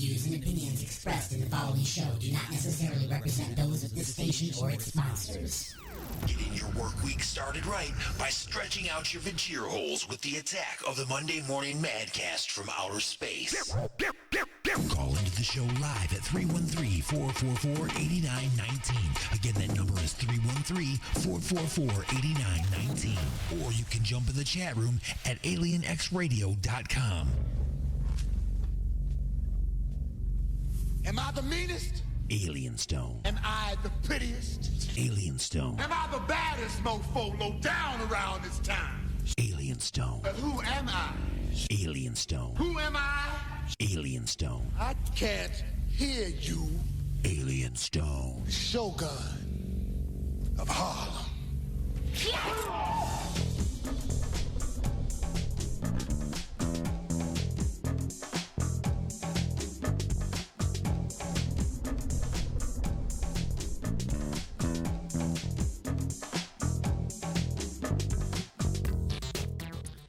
views and opinions expressed in the following show do not necessarily represent those of this station or its sponsors. Getting your work week started right by stretching out your vagina holes with the attack of the Monday Morning Madcast from outer space. Call into the show live at 313-444-8919. Again, that number is 313-444-8919. Or you can jump in the chat room at alienxradio.com. Am I the meanest? Alien Stone. Am I the prettiest? Alien Stone. Am I the baddest mofo low down around this time? Alien Stone. But who am I? Alien Stone. Who am I? Alien Stone. I can't hear you. Alien Stone. The Shogun of Harlem.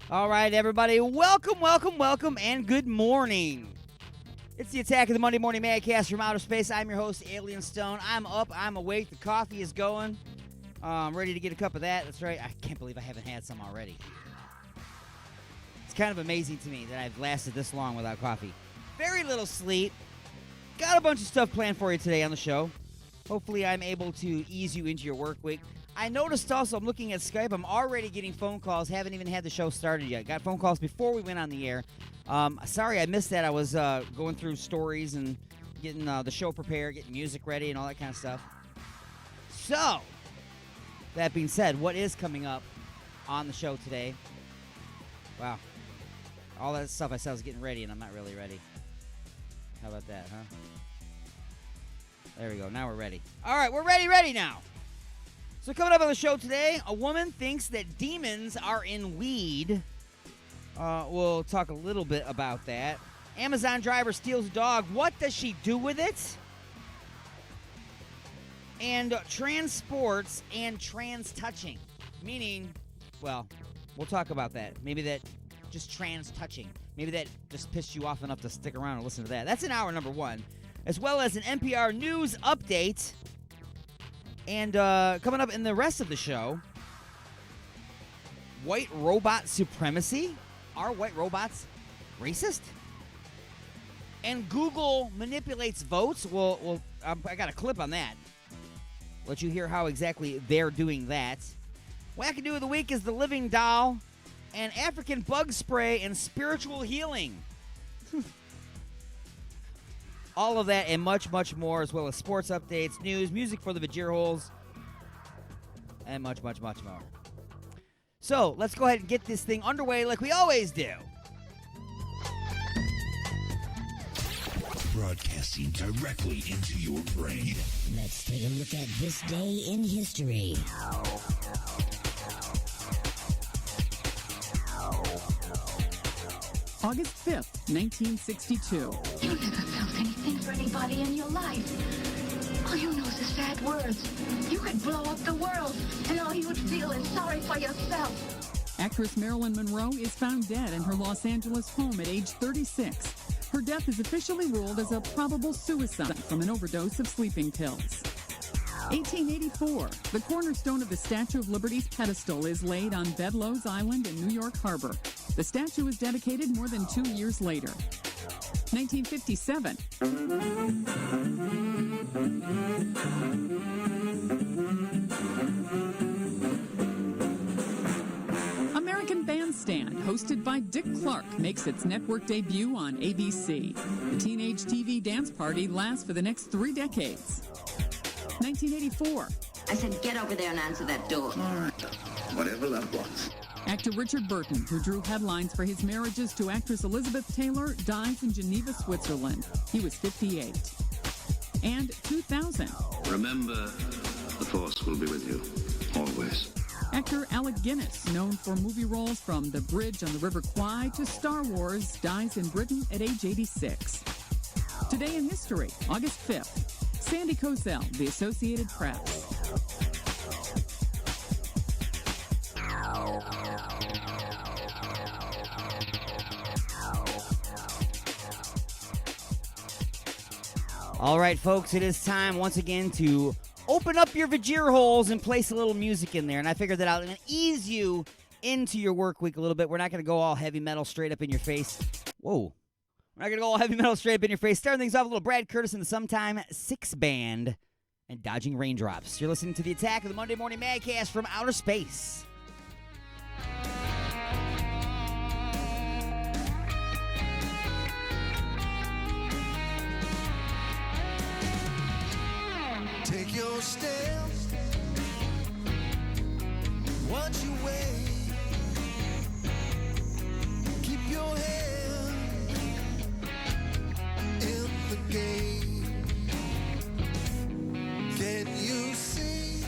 All right, everybody, welcome, and good morning. It's the attack of the Monday Morning Madcast from outer space. I'm your host, Alien Stone. I'm up, I'm awake, the coffee is going. I'm ready to get a cup of that. That's right, I can't believe I haven't had some already. It's kind of amazing to me that I've lasted this long without coffee. Very little sleep. Got a bunch of stuff planned for you today on the show. Hopefully I'm able to ease you into your work week. I noticed also, I'm looking at Skype, I'm already getting phone calls, haven't even had the show started yet. Got phone calls before we went on the air. Sorry I missed that. I was going through stories and getting the show prepared, getting music ready and all that kind of stuff. So, that being said, what is coming up on the show today? Wow. All that stuff I said I was getting ready and I'm not really ready. How about that, huh? There we go. Now we're ready. All right, we're ready now. So coming up on the show today, a woman thinks that demons are in weed. We'll talk a little bit about that. Amazon driver steals a dog. What does she do with it? And transports and trans touching. Meaning, well, we'll talk about that. Maybe that just trans touching. Maybe that just pissed you off enough to stick around and listen to that. That's in hour number one. As well as an NPR news update. And coming up in the rest of the show, white robot supremacy? Are white robots racist? And Google manipulates votes? Well, I got a clip on that. Let you hear how exactly they're doing that. Wackadoo of the week is the living doll, and African bug spray and spiritual healing. All of that and much, much more, as well as sports updates, news, music for the vagina holes, and much, much, much more. So, let's go ahead and get this thing underway like we always do. Broadcasting directly into your brain. Let's take a look at this day in history. August 5th, 1962. You never felt anything for anybody in your life. All you know is the sad words. You could blow up the world, and all you would feel is sorry for yourself. Actress Marilyn Monroe is found dead in her Los Angeles home at age 36. Her death is officially ruled as a probable suicide from an overdose of sleeping pills. 1884, the cornerstone of the Statue of Liberty's pedestal is laid on Bedloes Island in New York Harbor. The statue was dedicated more than 2 years later. 1957. American Bandstand, hosted by Dick Clark, makes its network debut on ABC. The teenage TV dance party lasts for the next 3 decades. 1984. I said, get over there and answer that door. Whatever that was. Actor Richard Burton, who drew headlines for his marriages to actress Elizabeth Taylor, dies in Geneva, Switzerland. He was 58. And 2000. Remember, the Force will be with you, always. Actor Alec Guinness, known for movie roles from The Bridge on the River Kwai to Star Wars, dies in Britain at age 86. Today in history, August 5th. Sandy Kozel, The Associated Press. All right, folks, it is time once again to open up your vajir holes and place a little music in there. And I figured that out. I'm going to ease you into your work week a little bit. We're not going to go all heavy metal straight up in your face. Whoa. We're not going to go all heavy metal straight up in your face. Starting things off, a little Brad Curtis and the Sometime 6 Band and Dodging Raindrops. You're listening to the Attack of the Monday Morning Madcast from Outer Space. Take your steps, watch your way, keep your head in the game. Can you see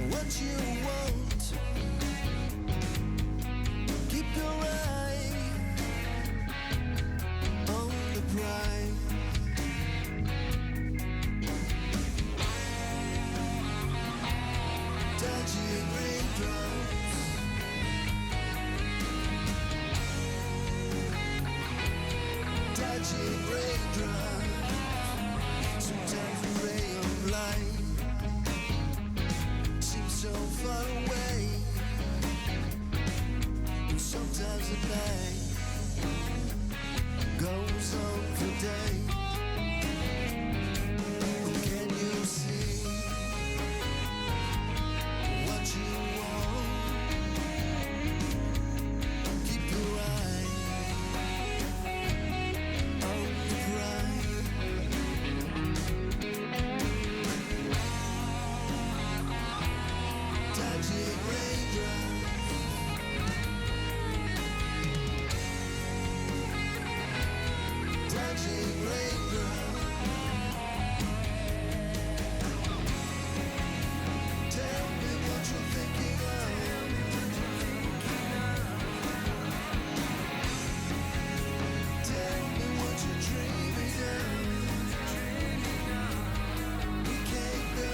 what you want? Keep your eye on the prize. Dodging raindrops, dodging raindrops. Sometimes a ray of light seems so far away, and sometimes the night goes on for days. Can you see what you want? Keep your eye on the prize. Dodging raindrops, dodging raindrops. Tell me what you're thinking of. Tell me what you're dreaming of. We can't go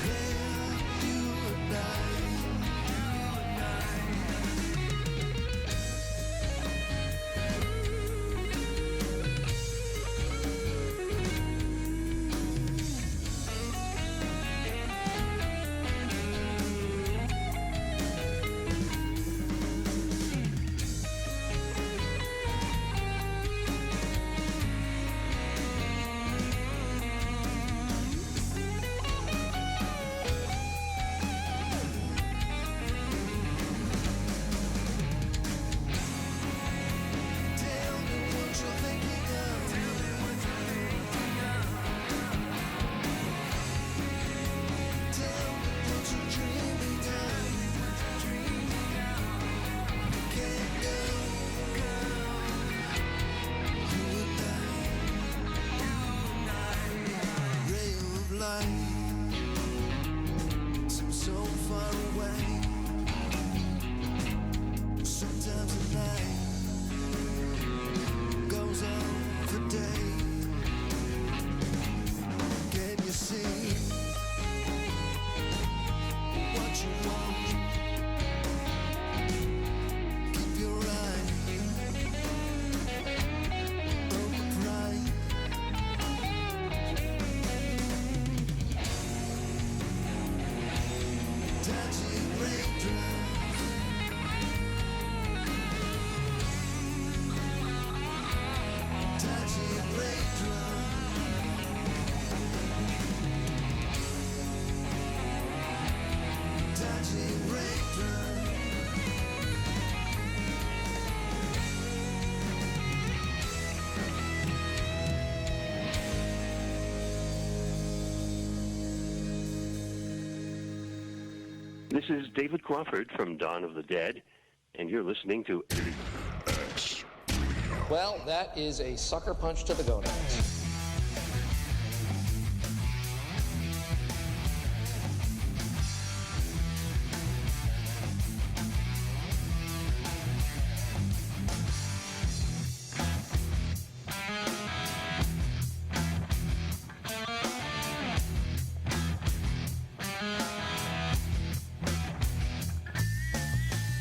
there, you and I. Tell me what you're thinking of. Tell me what you're dreaming of. Can't go, you and I. Ray of light seems so far away. Sometimes the night goes on for days. Can you see what you want? Keep your eye on the prize. Dodging raindrops, dodging raindrops. Dodging raindrops. This is David Crawford from Dawn of the Dead, and you're listening to Well, that is a sucker punch to the gonads.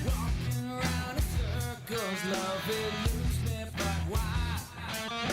Walking around in circles, love eludes me, but why?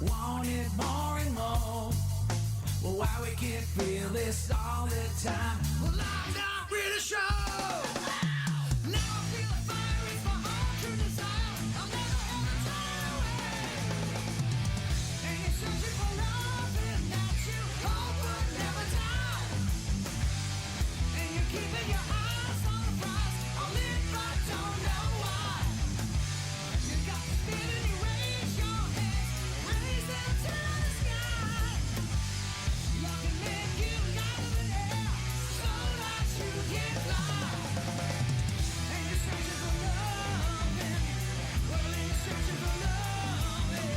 want it more and more. Well, why we can't feel this all the time? Well, I'm not really sure. Now I feel like fire is my own true desire. I'll never ever turn away. And you're searching for loving that you hope would never die. And you're keeping your eyes on the prize. I'll live, but don't know why. You got the feeling, you raise your hands, raise them to the sky. Love can make you lighter than air, so that you can fly. And you're searching for loving, well, you're searching for loving.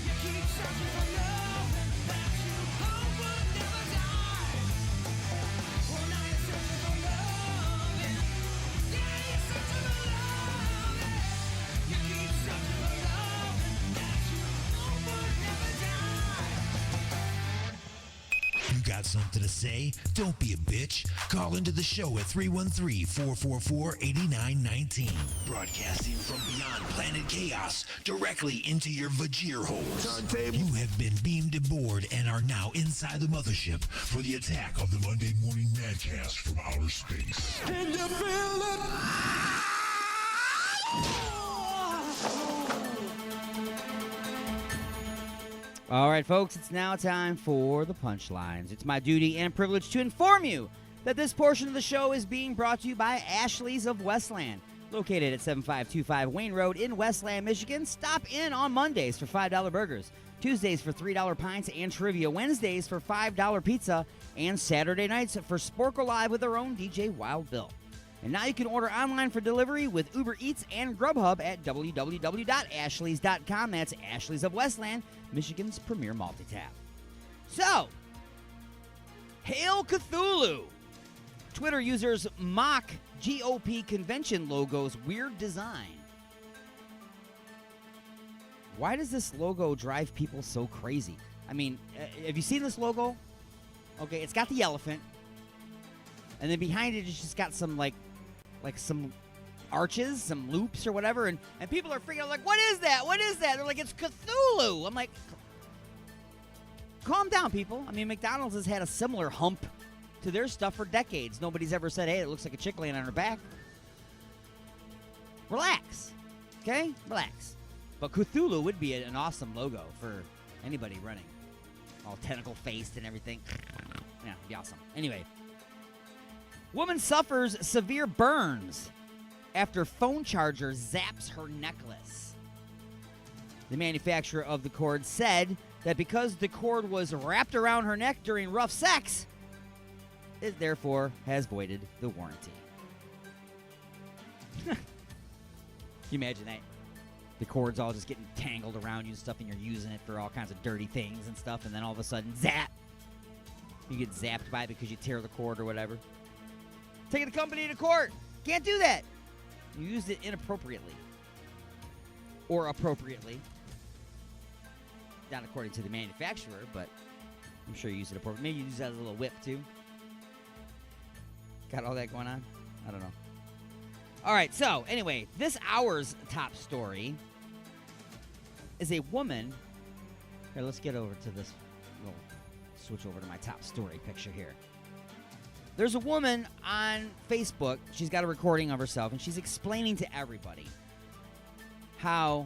You keep searching for loving that you hope would never die. Well, now you're searching for loving, yeah, you're searching for loving. You keep searching for loving that you hope would never die. You got something to say? Don't be a bitch. Call into the show at 313-444-8919. Broadcasting from beyond planet chaos directly into your Vajir holes. You have been beamed aboard and are now inside the mothership for the attack of the Monday Morning Madcast from outer space. Can you feel it? All right, folks, it's now time for the punchlines. It's my duty and privilege to inform you that this portion of the show is being brought to you by Ashley's of Westland, located at 7525 Wayne Road in Westland, Michigan. Stop in on Mondays for $5 burgers, Tuesdays for $3 pints and trivia, Wednesdays for $5 pizza, and Saturday nights for Sporkle Live with their own DJ Wild Bill. And now you can order online for delivery with Uber Eats and Grubhub at www.ashleys.com. That's Ashley's of Westland, Michigan's premier multi-tap. So, Hail Cthulhu! Twitter users mock GOP convention logo's weird design. Why does this logo drive people so crazy? I mean, have you seen this logo? Okay, it's got the elephant. And then behind it, it's just got some, like some arches, some loops or whatever. And people are freaking out, like, what is that? What is that? They're like, it's Cthulhu. I'm like, calm down, people. I mean, McDonald's has had a similar hump to their stuff for decades. Nobody's ever said, hey, it looks like a chick laying on her back. Relax. Okay? Relax. But Cthulhu would be an awesome logo for anybody running. All tentacle-faced and everything. Yeah, it'd be awesome. Anyway. Woman suffers severe burns after phone charger zaps her necklace. The manufacturer of the cord said that because the cord was wrapped around her neck during rough sex, it therefore has voided the warranty. Can you imagine that? The cord's all just getting tangled around you and stuff, and you're using it for all kinds of dirty things and stuff, and then all of a sudden, zap! You get zapped by it because you tear the cord or whatever. Taking the company to court. Can't do that. You used it inappropriately. Or appropriately. Not according to the manufacturer, but I'm sure you used it appropriately. Maybe you use that as a little whip, too. Got all that going on? I don't know. All right, so, anyway, this hour's top story is a woman. Here, let's get over to this. We'll switch over to my top story picture here. There's a woman on Facebook. She's got a recording of herself, and she's explaining to everybody how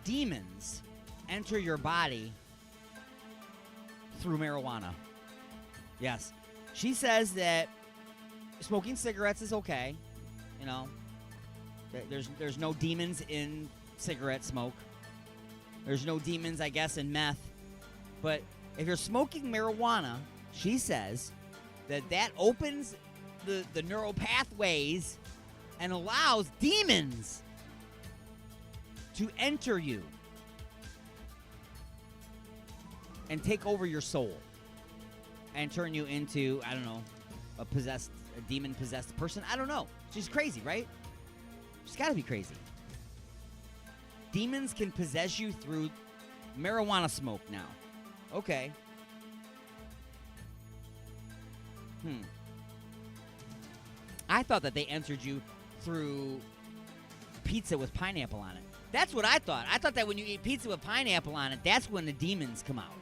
demons enter your body through marijuana. Yes. She says that smoking cigarettes is okay. You know, there's no demons in cigarette smoke. There's no demons, I guess, in meth. But if you're smoking marijuana, she says that opens the neural pathways and allows demons to enter you and take over your soul and turn you into, I don't know, a demon-possessed person. I don't know. She's crazy, right? She's got to be crazy. Demons can possess you through marijuana smoke now. Okay. I thought that they entered you through pizza with pineapple on it. That's what I thought. I thought that when you eat pizza with pineapple on it, that's when the demons come out.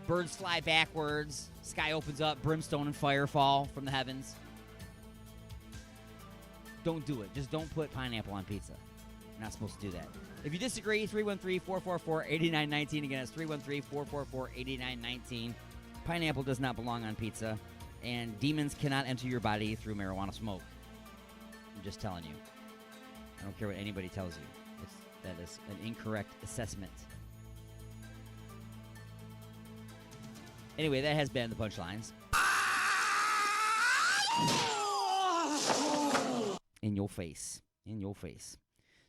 Birds fly backwards, sky opens up, brimstone and fire fall from the heavens. Don't do it. Just don't put pineapple on pizza. You're not supposed to do that. If you disagree, 313-444-8919. Again, it's 313-444-8919. Pineapple does not belong on pizza, and demons cannot enter your body through marijuana smoke. I'm just telling you. I don't care what anybody tells you. That is an incorrect assessment. Anyway, that has been the punchlines. In your face. In your face.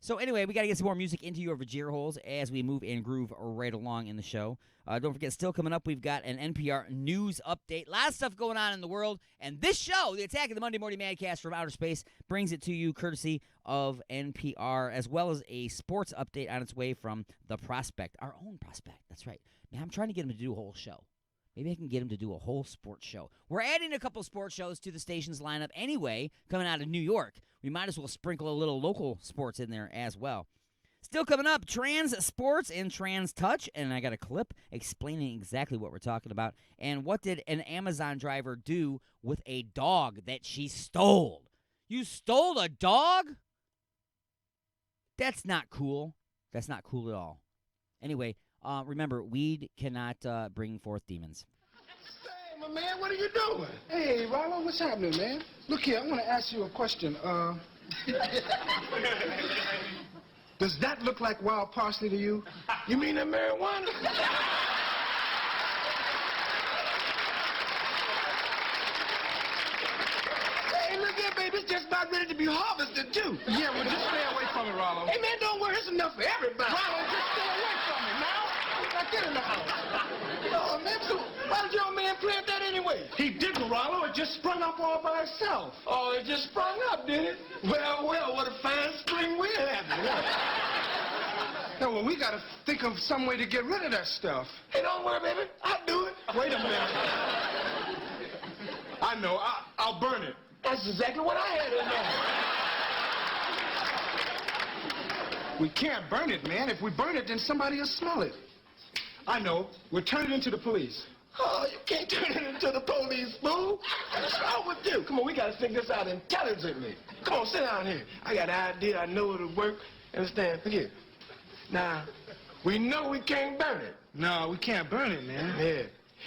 So anyway, we got to get some more music into your vajir holes as we move and groove right along in the show. Don't forget, still coming up, we've got an NPR news update. A lot of stuff going on in the world. And this show, the Attack of the Monday Morning Madcast from Outer Space, brings it to you courtesy of NPR, as well as a sports update on its way from The Prospect, our own Prospect. That's right. Man, I'm trying to get him to do a whole show. Maybe I can get him to do a whole sports show. We're adding a couple sports shows to the station's lineup anyway, coming out of New York. We might as well sprinkle a little local sports in there as well. Still coming up, trans sports and trans touch, and I got a clip explaining exactly what we're talking about. And what did an Amazon driver do with a dog that she stole? You stole a dog? That's not cool. That's not cool at all. Anyway, remember, weed cannot bring forth demons. Hey, my man, what are you doing? Hey, Rollo, what's happening, man? Look here, I want to ask you a question. Does that look like wild parsley to you? You mean that marijuana? Hey, look here, baby, it's just about ready to be harvested, too. Yeah, well, just stay away from it, Rollo. Hey, man, don't worry, it's enough for everybody. Rollo, just stay away from it now. Now get in the house. Oh, man, so why did your man plant that anyway? He didn't, Rollo. It just sprung up all by itself. Oh, it just sprung up, did it? Well, what a fine spring we're having. Now, well, we got to think of some way to get rid of that stuff. Hey, don't worry, baby. I'll do it. Wait a minute. I know. I'll burn it. That's exactly what I had in mind. We can't burn it, man. If we burn it, then somebody will smell it. I know. We'll turn it into the police. Oh, you can't turn it into the police, fool. What's wrong with you? Come on, we got to figure this out intelligently. Come on, sit down here. I got an idea. I know it'll work. Understand? Look here. Now, we know we can't burn it. No, we can't burn it, man. Yeah.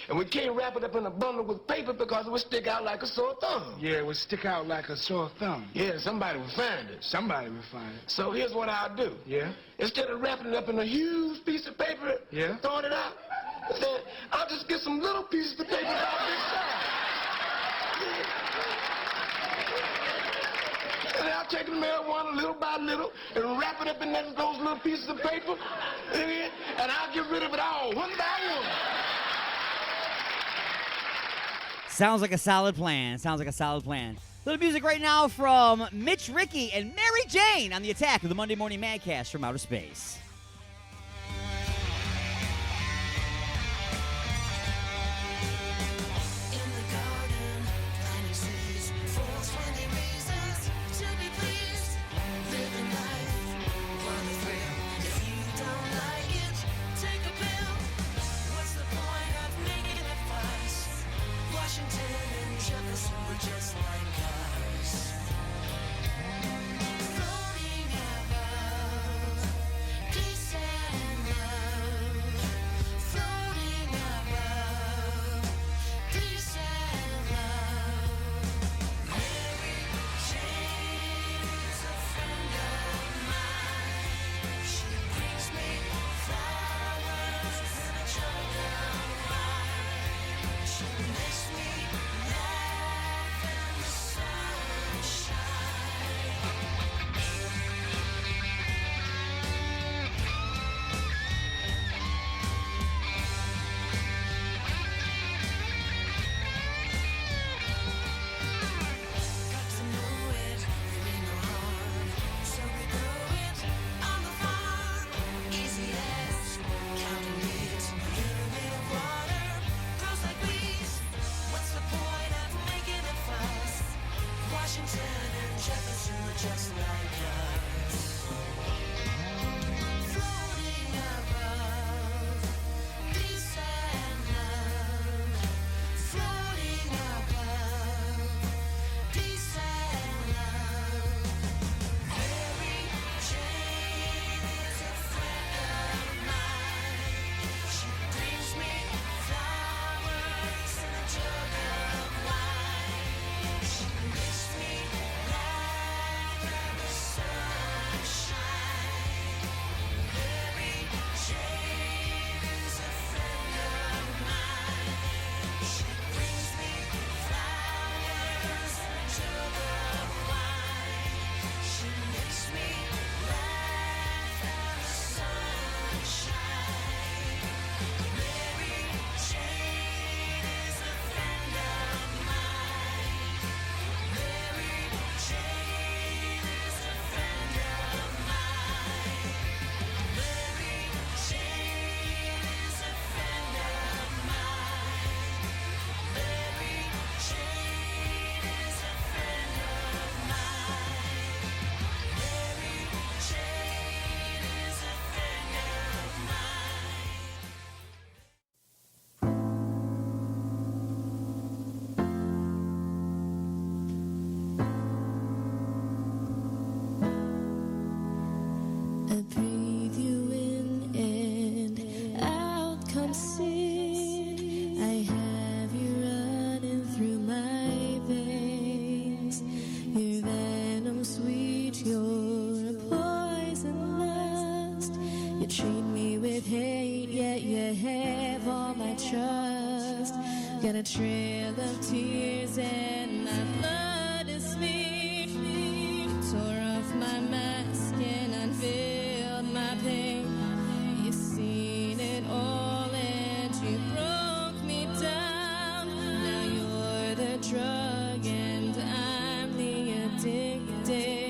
And we can't wrap it up in a bundle with paper because it would stick out like a sore thumb. Yeah, it would stick out like a sore thumb. Yeah, somebody would find it. Somebody would find it. So here's what I'll do. Yeah? Instead of wrapping it up in a huge piece of paper, yeah, throwing it out, then I'll just get some little pieces of paper about this size. And I'll take the marijuana little by little and wrap it up in those little pieces of paper, and I'll get rid of it all one by one. Sounds like a solid plan. Sounds like a solid plan. Little music right now from Mitch Rickey and Mary Jane on the Attack of the Monday Morning Madcast from Outer Space. Just like us, floating above, peace and love, floating above, peace and love. Mary Jane is a friend of mine. She brings me flowers and a jug of wine. She makes me laugh in the sunshine. Got to know it, really no harm. So we grow it on the farm. Easy as counting bees. A little bit of water grows like weeds. What's the point of making a fuss? Washington and Jefferson were just like us. You treat me with hate, yet you have all my trust. Got a trail of tears and my blood is smeared. Tore off my mask and unveiled my pain. You've seen it all and you broke me down. Now you're the drug and I'm the addicted.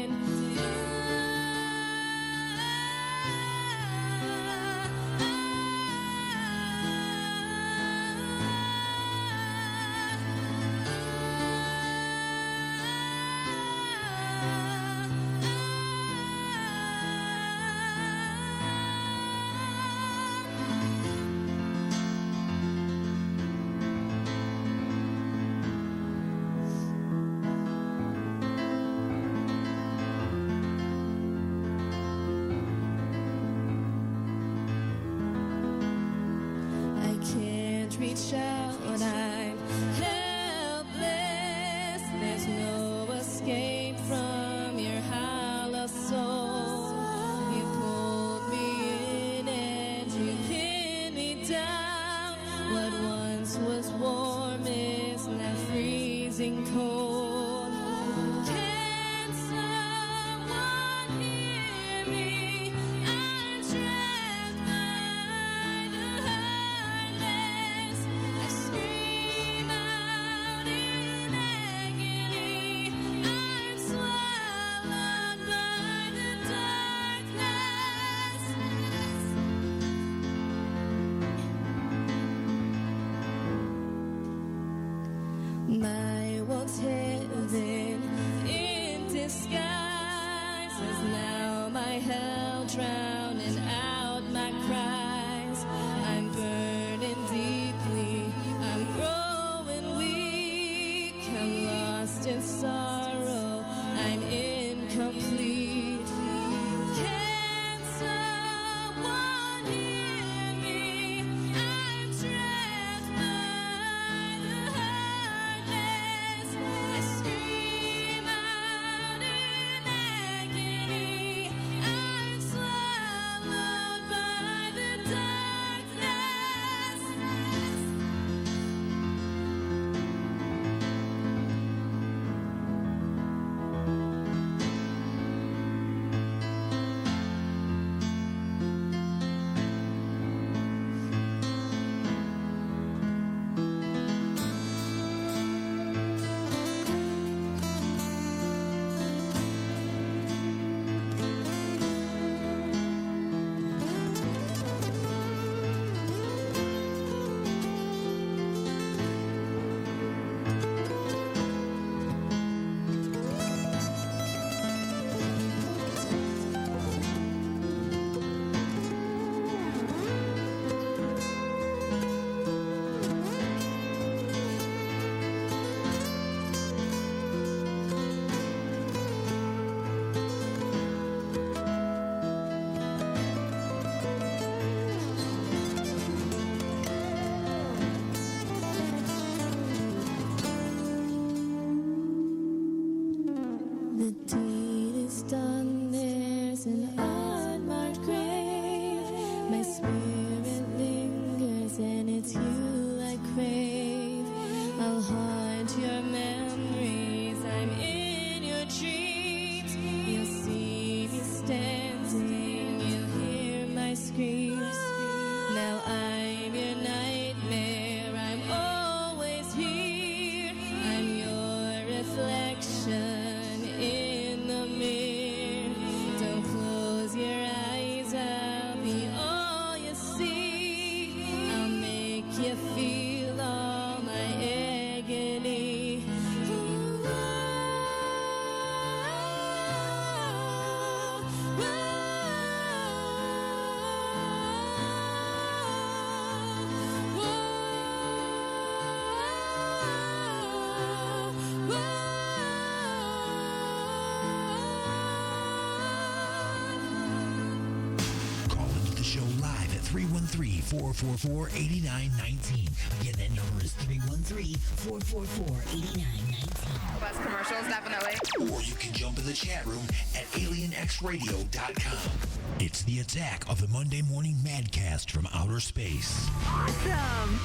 313-444-8919. Again, that number is 313-444-8919. Bus commercials, definitely. Or you can jump in the chat room at alienxradio.com. It's the Attack of the Monday Morning Madcast from outer space. Awesome.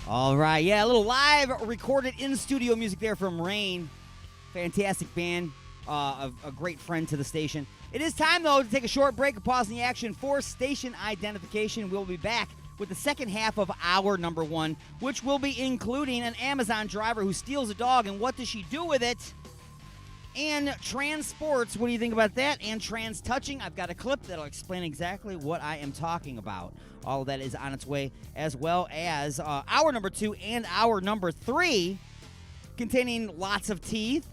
All right, yeah, a little live recorded in-studio music there from Rain. Fantastic band, a great friend to the station. It is time, though, to take a short break and pause in the action for station identification. We'll be back with the second half of hour number 1, which will be including an Amazon driver who steals a dog, and what does she do with it? And trans sports, what do you think about that? And trans touching, I've got a clip that'll explain exactly what I am talking about. All of that is on its way, as well as hour number 2 and hour number 3, containing lots of teeth,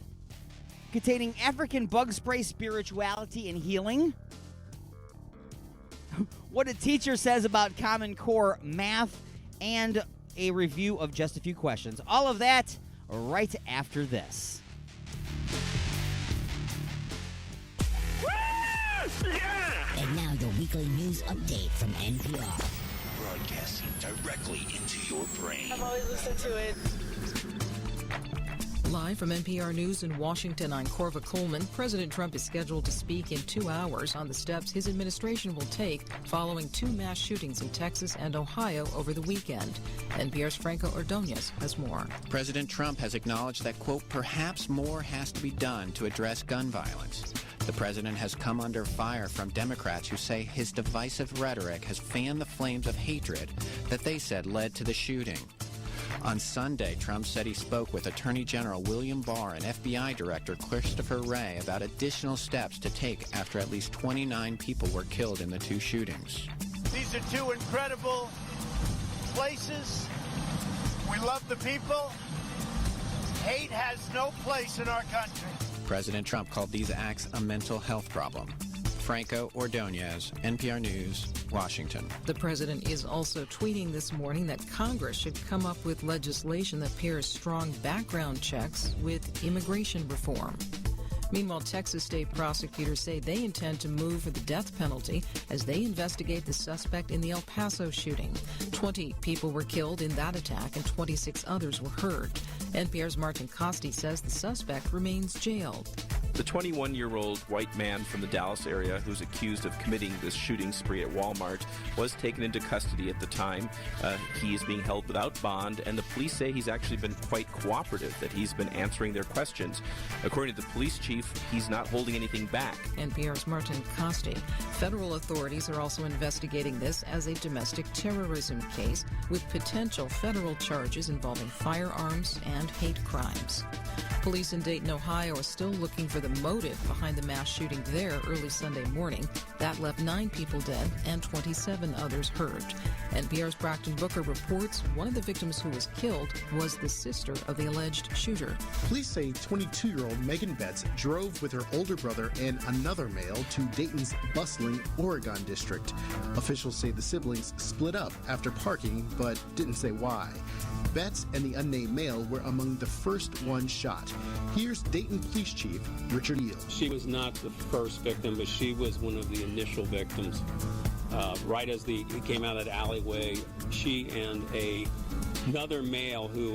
containing African bug spray spirituality and healing, what a teacher says about Common Core math, and a review of Just a Few Questions. All of that right after this. And now your weekly news update from NPR. Broadcasting directly into your brain. I've always listened to it. Live from NPR News in Washington, I'm Corva Coleman. President Trump is scheduled to speak in 2 hours on the steps his administration will take following 2 mass shootings in Texas and Ohio over the weekend. NPR's Franco Ordonez has more. President Trump has acknowledged that, quote, perhaps more has to be done to address gun violence. The president has come under fire from Democrats who say his divisive rhetoric has fanned the flames of hatred that they said led to the shooting. On Sunday, Trump said he spoke with Attorney General William Barr and FBI Director Christopher Wray about additional steps to take after at least 29 people were killed in the 2 shootings. These are 2 incredible places. We love the people. Hate has no place in our country. President Trump called these acts a mental health problem. Franco Ordonez, NPR News, Washington. The president is also tweeting this morning that Congress should come up with legislation that pairs strong background checks with immigration reform. Meanwhile, Texas state prosecutors say they intend to move for the death penalty as they investigate the suspect in the El Paso shooting. 20 people were killed in that attack and 26 others were hurt. NPR's Martin Costi says the suspect remains jailed. The 21-year-old white man from the Dallas area who's accused of committing this shooting spree at Walmart was taken into custody at the time. He is being held without bond, and the police say he's actually been quite cooperative, that he's been answering their questions. According to the police chief, he's not holding anything back. NPR's Martin Costi. Federal authorities are also investigating this as a domestic terrorism case with potential federal charges involving firearms and hate crimes. Police in Dayton, Ohio are still looking for the motive behind the mass shooting there early Sunday morning. That left 9 people dead and 27 others hurt. NPR's Braxton Booker reports one of the victims who was killed was the sister of the alleged shooter. Police say 22-year-old Megan Betts drove with her older brother and another male to Dayton's bustling Oregon district. Officials say the siblings split up after parking, but didn't say why. Betts and the unnamed male were among the first ones shot. Here's Dayton Police Chief Richard Eel. She was not the first victim, but she was one of the initial victims. Right as he came out of that alleyway, she and another male who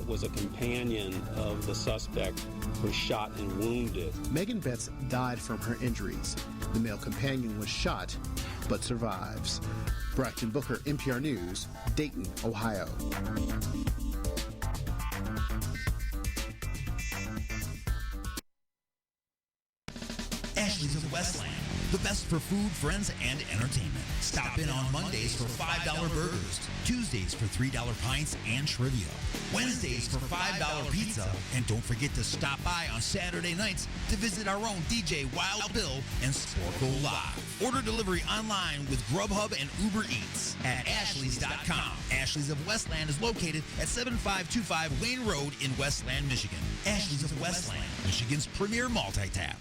was a companion of the suspect was shot and wounded. Megan Betts died from her injuries. The male companion was shot, but survives. Braxton Booker, NPR News, Dayton, Ohio. Ashley's of Westland, the best for food, friends, and entertainment. Stop in on Mondays for $5 burgers, Tuesdays for $3 pints and trivia, Wednesdays for $5 pizza, and don't forget to stop by on Saturday nights to visit our own DJ Wild Bill and Sporkle Live. Order delivery online with Grubhub and Uber Eats at Ashley's.com. Ashley's of Westland is located at 7525 Wayne Road in Westland, Michigan. Ashley's of Westland, Michigan's premier multi-tap.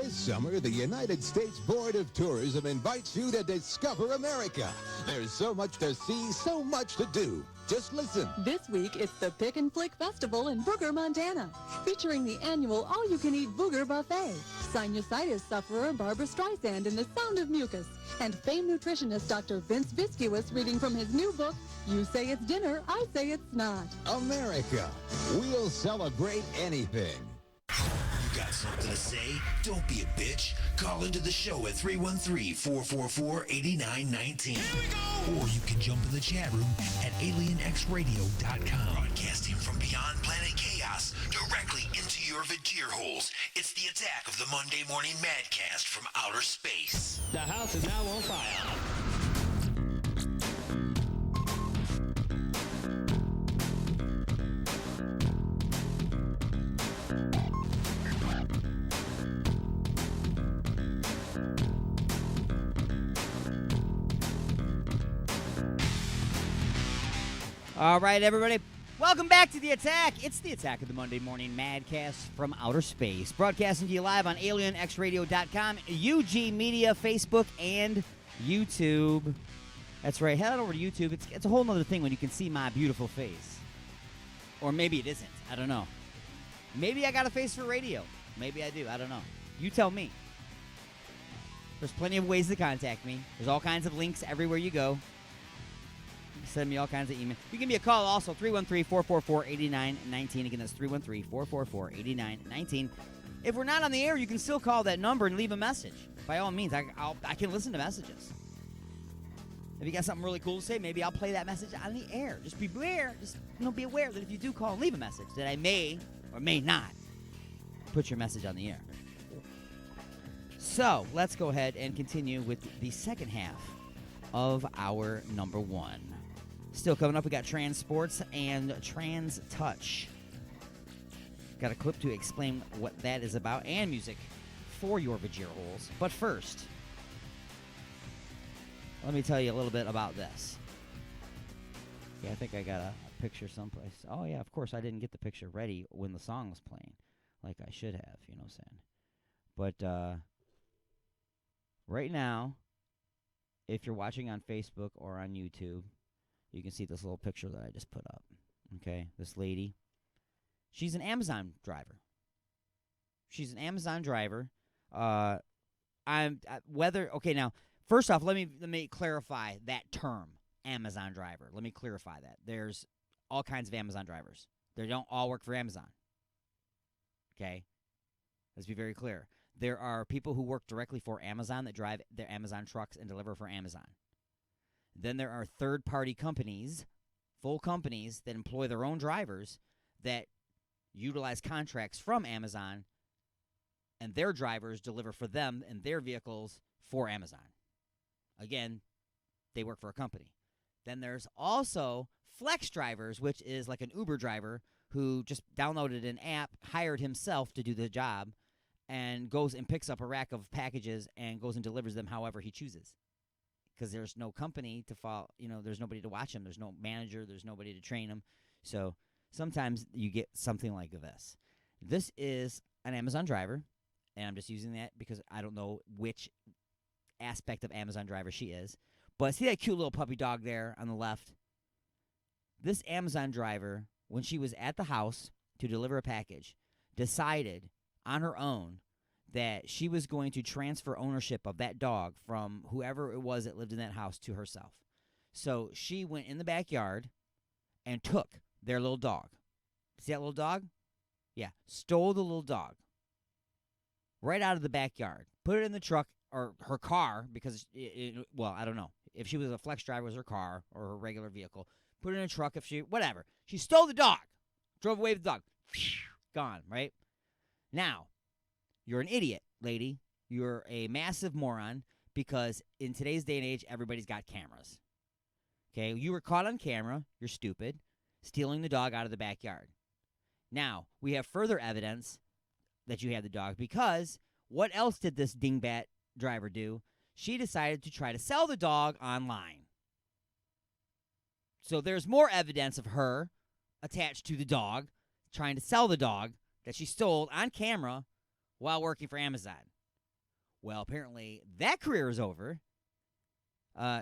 This summer, the United States Board of Tourism invites you to discover America. There's so much to see, so much to do. Just listen. This week, it's the Pick and Flick Festival in Booger, Montana, featuring the annual all-you-can-eat Booger Buffet. sinusitis sufferer Barbara Streisand in The Sound of Mucus, and famed nutritionist Dr. Vince Viscuous reading from his new book, You Say It's Dinner, I Say It's Not. America, we'll celebrate anything. You got something to say? Don't be a bitch. Call into the show at 313-444-8919. Here we go! Or you can jump in the chat room at alienxradio.com. Broadcasting from beyond planet chaos directly into your Vajir holes. It's the attack of the Monday Morning Madcast from outer space. The house is now on fire. All right, everybody. Welcome back to The Attack. It's The Attack of the Monday Morning Madcast from outer space. Broadcasting to you live on alienxradio.com, UG Media, Facebook, and YouTube. That's right. Head on over to YouTube. It's a whole other thing when you can see my beautiful face. Or maybe it isn't. I don't know. Maybe I got a face for radio. Maybe I do. I don't know. You tell me. There's plenty of ways to contact me. There's all kinds of links everywhere you go. Send me all kinds of emails. You can give me a call also, 313-444-8919. Again, that's 313-444-8919. If we're not on the air, you can still call that number and leave a message. By all means, I can listen to messages. If you got something really cool to say, maybe I'll play that message on the air. Just be aware. Be aware that if you do call and leave a message, that I may or may not put your message on the air. So, let's go ahead and continue with the second half of our number one. Still coming up, we got Trans Sports and Trans Touch. Got a clip to explain what that is about and music for your Vajir holes. But first, let me tell you a little bit about this. Yeah, I think I got a picture someplace. Oh, yeah, of course, I didn't get the picture ready when the song was playing, like I should have, you know what I'm saying? But right now, if you're watching on Facebook or on YouTube, you can see this little picture that I just put up. Okay, this lady, she's an Amazon driver. Okay, now first off, let me clarify that term, Amazon driver. Let me clarify that. There's all kinds of Amazon drivers. They don't all work for Amazon. Okay, let's be very clear. There are people who work directly for Amazon that drive their Amazon trucks and deliver for Amazon. Then there are third-party companies, full companies, that employ their own drivers that utilize contracts from Amazon, and their drivers deliver for them and their vehicles for Amazon. Again, they work for a company. Then there's also flex drivers, which is like an Uber driver who just downloaded an app, hired himself to do the job, and goes and picks up a rack of packages and goes and delivers them however he chooses. Because there's no company to follow, there's nobody to watch him. There's no manager. There's nobody to train him. So sometimes you get something like this. This is an Amazon driver, and I'm just using that because I don't know which aspect of Amazon driver she is. But see that cute little puppy dog there on the left? This Amazon driver, when she was at the house to deliver a package, decided on her own that she was going to transfer ownership of that dog from whoever it was that lived in that house to herself. So she went in the backyard and took their little dog. See that little dog? Yeah, stole the little dog right out of the backyard, put it in the truck or her car because, I don't know. If she was a flex driver, it was her car or her regular vehicle. Put it in a truck whatever. She stole the dog, drove away with the dog. Gone, right? Now, you're an idiot, lady. You're a massive moron because in today's day and age, everybody's got cameras. Okay, you were caught on camera. You're stupid. Stealing the dog out of the backyard. Now, we have further evidence that you had the dog because what else did this dingbat driver do? She decided to try to sell the dog online. So there's more evidence of her attached to the dog, trying to sell the dog that she stole on camera while working for Amazon. Well, apparently that career is over.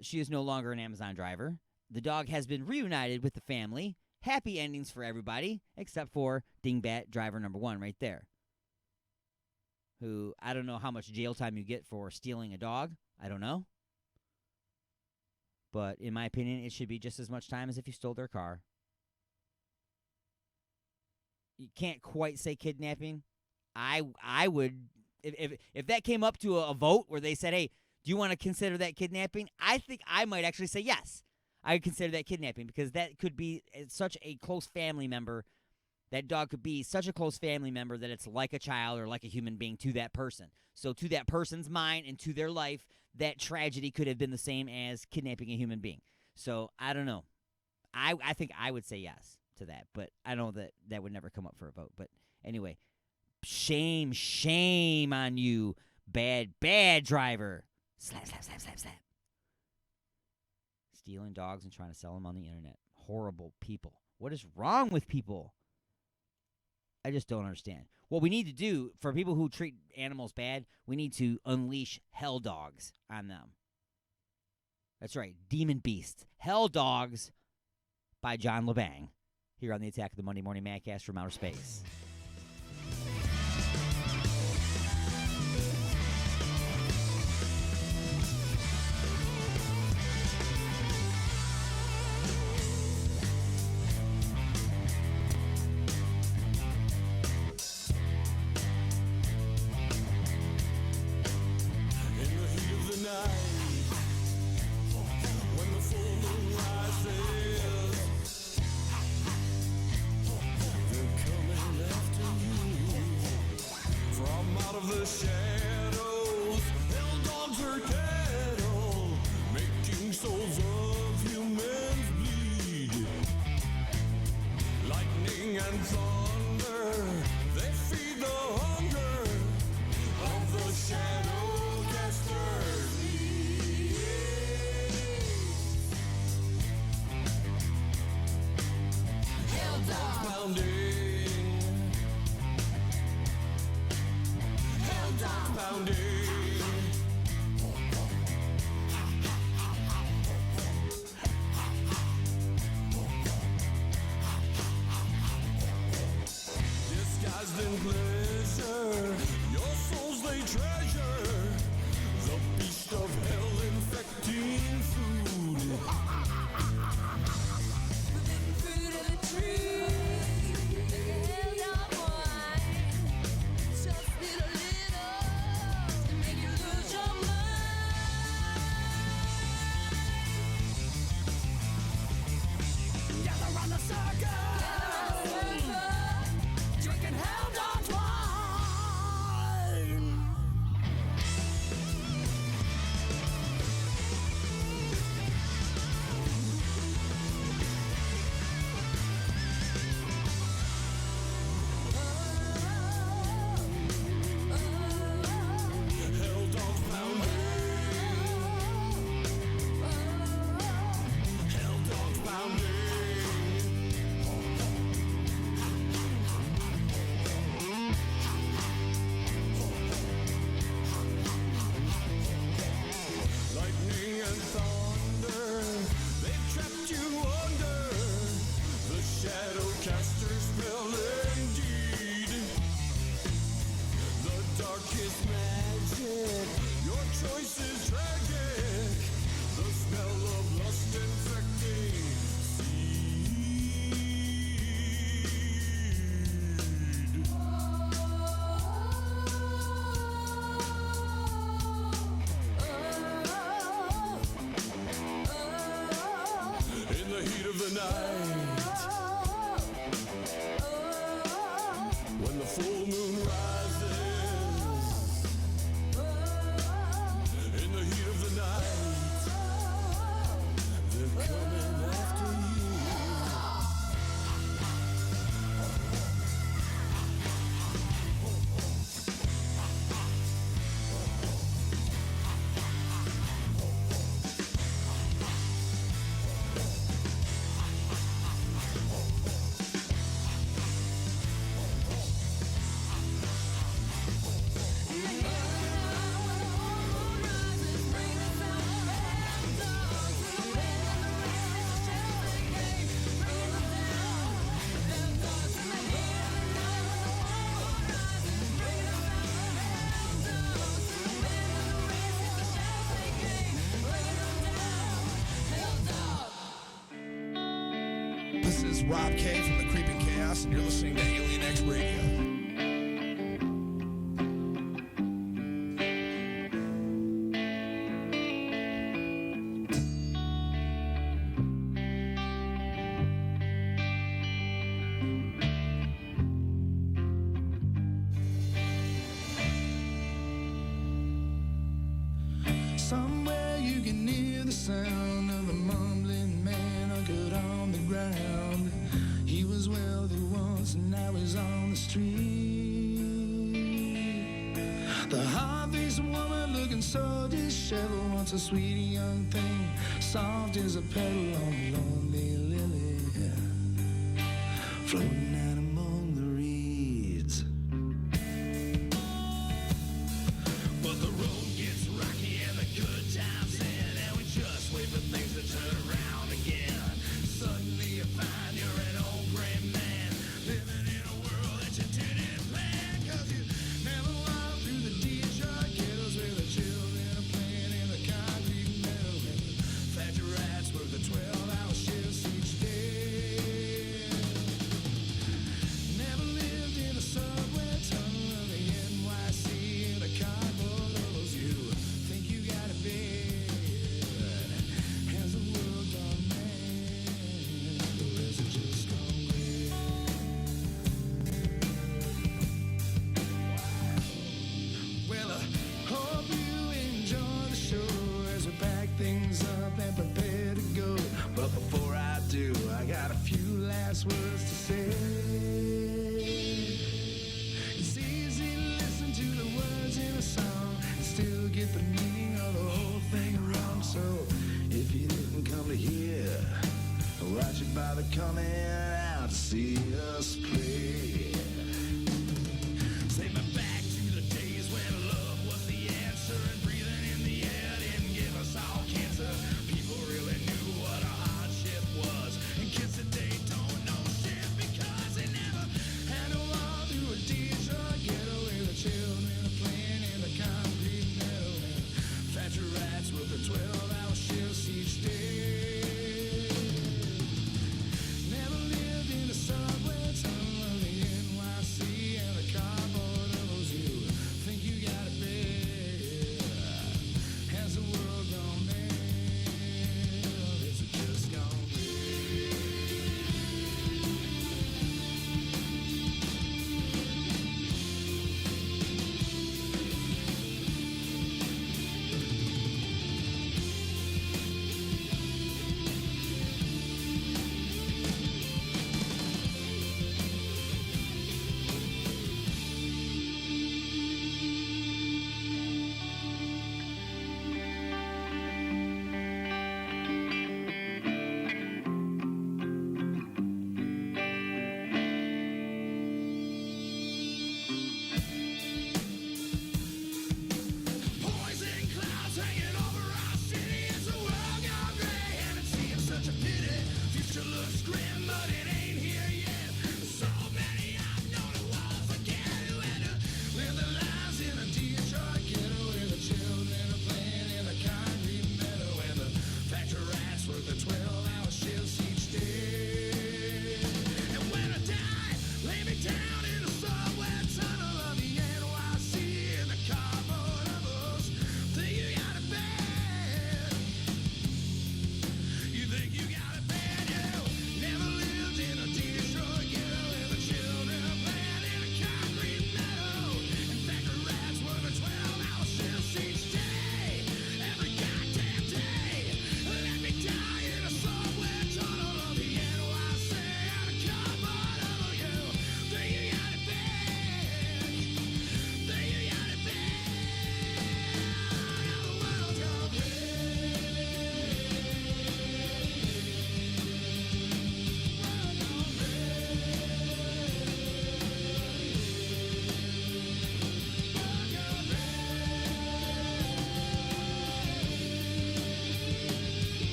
She is no longer an Amazon driver. The dog has been reunited with the family. Happy endings for everybody, except for dingbat driver number one right there. who I don't know how much jail time you get for stealing a dog. I don't know. But in my opinion, it should be just as much time as if you stole their car. You can't quite say kidnapping. I would, if that came up to a vote where they said, hey, do you want to consider that kidnapping? I think I might actually say yes. I would consider that kidnapping because that could be such a close family member. That dog could be such a close family member that it's like a child or like a human being to that person. So to that person's mind and to their life, that tragedy could have been the same as kidnapping a human being. So I don't know. I think I would say yes to that, but I know that would never come up for a vote. But anyway, shame on you, bad driver. Slap. Stealing dogs and trying to sell them on the internet. Horrible people. What is wrong with people? I just don't understand. What we need to do for people who treat animals bad, we need to unleash hell dogs on them. That's right, Demon Beasts. Hell Dogs by John LeBang here on the Attack of the Monday Morning Madcast from Outer Space. Full moon rises in is Rob K from the Creeping Chaos, and you're listening to Alien X Radio. Somewhere you can hear the sound of a mumbling man hunkered on the ground. He was wealthy once and now he's on the street. The hard-faced woman looking so disheveled, once a sweet young thing, soft as a petal on a lonely lily, floating out among the reeds. But the road gets rocky and the good times end, and we just wait for things to turn around again. Suddenly you find you're an old gray man, living in a world that you didn't plan, 'cause you never walked through the D-truck hills where the children are playing in the concrete meadow, and the factory rats work the 12-hour shifts each day.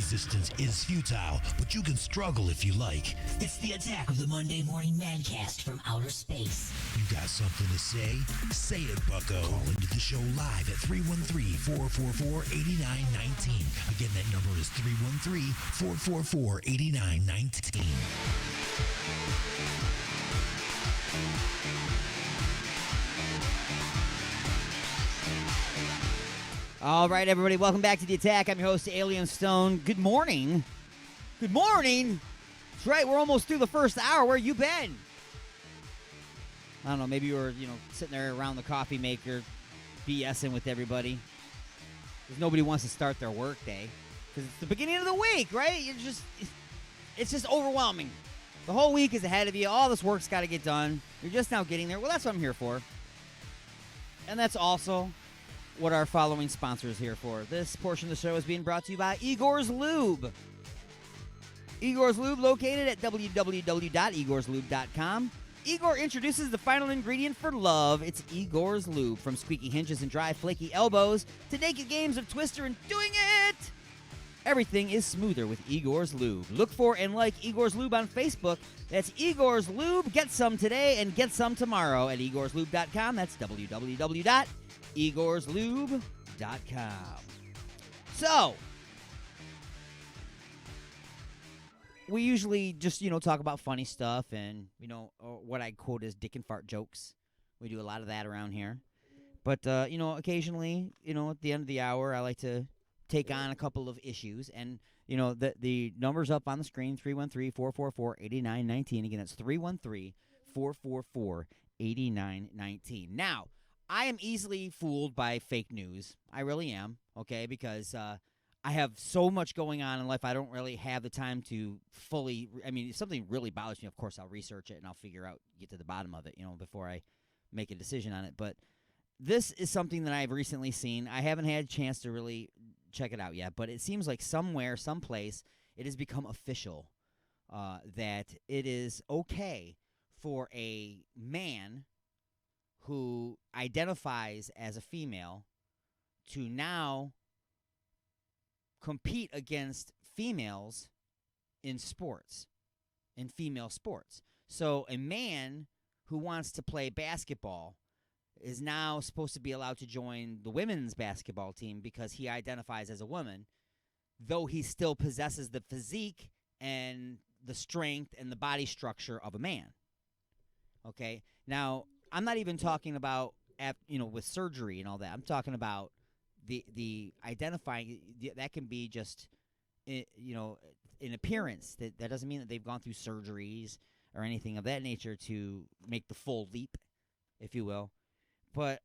resistance is futile, but you can struggle if you like. It's the attack of the Monday Morning Madcast from outer space. You got something to say? Say it, bucko. Call into the show live at 313-444-8919. Again, that number is 313-444-8919. All right, everybody, welcome back to The Attack. I'm your host, Alien Stone. Good morning. Good morning. That's right, we're almost through the first hour. Where you been? I don't know, maybe you were, sitting there around the coffee maker, BSing with everybody. Because nobody wants to start their work day. Because it's the beginning of the week, right? It's just overwhelming. The whole week is ahead of you. All this work's got to get done. You're just now getting there. Well, that's what I'm here for. And that's also what our following sponsor is here for. This portion of the show is being brought to you by Igor's Lube. Igor's Lube, located at www.igorslube.com. Igor introduces the final ingredient for love. It's Igor's Lube. From squeaky hinges and dry, flaky elbows to naked games of Twister and doing it, everything is smoother with Igor's Lube. Look for and like Igor's Lube on Facebook. That's Igor's Lube. Get some today and get some tomorrow at igorslube.com. That's www.igorslube.com. So, we usually just, talk about funny stuff and, what I quote as dick and fart jokes. We do a lot of that around here. But, occasionally, at the end of the hour, I like to take on a couple of issues. And, the number's up on the screen, 313-444-8919. Again, it's 313-444-8919. Now, I am easily fooled by fake news. I really am, okay, because I have so much going on in life, I don't really have the time to fully, if something really bothers me, of course, I'll research it and I'll get to the bottom of it, before I make a decision on it. But this is something that I've recently seen. I haven't had a chance to really check it out yet, but it seems like somewhere, someplace, it has become official that it is okay for a man who identifies as a female to now compete against females in sports, in female sports. So a man who wants to play basketball is now supposed to be allowed to join the women's basketball team because he identifies as a woman, though he still possesses the physique and the strength and the body structure of a man. Okay? Now, I'm not even talking about, with surgery and all that. I'm talking about the identifying, that can be just, in appearance. That doesn't mean that they've gone through surgeries or anything of that nature to make the full leap, if you will. But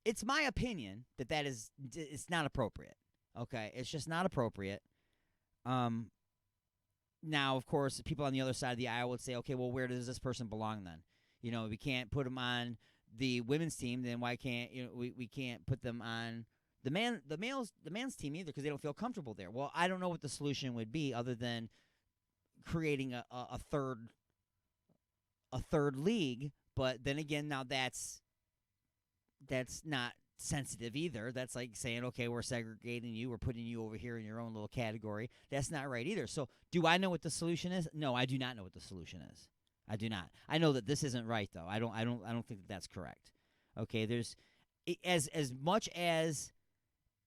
it's my opinion that it's not appropriate. Okay? It's just not appropriate. Now, of course, people on the other side of the aisle would say, okay, well, where does this person belong then? We can't put them on the women's team, then why can't we can't put them on the man's team either because they don't feel comfortable there. Well, I don't know what the solution would be other than creating a third league. But then again, now that's not sensitive either. That's like saying, okay, we're segregating you, we're putting you over here in your own little category. That's not right either. So, do I know what the solution is? No, I do not know what the solution is. I do not. I know that this isn't right, though. I don't think that that's correct. Okay, there's as much as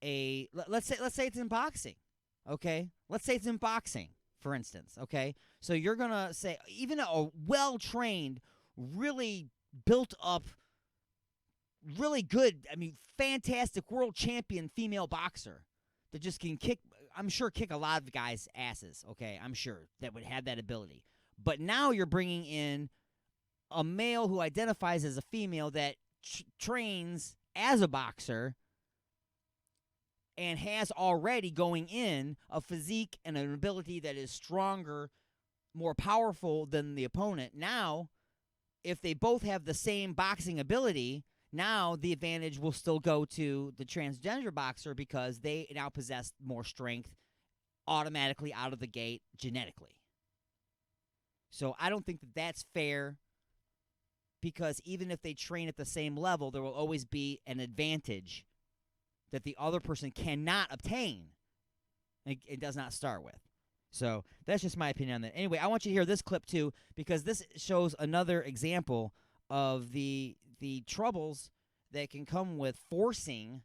let's say it's in boxing. Okay, let's say it's in boxing, for instance. Okay, so you're gonna say even a well-trained, really built up, really good, fantastic world champion female boxer that just can kick a lot of guys' asses. Okay, I'm sure that would have that ability. But now you're bringing in a male who identifies as a female that trains as a boxer and has already going in a physique and an ability that is stronger, more powerful than the opponent. Now, if they both have the same boxing ability, now the advantage will still go to the transgender boxer because they now possess more strength automatically out of the gate genetically. So I don't think that that's fair because even if they train at the same level, there will always be an advantage that the other person cannot obtain. It does not start with. So that's just my opinion on that. Anyway, I want you to hear this clip too, because this shows another example of the troubles that can come with forcing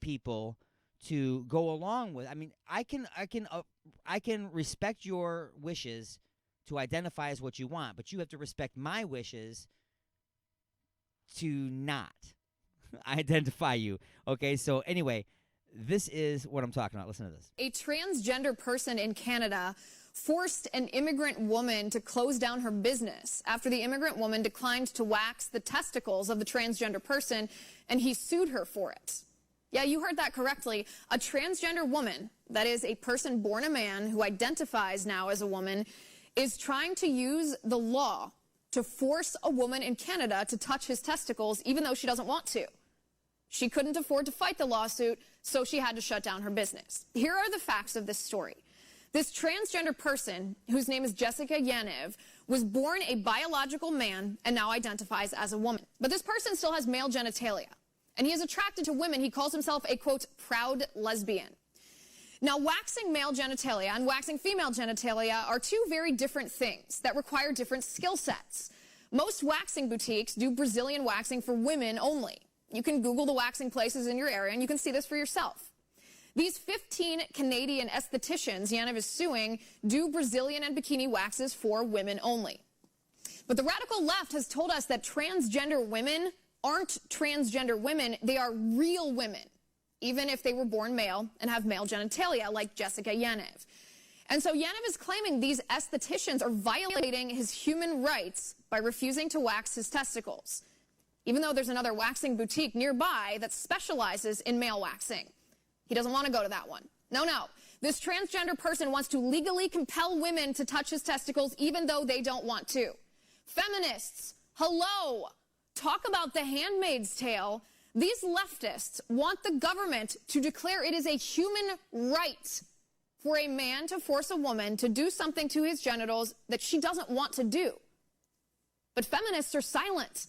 people to go along with. I mean, I can respect your wishes to identify as what you want, but you have to respect my wishes to not identify you. Okay, so anyway, this is what I'm talking about. Listen to this. A transgender person in Canada forced an immigrant woman to close down her business after the immigrant woman declined to wax the testicles of the transgender person, and he sued her for it. Yeah, you heard that correctly. A transgender woman, that is a person born a man who identifies now as a woman, is trying to use the law to force a woman in Canada to touch his testicles even though she doesn't want to. She couldn't afford to fight the lawsuit, so she had to shut down her business. Here are the facts of this story. This transgender person, whose name is Jessica Yanev, was born a biological man and now identifies as a woman. But this person still has male genitalia, and he is attracted to women. He calls himself a, quote, proud lesbian. Now, waxing male genitalia and waxing female genitalia are two very different things that require different skill sets. Most waxing boutiques do Brazilian waxing for women only. You can Google the waxing places in your area, and you can see this for yourself. These 15 Canadian estheticians Yanev is suing do Brazilian and bikini waxes for women only. But the radical left has told us that transgender women aren't transgender women, they are real women, even if they were born male and have male genitalia like Jessica Yanev. And so Yanev is claiming these estheticians are violating his human rights by refusing to wax his testicles, even though there's another waxing boutique nearby that specializes in male waxing. He doesn't want to go to that one. No. This transgender person wants to legally compel women to touch his testicles even though they don't want to. Feminists, hello. Talk about the Handmaid's Tale. These leftists want the government to declare it is a human right for a man to force a woman to do something to his genitals that she doesn't want to do. But feminists are silent.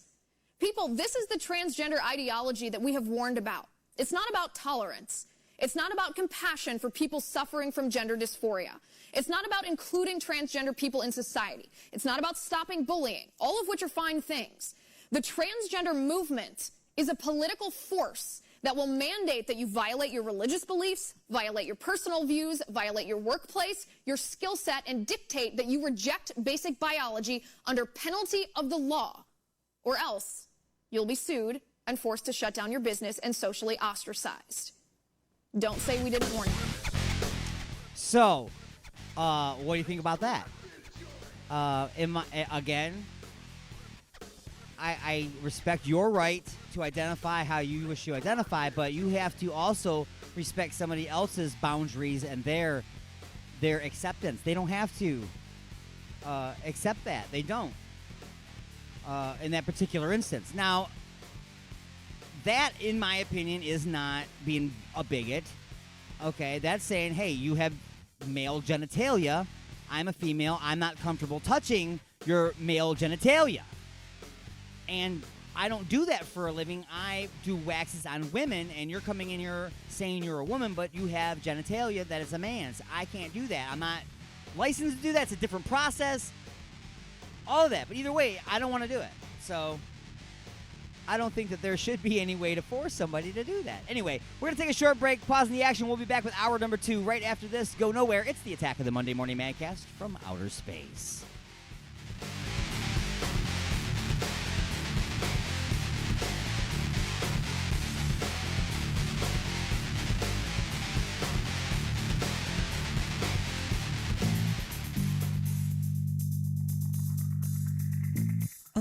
People, this is the transgender ideology that we have warned about. It's not about tolerance. It's not about compassion for people suffering from gender dysphoria. It's not about including transgender people in society. It's not about stopping bullying, all of which are fine things. The transgender movement is a political force that will mandate that you violate your religious beliefs, violate your personal views, violate your workplace, your skill set, and dictate that you reject basic biology under penalty of the law, or else you'll be sued and forced to shut down your business and socially ostracized. Don't say we didn't warn you. So, what do you think about that? Again, I respect your right to identify how you wish to identify, but you have to also respect somebody else's boundaries and their acceptance. They don't have to accept that. They don't in that particular instance. Now, that, in my opinion, is not being a bigot. Okay, that's saying, hey, you have male genitalia. I'm a female. I'm not comfortable touching your male genitalia. And I don't do that for a living. I do waxes on women, and you're coming in here saying you're a woman, but you have genitalia that is a man's. I can't do that. I'm not licensed to do that. It's a different process. All of that. But either way, I don't want to do it. So I don't think that there should be any way to force somebody to do that. Anyway, we're going to take a short break, pausing the action. We'll be back with hour number 2 right after this. Go nowhere. It's the Attack of the Monday Morning Madcast from Outer Space.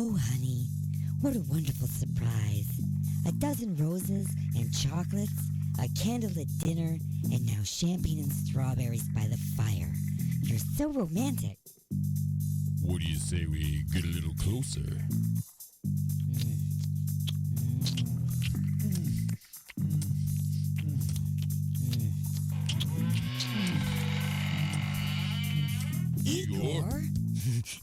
Oh, honey, what a wonderful surprise. A dozen roses and chocolates, a candlelit dinner, and now champagne and strawberries by the fire. You're so romantic. What do you say we get a little closer? Igor?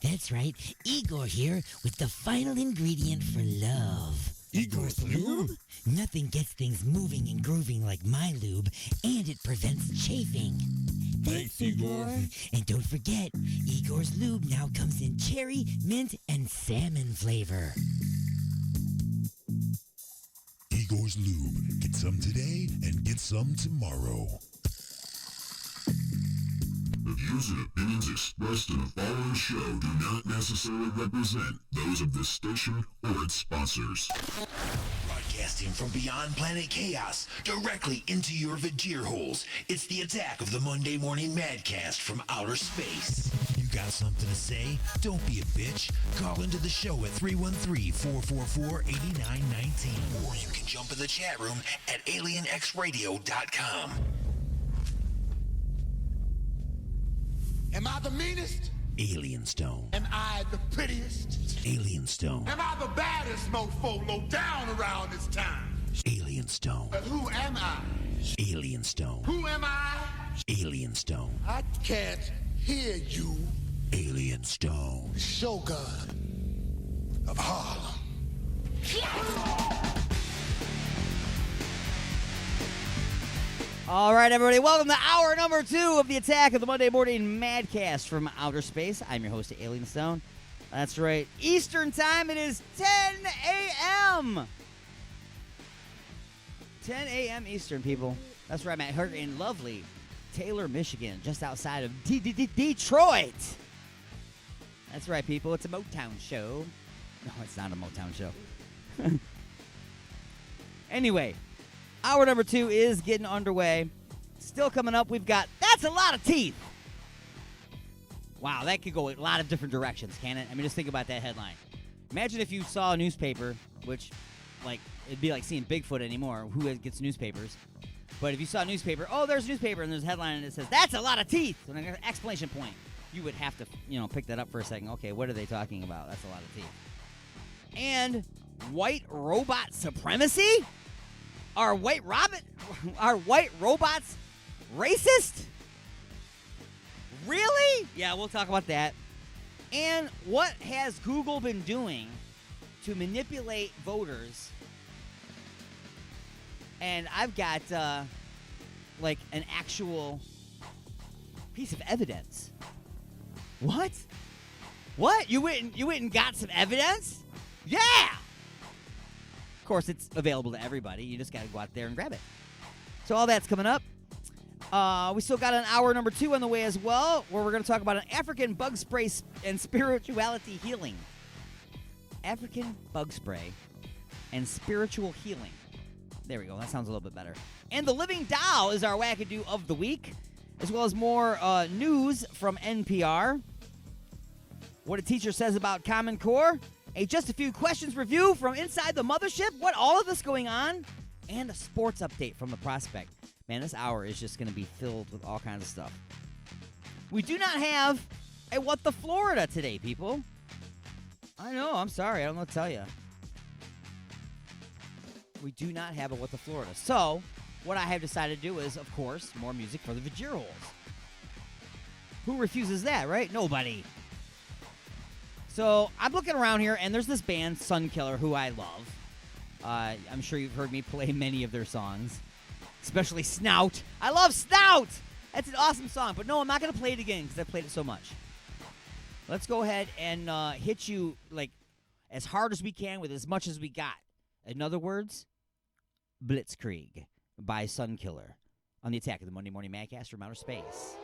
That's right, Igor here with the final ingredient for love. Igor's Lube? Nothing gets things moving and grooving like my lube, and it prevents chafing. Thanks, Igor. And don't forget, Igor's Lube now comes in cherry, mint, and salmon flavor. Igor's Lube. Get some today and get some tomorrow. The views and opinions expressed in the following show do not necessarily represent those of this station or its sponsors. Broadcasting from beyond planet chaos, directly into your vagir holes, it's the attack of the Monday Morning Madcast from outer space. You got something to say? Don't be a bitch. Call into the show at 313-444-8919. Or you can jump in the chat room at alienxradio.com. Am I the meanest? Alien Stone. Am I the prettiest? Alien Stone. Am I the baddest mofo low down around this time? Alien Stone. But who am I? Alien Stone. Who am I? Alien Stone. I can't hear you. Alien Stone. The Shogun of Harlem. All right, everybody, welcome to hour number 2 of the attack of the Monday Morning Madcast from outer space. I'm your host, Alien Stone. That's right. Eastern time, it is 10 a.m. 10 a.m. Eastern, people. That's right, I'm at in lovely Taylor, Michigan, just outside of Detroit. That's right, people. It's a Motown show. No, it's not a Motown show. Anyway, hour number 2 is getting underway. Still coming up, we've got That's a Lot of Teeth. Wow, that could go a lot of different directions, can it? I mean, just think about that headline. Imagine if you saw a newspaper, which, like, it'd be like seeing Bigfoot anymore. Who gets newspapers? But if you saw a newspaper, oh, there's a newspaper, and there's a headline, and it says, that's a lot of teeth, and an exclamation point. You would have to, pick that up for a second. Okay, what are they talking about? That's a lot of teeth. And white robot supremacy? Are white robots racist? Really? Yeah, we'll talk about that. And what has Google been doing to manipulate voters? And I've got an actual piece of evidence. What? What? You went and got some evidence? Yeah! Of course, it's available to everybody. You just got to go out there and grab it. So all that's coming up. We still got an hour number 2 on the way as well, where we're going to talk about an African bug spray and spirituality healing. African bug spray and spiritual healing. There we go. That sounds a little bit better. And the Living Doll is our wackadoo of the week, as well as more news from NPR. What a teacher says about Common Core. A Just a Few Questions review from inside the mothership. What all of this going on? And a sports update from the Prospect. Man, this hour is just going to be filled with all kinds of stuff. We do not have a What the Florida today, people. I know. I'm sorry. I don't know what to tell you. We do not have a What the Florida. So, what I have decided to do is, of course, more music for the Vajir holes. Who refuses that, right? Nobody. So, I'm looking around here, and there's this band, Sunkiller, who I love. I'm sure you've heard me play many of their songs, especially Snout. I love Snout! That's an awesome song, but no, I'm not going to play it again because I've played it so much. Let's go ahead and hit you as hard as we can with as much as we got. In other words, Blitzkrieg by Sunkiller on the attack of the Monday Morning Madcast from outer space.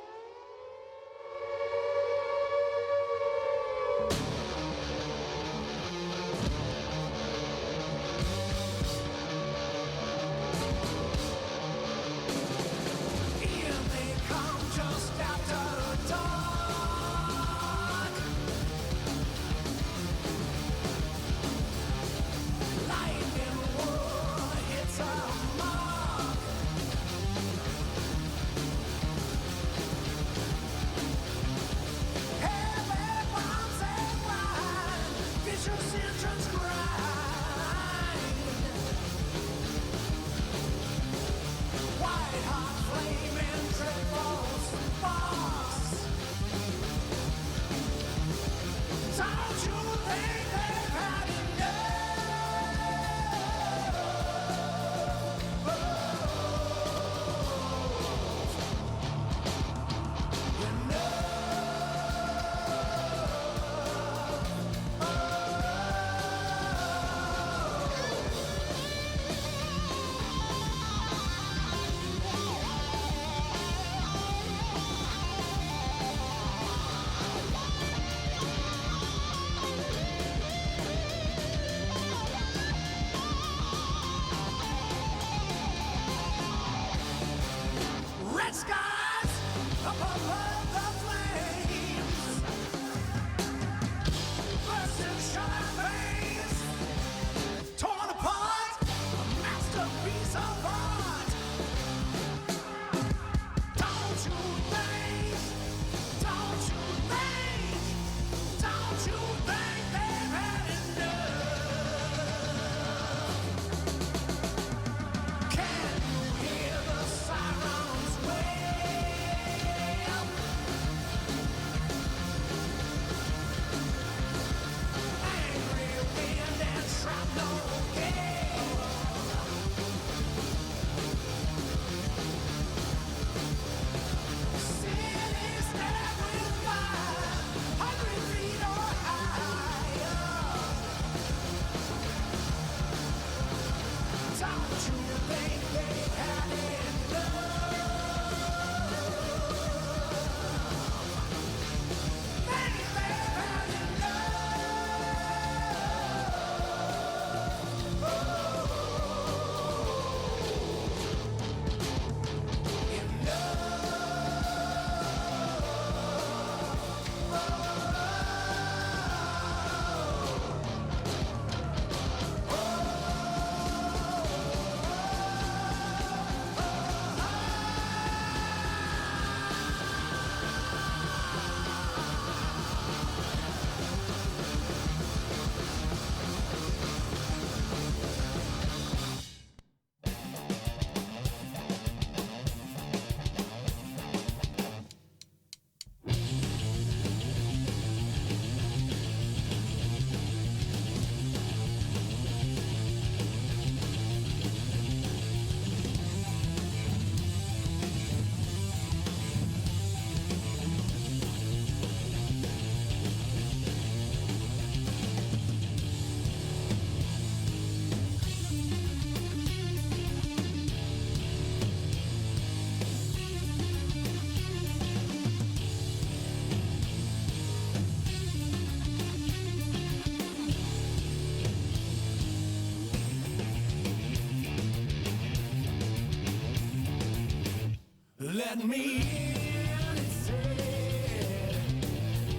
Let me in, it said.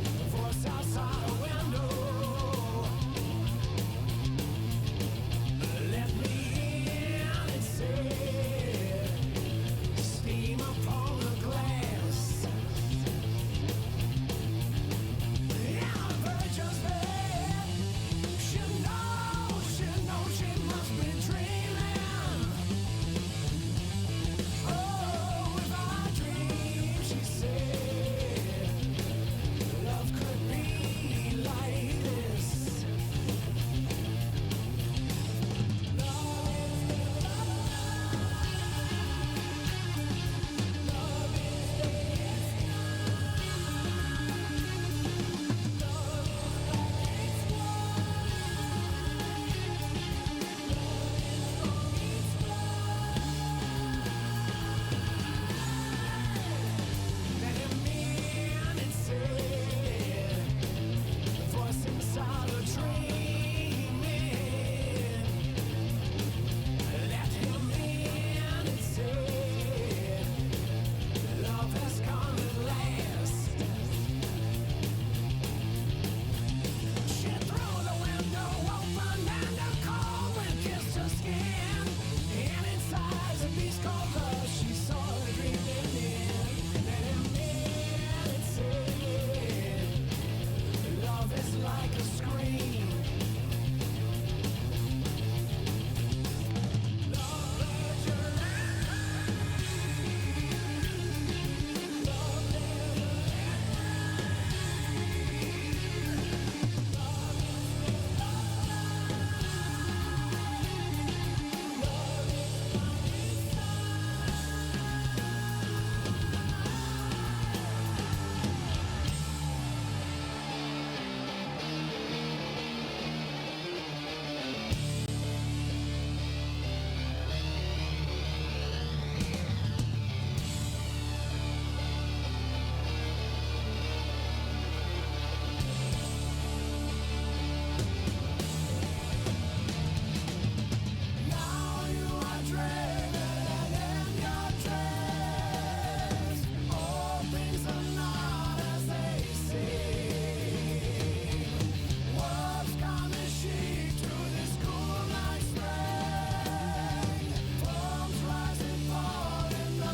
The voice outside a window. Let me in, it said. Steam upon the glass. In a virgin's bed. She knows she must be dreaming. Oh, if I dream, she said, love could be like this. Let him in, it said, the voice inside her dreaming. Let him in, it said, love has come at last. She threw the window open and a cold wind kissed her skin. And inside a beast called love, she saw her dreaming in. Let him in, it said, love is like a scream. Love blurs your now you are dreaming in your dreams. All things are not as they seem. Words come as sheep through this cool night spring. Foams rise and fall in the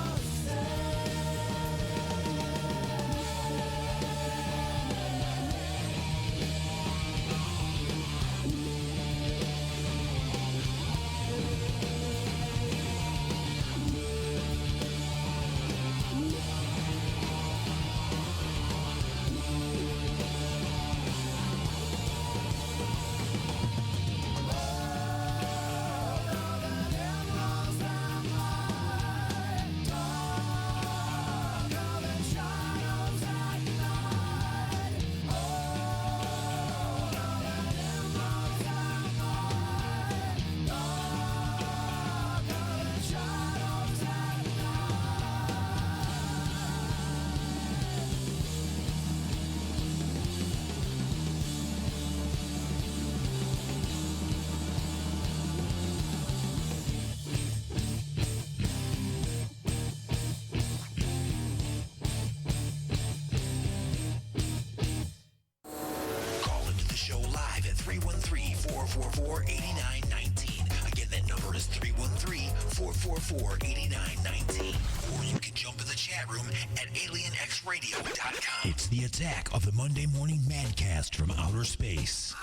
Call into the show live at 313-444-8919. Again, that number is 313-444-8919. Or you can jump in the chat room at alienxradio.com. It's the attack of the Monday Morning Madcast from outer space.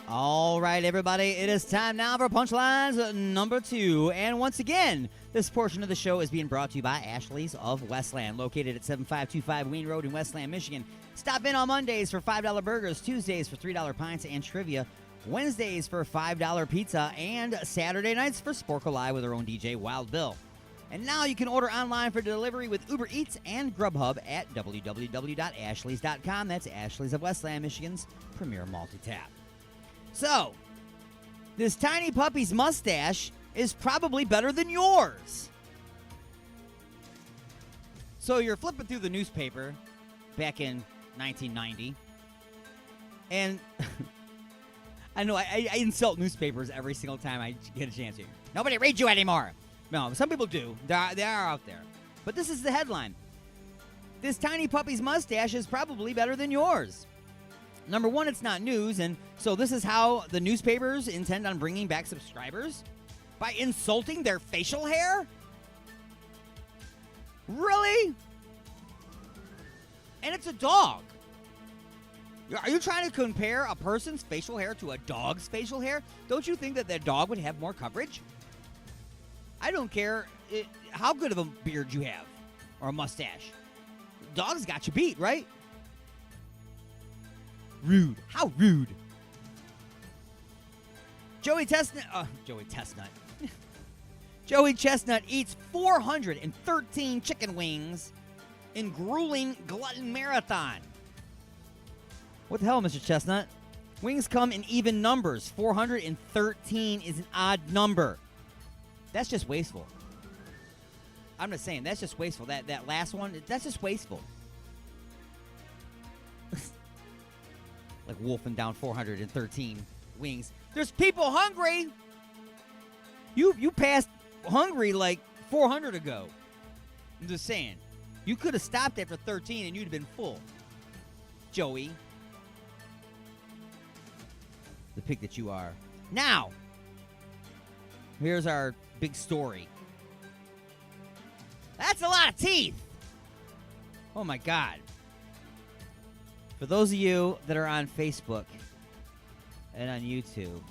All right, everybody, it is time now for Punchlines number 2. And once again, this portion of the show is being brought to you by Ashley's of Westland, located at 7525 Wayne Road in Westland, Michigan. Stop in on Mondays for $5 burgers, Tuesdays for $3 pints and trivia, Wednesdays for $5 pizza, and Saturday nights for Sporkle Live with our own DJ, Wild Bill. And now you can order online for delivery with Uber Eats and Grubhub at www.ashleys.com. That's Ashley's of Westland, Michigan's premier multi-tap. So, this tiny puppy's mustache is probably better than yours. So you're flipping through the newspaper back in 1990, and I know I insult newspapers every single time I get a chance to. Nobody reads you anymore. No, some people do. They are out there. But this is the headline. This tiny puppy's mustache is probably better than yours. Number one, it's not news, and so this is how the newspapers intend on bringing back subscribers? By insulting their facial hair? Really? And it's a dog. Are you trying to compare a person's facial hair to a dog's facial hair? Don't you think that dog would have more coverage? I don't care how good of a beard you have or a mustache. Dog's got you beat, right? Rude. How rude. Joey Chestnut eats 413 chicken wings in grueling glutton marathon. What the hell, Mr. Chestnut? Wings come in even numbers. 413 is an odd number. That's just wasteful. I'm just saying, that's just wasteful. That last one, that's just wasteful. Like wolfing down 413 wings. There's people hungry. You passed hungry like 400 ago. I'm just saying. You could have stopped after 13 and you'd have been full. Joey. The pig that you are. Now, here's our big story. That's a lot of teeth. Oh, my God. For those of you that are on Facebook and on YouTube,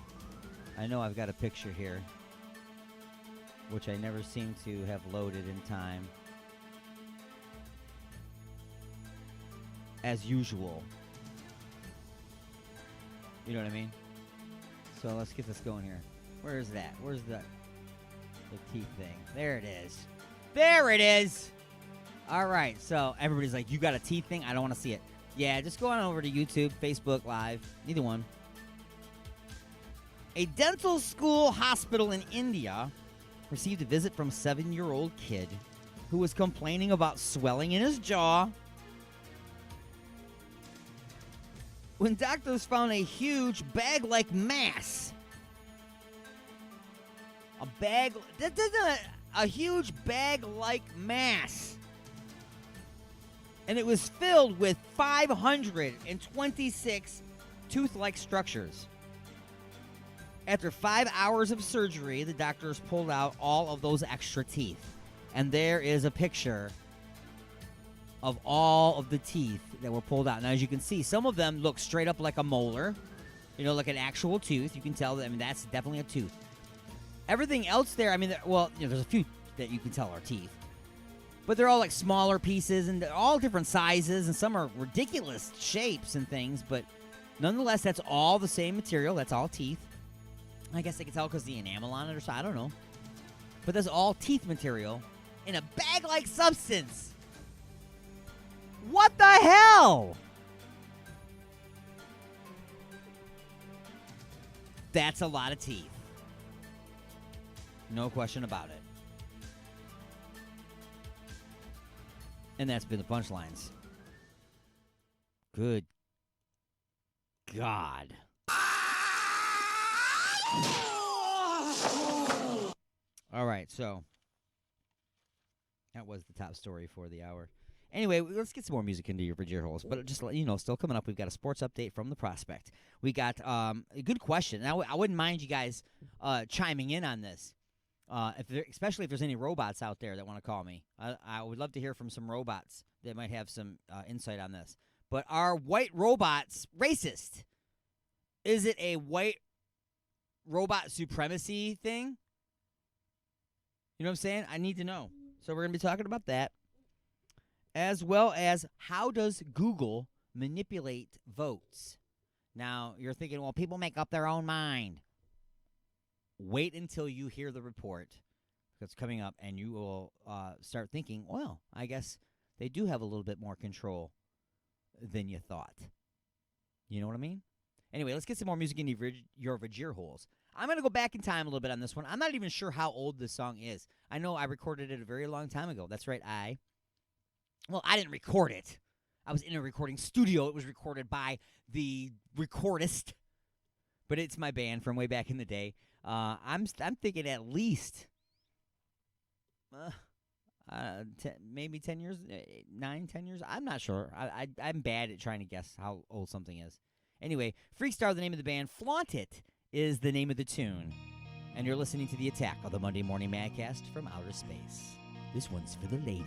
I know I've got a picture here, which I never seem to have loaded in time. As usual. You know what I mean? So let's get this going here. Where is that? Where's the teeth thing? There it is. There it is! All right, so everybody's like, you got a teeth thing? I don't want to see it. Yeah, just go on over to YouTube, Facebook Live, either one. A dental school hospital in India received a visit from a 7-year-old kid who was complaining about swelling in his jaw. When doctors found a huge bag-like mass. A huge bag-like mass. And it was filled with 526 tooth-like structures. After 5 hours of surgery, the doctors pulled out all of those extra teeth. And there is a picture of all of the teeth that were pulled out. Now, as you can see, some of them look straight up like a molar. You know, like an actual tooth. You can tell that, that's definitely a tooth. Everything else there, there's a few that you can tell are teeth. But they're all like smaller pieces, and they're all different sizes, and some are ridiculous shapes and things, but nonetheless, that's all the same material. That's all teeth. I guess they can tell because the enamel on it or so. I don't know. But that's all teeth material in a bag-like substance. What the hell? That's a lot of teeth. No question about it. And that's been the punchlines. Good God. All right, so that was the top story for the hour. Anyway, let's get some more music into your Virginia holes. But just, still coming up, we've got a sports update from the Prospect. We got a good question. Now, I wouldn't mind you guys chiming in on this. Especially if there's any robots out there that want to call me. I would love to hear from some robots that might have some insight on this. But are white robots racist? Is it a white robot supremacy thing? You know what I'm saying? I need to know. So we're going to be talking about that. As well as how does Google manipulate votes? Now, you're thinking, well, people make up their own mind. Wait until you hear the report that's coming up, and you will start thinking, well, I guess they do have a little bit more control than you thought. You know what I mean? Anyway, let's get some more music into your Vajir holes. I'm going to go back in time a little bit on this one. I'm not even sure how old this song is. I know I recorded it a very long time ago. That's right, I didn't record it. I was in a recording studio. It was recorded by the recordist, but it's my band from way back in the day. I'm thinking at least maybe 10 years, 10 years. I'm not sure. I'm bad at trying to guess how old something is. Anyway, Freakstar, the name of the band. Flaunt It is the name of the tune. And you're listening to The Attack of the Monday Morning Madcast from Outer Space. This one's for the ladies.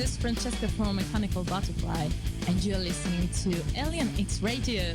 is Francesca from Mechanical Butterfly, and you're listening to Alien X Radio.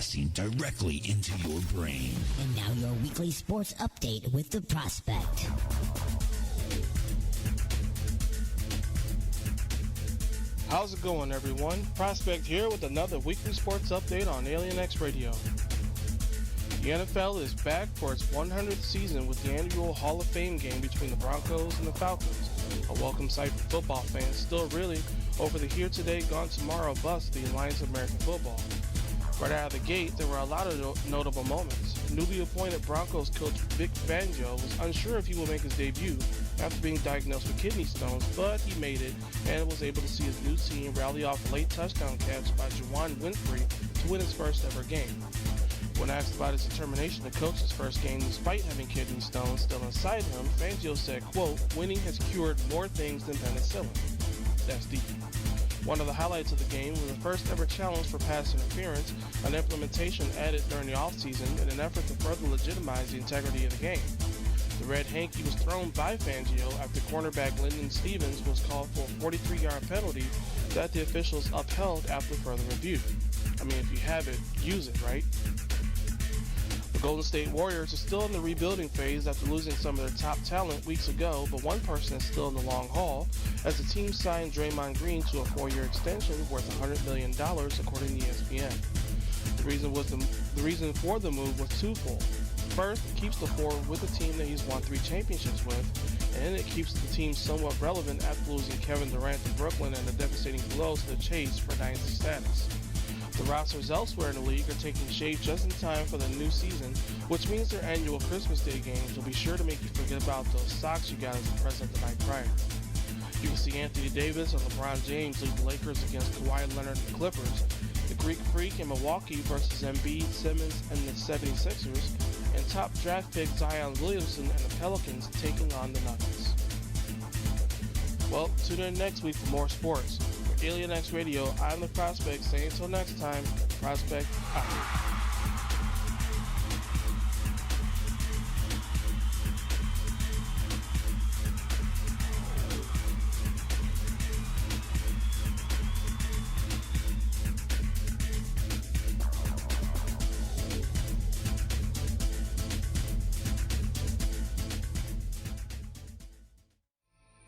broadcasting directly into your brain. And now your weekly sports update with the Prospect. How's it going, everyone? Prospect here with another weekly sports update on Alien X Radio. The NFL is back for its 100th season with the annual Hall of Fame game between the Broncos and the Falcons. A welcome sight for football fans still reeling over the here today, gone tomorrow bust of the Alliance of American Football. Right out of the gate, there were a lot of notable moments. Newly appointed Broncos coach Vic Fangio was unsure if he will make his debut after being diagnosed with kidney stones, but he made it and was able to see his new team rally off a late touchdown catch by Juwan Winfrey to win his first ever game. When asked about his determination to coach his first game despite having kidney stones still inside him, Fangio said, quote, "Winning has cured more things than penicillin." That's deep. One of the highlights of the game was the first ever challenge for pass interference, an implementation added during the offseason in an effort to further legitimize the integrity of the game. The red hanky was thrown by Fangio after cornerback Lyndon Stevens was called for a 43-yard penalty that the officials upheld after further review. I mean, if you have it, use it, right? The Golden State Warriors are still in the rebuilding phase after losing some of their top talent weeks ago, but one person is still in the long haul as the team signed Draymond Green to a 4-year extension worth $100 million, according to ESPN. The reason for the move was twofold. First, it keeps the forward with a team that he's won 3 championships with, and it keeps the team somewhat relevant after losing Kevin Durant to Brooklyn and the devastating blows to the Chase for dynasty status. The rosters elsewhere in the league are taking shape just in time for the new season, which means their annual Christmas Day games will be sure to make you forget about those socks you got as a present the night prior. You can see Anthony Davis and LeBron James lead the Lakers against Kawhi Leonard and the Clippers, the Greek Freak in Milwaukee versus Embiid, Simmons, and the 76ers, and top draft pick Zion Williamson and the Pelicans taking on the Nuggets. Well, tune in next week for more sports. For Alien X Radio, I'm the Prospect, saying until next time, Prospect out.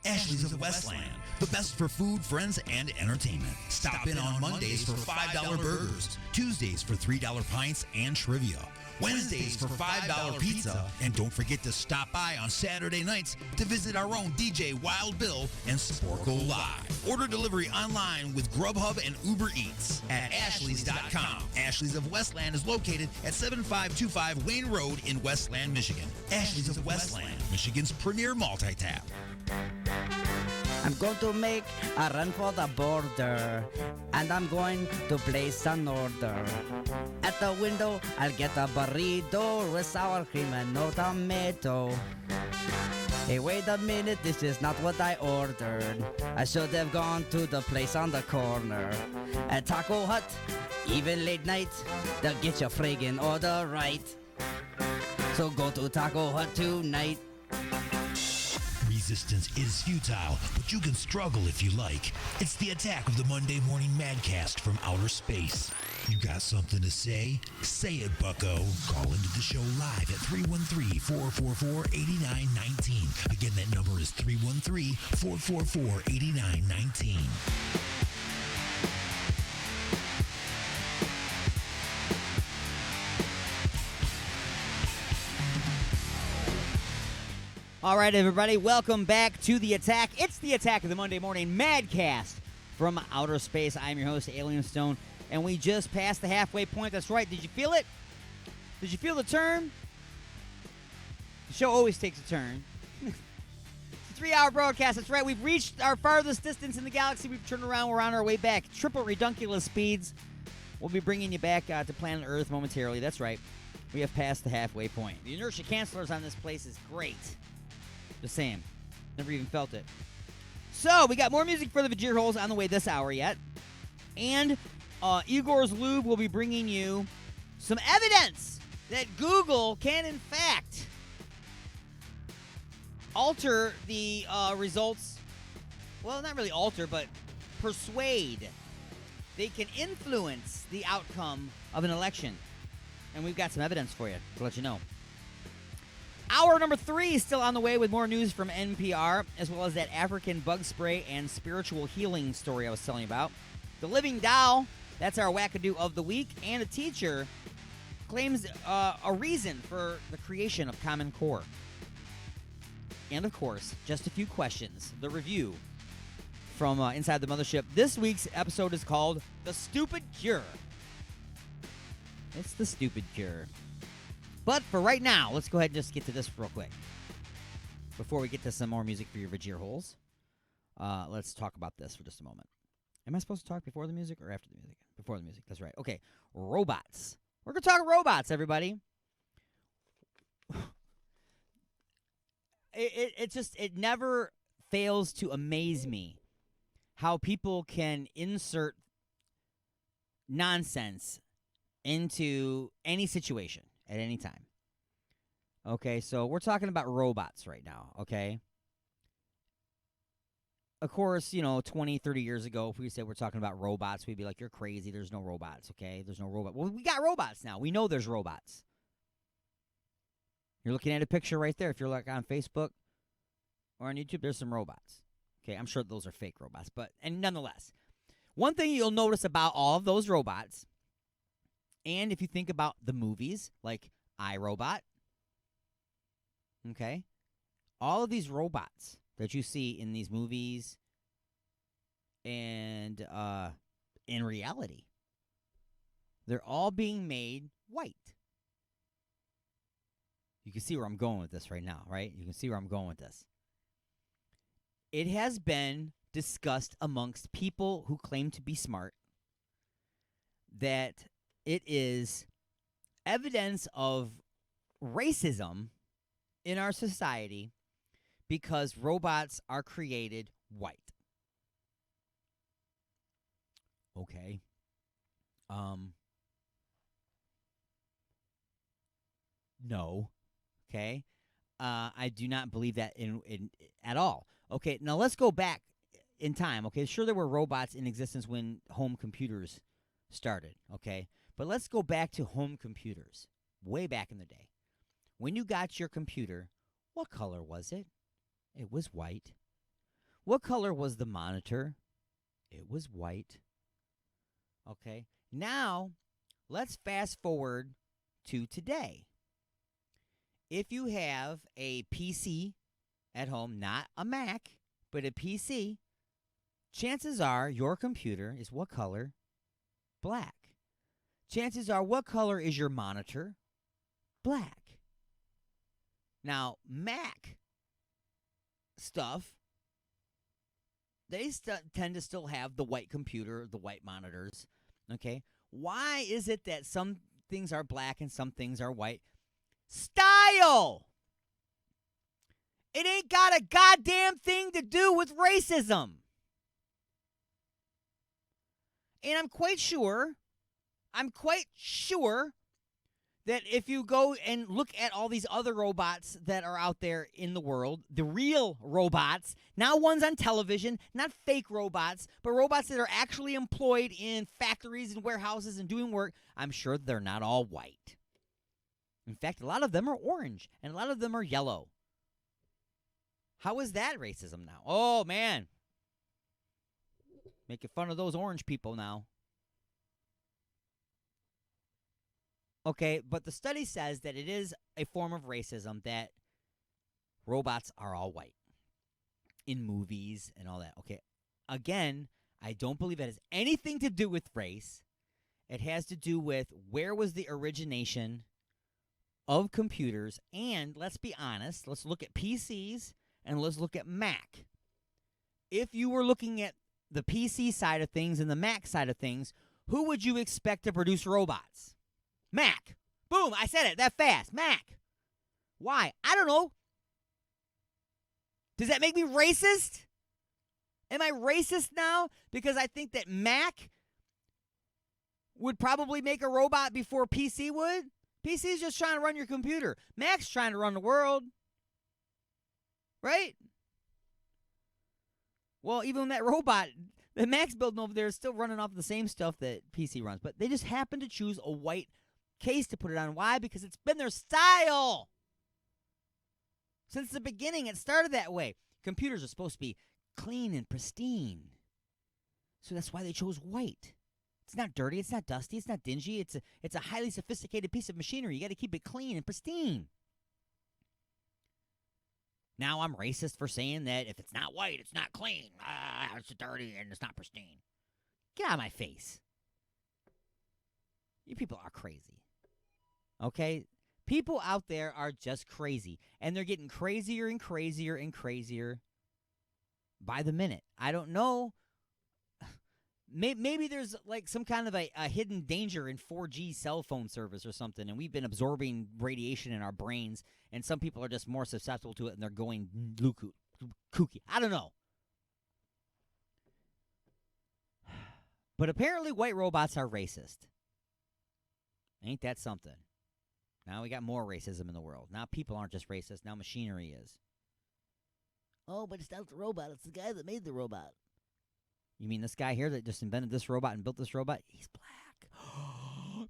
Ashley's of Westland, the best for food, friends, and entertainment. Stop in on Mondays for $5 burgers, Tuesdays for $3 pints and trivia, Wednesdays for $5 pizza, and don't forget to stop by on Saturday nights to visit our own DJ Wild Bill and Sporkle Live. Order delivery online with Grubhub and Uber Eats at ashleys.com. Ashley's of Westland is located at 7525 Wayne Road in Westland, Michigan. Ashley's of Westland, Michigan's premier multi-tap. I'm going to make a run for the border, and I'm going to place an order. At the window, I'll get a burrito with sour cream and no tomato. Hey, wait a minute, this is not what I ordered. I should have gone to the place on the corner. At Taco Hut, even late night, they'll get your friggin' order right. So go to Taco Hut tonight. Resistance is futile, but you can struggle if you like. It's the attack of the Monday Morning Madcast from outer space. You got something to say? Say it, bucko. Call into the show live at 313-444-8919. Again, that number is 313-444-8919. All right, everybody, welcome back to The Attack. It's The Attack of the Monday Morning Madcast from outer space. I'm your host, Alien Stone, and we just passed the halfway point. That's right. Did you feel it? Did you feel the turn? The show always takes a turn. It's a 3-hour broadcast. That's right. We've reached our farthest distance in the galaxy. We've turned around. We're on our way back. Triple redunculous speeds. We'll be bringing you back to planet Earth momentarily. That's right. We have passed the halfway point. The inertia cancelers on this place is great. Just saying. Never even felt it. So, we got more music for the Vajir Holes on the way this hour yet. And Igor's Lube will be bringing you some evidence that Google can, in fact, alter the results. Well, not really alter, but persuade they can influence the outcome of an election. And we've got some evidence for you to let you know. Hour number 3 is still on the way with more news from NPR, as well as that African bug spray and spiritual healing story I was telling you about. The Living Doll, that's our wackadoo of the week, and a teacher claims a reason for the creation of Common Core. And, of course, just a few questions. The review from Inside the Mothership. This week's episode is called The Stupid Cure. It's the stupid cure. But for right now, let's go ahead and just get to this real quick. Before we get to some more music for your Vajir holes, let's talk about this for just a moment. Am I supposed to talk before the music or after the music? Before the music, that's right. Okay, robots. We're going to talk robots, everybody. It never fails to amaze me how people can insert nonsense into any situation at any time. Okay, so we're talking about robots right now, okay? Of course, 20, 30 years ago, if we said we're talking about robots, we'd be like, you're crazy, there's no robots, okay? There's no robot. Well, we got robots now. We know there's robots. You're looking at a picture right there. If you're like on Facebook or on YouTube, there's some robots. Okay, I'm sure those are fake robots, and nonetheless, one thing you'll notice about all of those robots, and if you think about the movies like iRobot, okay, all of these robots that you see in these movies and in reality, they're all being made white. You can see where I'm going with this right now, right? You can see where I'm going with this. It has been discussed amongst people who claim to be smart that it is evidence of racism in our society because robots are created white. Okay. No. Okay. I do not believe that in at all. Okay, now let's go back in time. Okay, sure there were robots in existence when home computers started. Okay, but let's go back to home computers way back in the day. When you got your computer, what color was it? It was white. What color was the monitor? It was white. Okay, now let's fast forward to today. If you have a PC at home, not a Mac, but a PC, chances are your computer is what color? Black. Chances are what color is your monitor? Black. Now, Mac stuff, they tend to still have the white computer, the white monitors, okay? Why is it that some things are black and some things are white? Style! It ain't got a goddamn thing to do with racism. And I'm quite sure that if you go and look at all these other robots that are out there in the world, the real robots, not ones on television, not fake robots, but robots that are actually employed in factories and warehouses and doing work, I'm sure they're not all white. In fact, a lot of them are orange, and a lot of them are yellow. How is that racism now? Oh, man. Making fun of those orange people now. Okay, but the study says that it is a form of racism that robots are all white in movies and all that. Okay, again, I don't believe it has anything to do with race. It has to do with where was the origination of computers, and let's be honest, let's look at PCs and let's look at Mac. If you were looking at the PC side of things and the Mac side of things, who would you expect to produce robots? Mac. Boom, I said it that fast. Mac. Why? I don't know. Does that make me racist? Am I racist now because I think that Mac would probably make a robot before PC would? PC is just trying to run your computer. Mac's trying to run the world. Right? Well, even that robot, The Max building over there is still running off the same stuff that PC runs, but they just happen to choose a white case to put it on. Why? Because it's been their style. Since the beginning, it started that way. Computers are supposed to be clean and pristine. So that's why they chose white. It's not dirty, it's not dusty, it's not dingy. It's a highly sophisticated piece of machinery. You got to keep it clean and pristine. Now I'm racist for saying that if it's not white, it's not clean. It's dirty and it's not pristine. Get out of my face. You people are crazy. Okay? People out there are just crazy. And they're getting crazier and crazier and crazier by the minute. I don't know. Maybe there's like some kind of a hidden danger in 4G cell phone service or something, and we've been absorbing radiation in our brains, and some people are just more susceptible to it, and they're going kooky. I don't know. But apparently white robots are racist. Ain't that something? Now we got more racism in the world. Now people aren't just racist. Now machinery is. Oh, but it's not the robot. It's the guy that made the robot. You mean this guy here that just invented this robot and built this robot? He's black.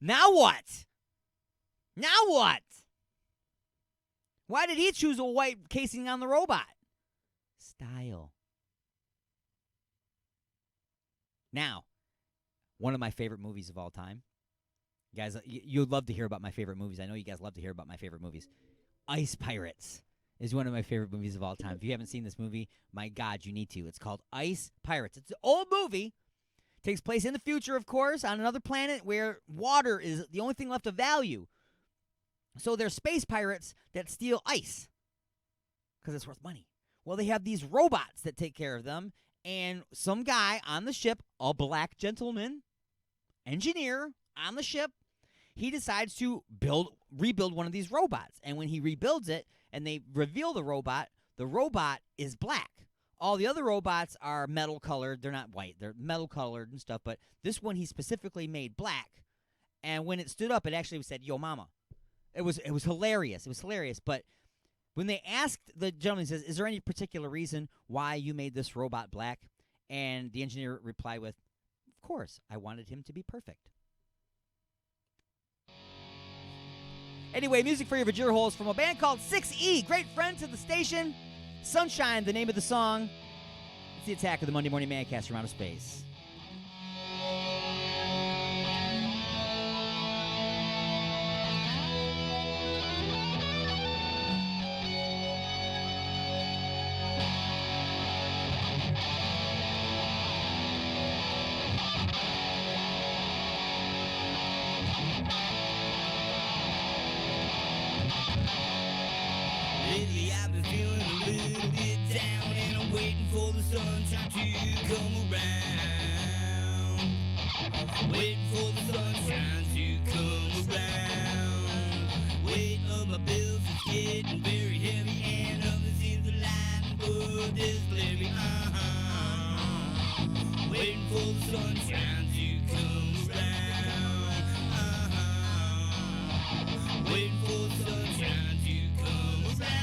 Now what? Now what? Why did he choose a white casing on the robot? Style. Now, one of my favorite movies of all time. Guys, you'd love to hear about my favorite movies. I know you guys love to hear about my favorite movies. Ice Pirates is one of my favorite movies of all time. If you haven't seen this movie, my God, you need to. It's called Ice Pirates. It's an old movie. Takes place in the future, of course, on another planet where water is the only thing left of value. So they're space pirates that steal ice because it's worth money. Well, they have these robots that take care of them, and some guy on the ship, a black gentleman, engineer on the ship, he decides to rebuild one of these robots. And when he rebuilds it and they reveal the robot is black. All the other robots are metal colored. They're not white. They're metal colored and stuff. But this one he specifically made black. And when it stood up, it actually said, "Yo, mama." It was hilarious. It was hilarious. But when they asked the gentleman, he says, "Is there any particular reason why you made this robot black?" And the engineer replied with, "Of course, I wanted him to be perfect." Anyway, music for your Vajir holes from a band called 6E. Great friends of the station. Sunshine, the name of the song. It's the Attack of the Monday Morning Madcast from Outer Space. Lately I've been feeling a little bit down, and I'm waiting for the sunshine to come around. Waiting for the sunshine to come around. Weight of my bills is getting very heavy, and nothing seems to lighten but this levy. Waiting for the sunshine to come around. Waiting for the sunshine to come around.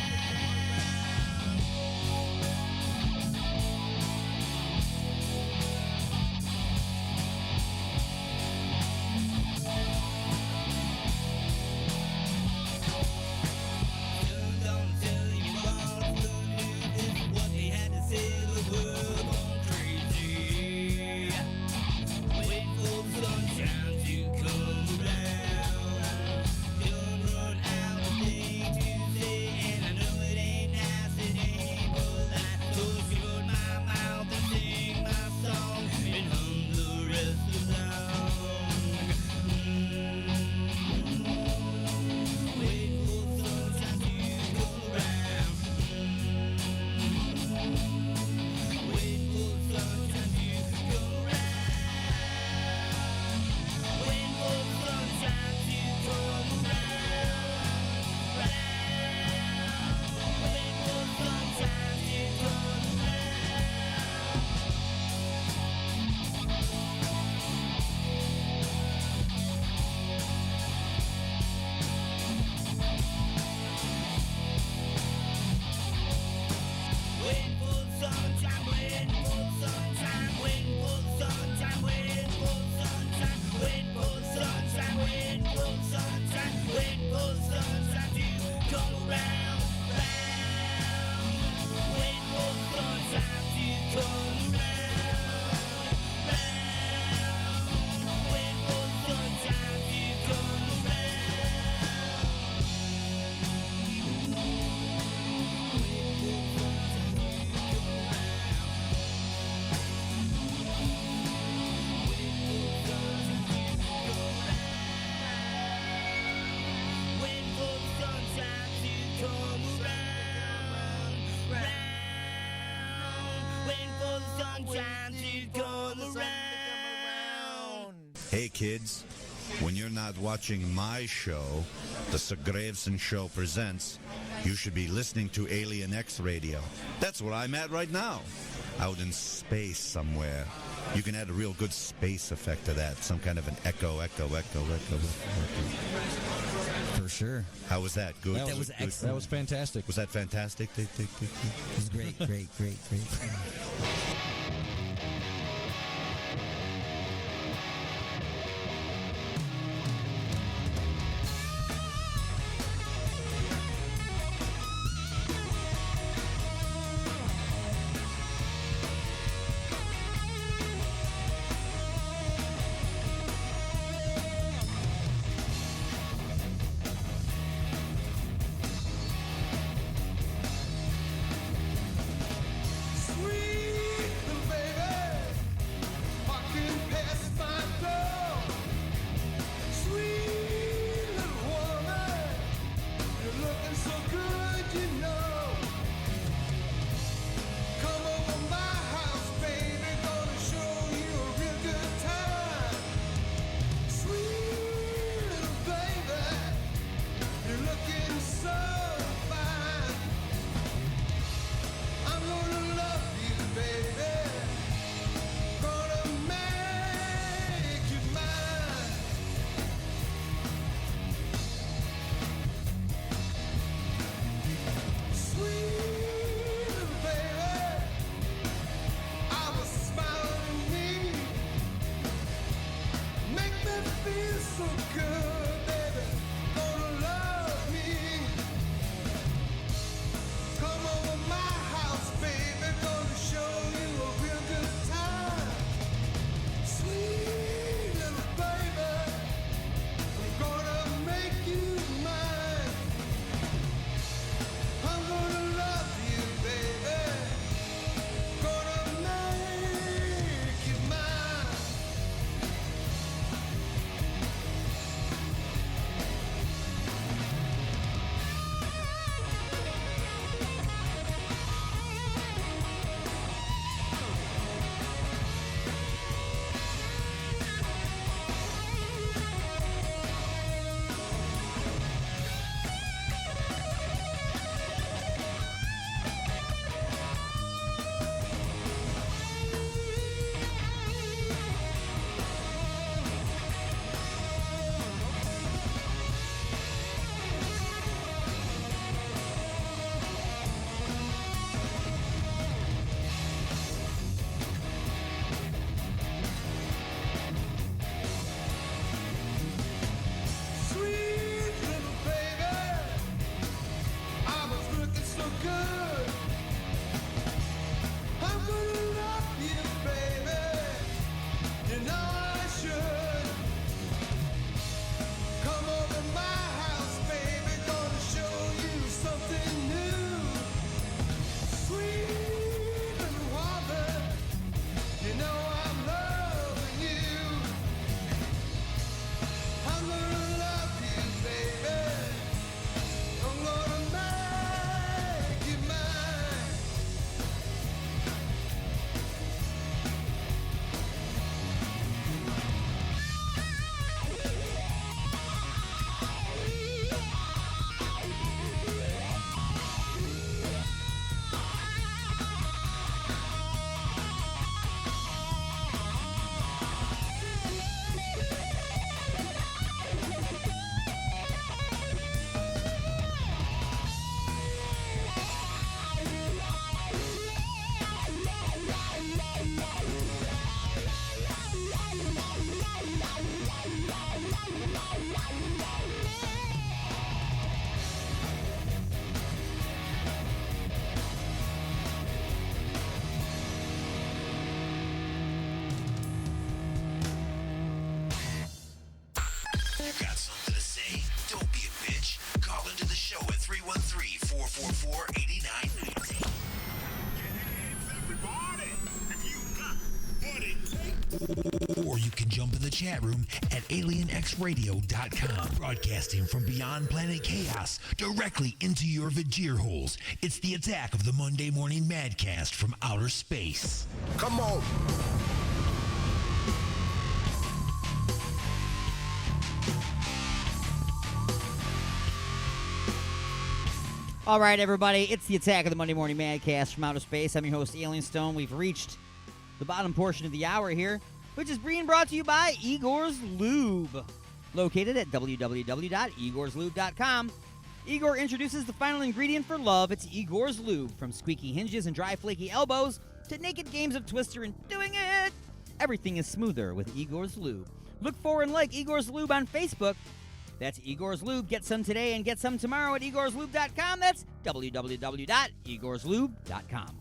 Turned on the telly, all the news, this is what they had to say. The world gone crazy. Waiting for the sunshine to come around. Don't run out of things to say, and I know it ain't nice, it ain't polite. So shut my mouth and sing my song and hum the rest of the song. Waiting for the sunshine to come around. Waiting for the sunshine to come around. Waiting for the sunshine to come around. Waiting for the sunshine to come around. Waiting for the sunshine, waiting for the sunshine. waiting for the sunshine, waiting for the sunshine, waiting for the sunshine, waiting for the sunshine, waiting for the sunshine to come around, round. Waiting for the sunshine to come around, round. Waiting for the sunshine to come waiting for the sunshine to come around, round. Waiting for the sunshine to come around. Hey kids, when you're not watching my show, the Segrevson Show presents, you should be listening to Alien X Radio. That's where I'm at right now, out in space somewhere. You can add a real good space effect to that, some kind of an echo. For sure. How was that? Good? That was excellent. That was fantastic. Was that fantastic? It was great. Sweet you can jump in the chat room at alienxradio.com. Broadcasting from beyond planet chaos directly into your Vajir holes. It's the attack of the Monday Morning Madcast from outer space. Come on. All right, everybody, it's the attack of the Monday Morning Madcast from outer space. I'm your host, Alien Stone. We've reached the bottom portion of the hour here, which is being brought to you by Igor's Lube, located at www.igorslube.com. Igor introduces the final ingredient for love. It's Igor's Lube. From squeaky hinges and dry, flaky elbows to naked games of Twister and doing it, everything is smoother with Igor's Lube. Look for and like Igor's Lube on Facebook. That's Igor's Lube. Get some today and get some tomorrow at igorslube.com. That's www.igorslube.com.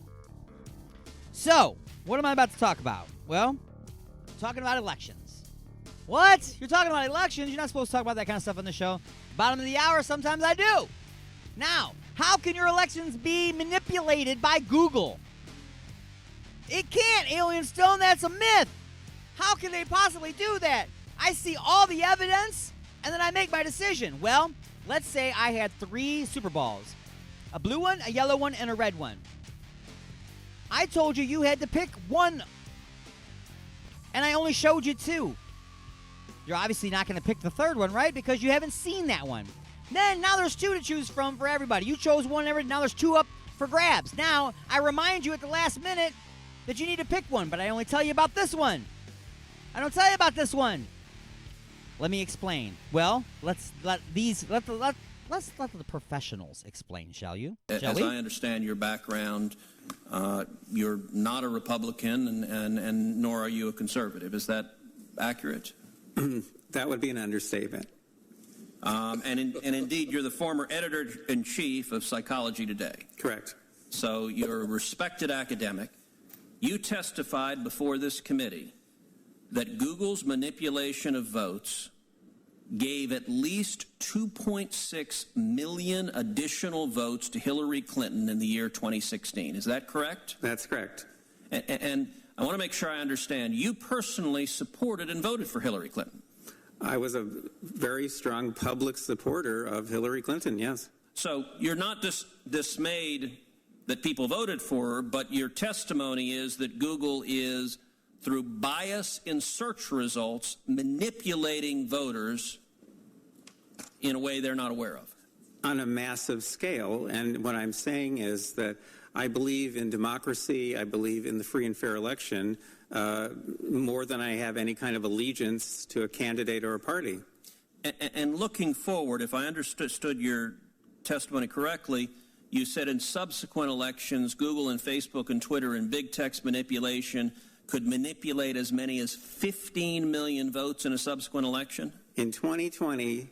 So, what am I about to talk about? Well, talking about elections. What? You're talking about elections? You're not supposed to talk about that kind of stuff on the show. Bottom of the hour, sometimes I do. Now, how can your elections be manipulated by Google? It can't, Alien Stone. That's a myth. How can they possibly do that? I see all the evidence, and then I make my decision. Well, let's say I had 3 Super Balls. A blue one, a yellow one, and a red one. I told you you had to pick one, and I only showed you 2. You're obviously not going to pick the third one, right? Because you haven't seen that one. Then, now there's 2 to choose from for everybody. You chose one, now there's 2 up for grabs. Now, I remind you at the last minute that you need to pick one, but I only tell you about this one. I don't tell you about this one. Let me explain. Well, let's let the professionals explain, shall you? Shall we? I understand your background, you're not a Republican, and nor are you a conservative. Is that accurate? That would be an understatement. And indeed, you're the former editor-in-chief of Psychology Today. Correct. So you're a respected academic. You testified before this committee that Google's manipulation of votes gave at least 2.6 million additional votes to Hillary Clinton in the year 2016. Is that correct? That's correct. And I want to make sure I understand. You personally supported and voted for Hillary Clinton. I was a very strong public supporter of Hillary Clinton, yes. So you're not dismayed that people voted for her, but your testimony is that Google is, through bias in search results, manipulating voters in a way they're not aware of. On a massive scale, and what I'm saying is that I believe in democracy, I believe in the free and fair election, more than I have any kind of allegiance to a candidate or a party. And looking forward, if I understood your testimony correctly, you said in subsequent elections, Google and Facebook and Twitter and big text manipulation could manipulate as many as 15 million votes in a subsequent election? In 2020,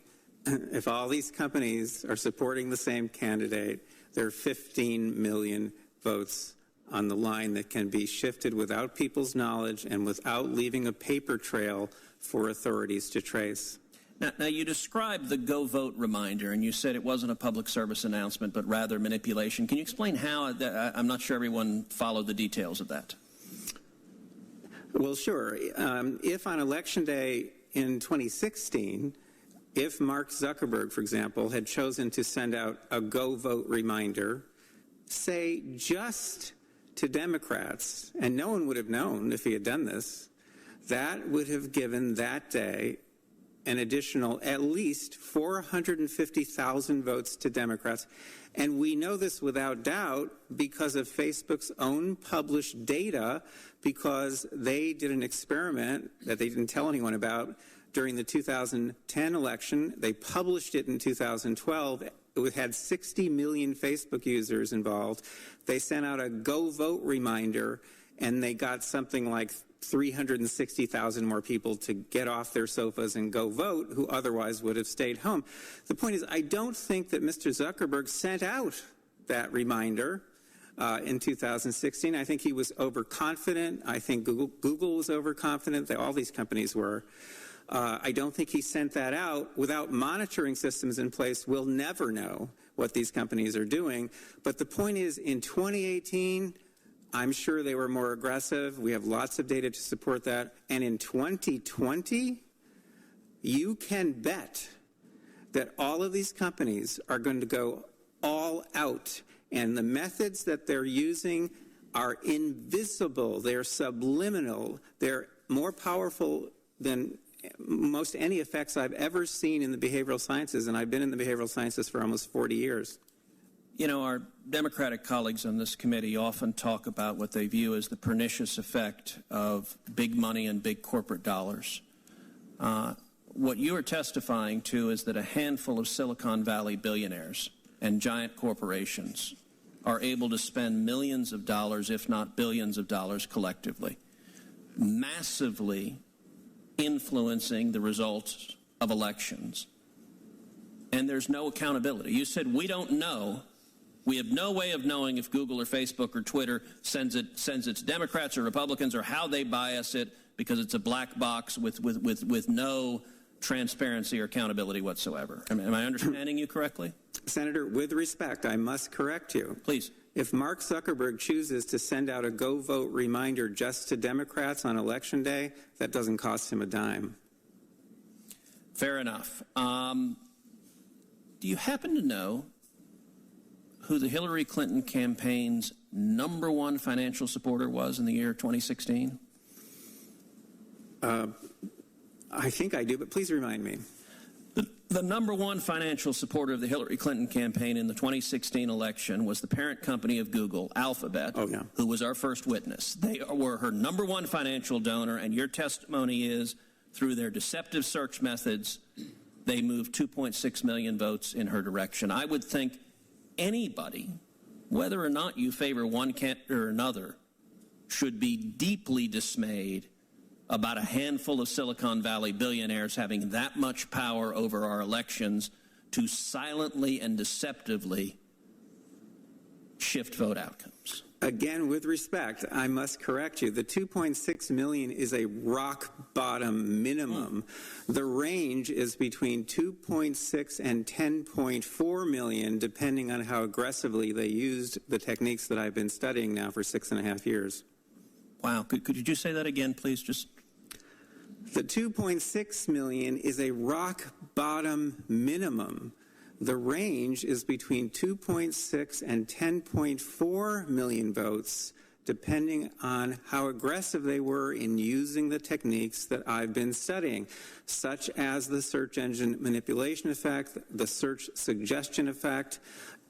if all these companies are supporting the same candidate, there are 15 million votes on the line that can be shifted without people's knowledge and without leaving a paper trail for authorities to trace. Now, you described the Go Vote reminder, and you said it wasn't a public service announcement, but rather manipulation. Can you explain how? I'm not sure everyone followed the details of that. Well, sure. If on Election Day in 2016, if Mark Zuckerberg, for example, had chosen to send out a Go Vote reminder, say just to Democrats, and no one would have known if he had done this, that would have given that day an additional at least 450,000 votes to Democrats. And we know this without doubt because of Facebook's own published data, because they did an experiment that they didn't tell anyone about during the 2010 election. They published it in 2012. It had 60 million Facebook users involved. They sent out a Go Vote reminder, and they got something like 360,000 more people to get off their sofas and go vote who otherwise would have stayed home. The point is, I don't think that Mr. Zuckerberg sent out that reminder in 2016. I think he was overconfident. I think Google was overconfident. All these companies were. I don't think he sent that out. Without monitoring systems in place, we'll never know what these companies are doing. But the point is, in 2018, I'm sure they were more aggressive. We have lots of data to support that. And in 2020, you can bet that all of these companies are going to go all out. And the methods that they're using are invisible. They're subliminal. They're more powerful than most any effects I've ever seen in the behavioral sciences. And I've been in the behavioral sciences for almost 40 years. You know, our Democratic colleagues on this committee often talk about what they view as the pernicious effect of big money and big corporate dollars. What you are testifying to is that a handful of Silicon Valley billionaires and giant corporations are able to spend millions of dollars, if not billions of dollars collectively, massively influencing the results of elections. And there's no accountability. You said we don't know. We have no way of knowing if Google or Facebook or Twitter sends it to Democrats or Republicans or how they bias it because it's a black box with no transparency or accountability whatsoever. Am I understanding you correctly? Senator, with respect, I must correct you. Please. If Mark Zuckerberg chooses to send out a go vote reminder just to Democrats on Election Day, that doesn't cost him a dime. Fair enough. Do you happen to know who the Hillary Clinton campaign's number one financial supporter was in the year 2016? I think I do, but please remind me. The number one financial supporter of the Hillary Clinton campaign in the 2016 election was the parent company of Google, Alphabet, who was our first witness. They were her number one financial donor, and your testimony is, through their deceptive search methods, they moved 2.6 million votes in her direction. I would think anybody, whether or not you favor one candidate or another, should be deeply dismayed about a handful of Silicon Valley billionaires having that much power over our elections to silently and deceptively shift vote outcomes. Again, with respect, I must correct you. The 2.6 million is a rock bottom minimum. The range is between 2.6 and 10.4 million, depending on how aggressively they used the techniques that I've been studying now for 6.5 years. Wow. Could you just say that again, please? The 2.6 million is a rock bottom minimum. The range is between 2.6 and 10.4 million votes, depending on how aggressive they were in using the techniques that I've been studying, such as the search engine manipulation effect, the search suggestion effect,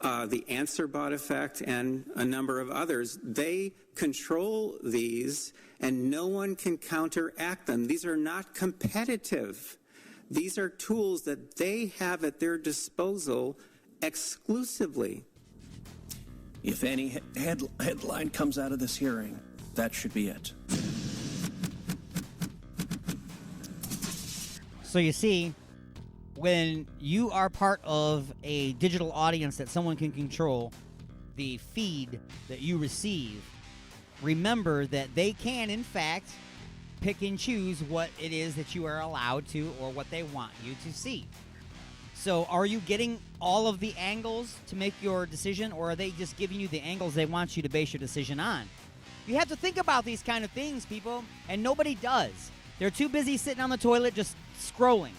the answer bot effect, and a number of others. They control these, and no one can counteract them. These are not competitive. These are tools that they have at their disposal exclusively. If any headline comes out of this hearing, that should be it. So you see, when you are part of a digital audience that someone can control, the feed that you receive, remember that they can, in fact, pick and choose what it is that you are allowed to or what they want you to see. So are you getting all of the angles to make your decision, or are they just giving you the angles they want you to base your decision on? You have to think about these kind of things, people, and nobody does. They're too busy sitting on the toilet just scrolling.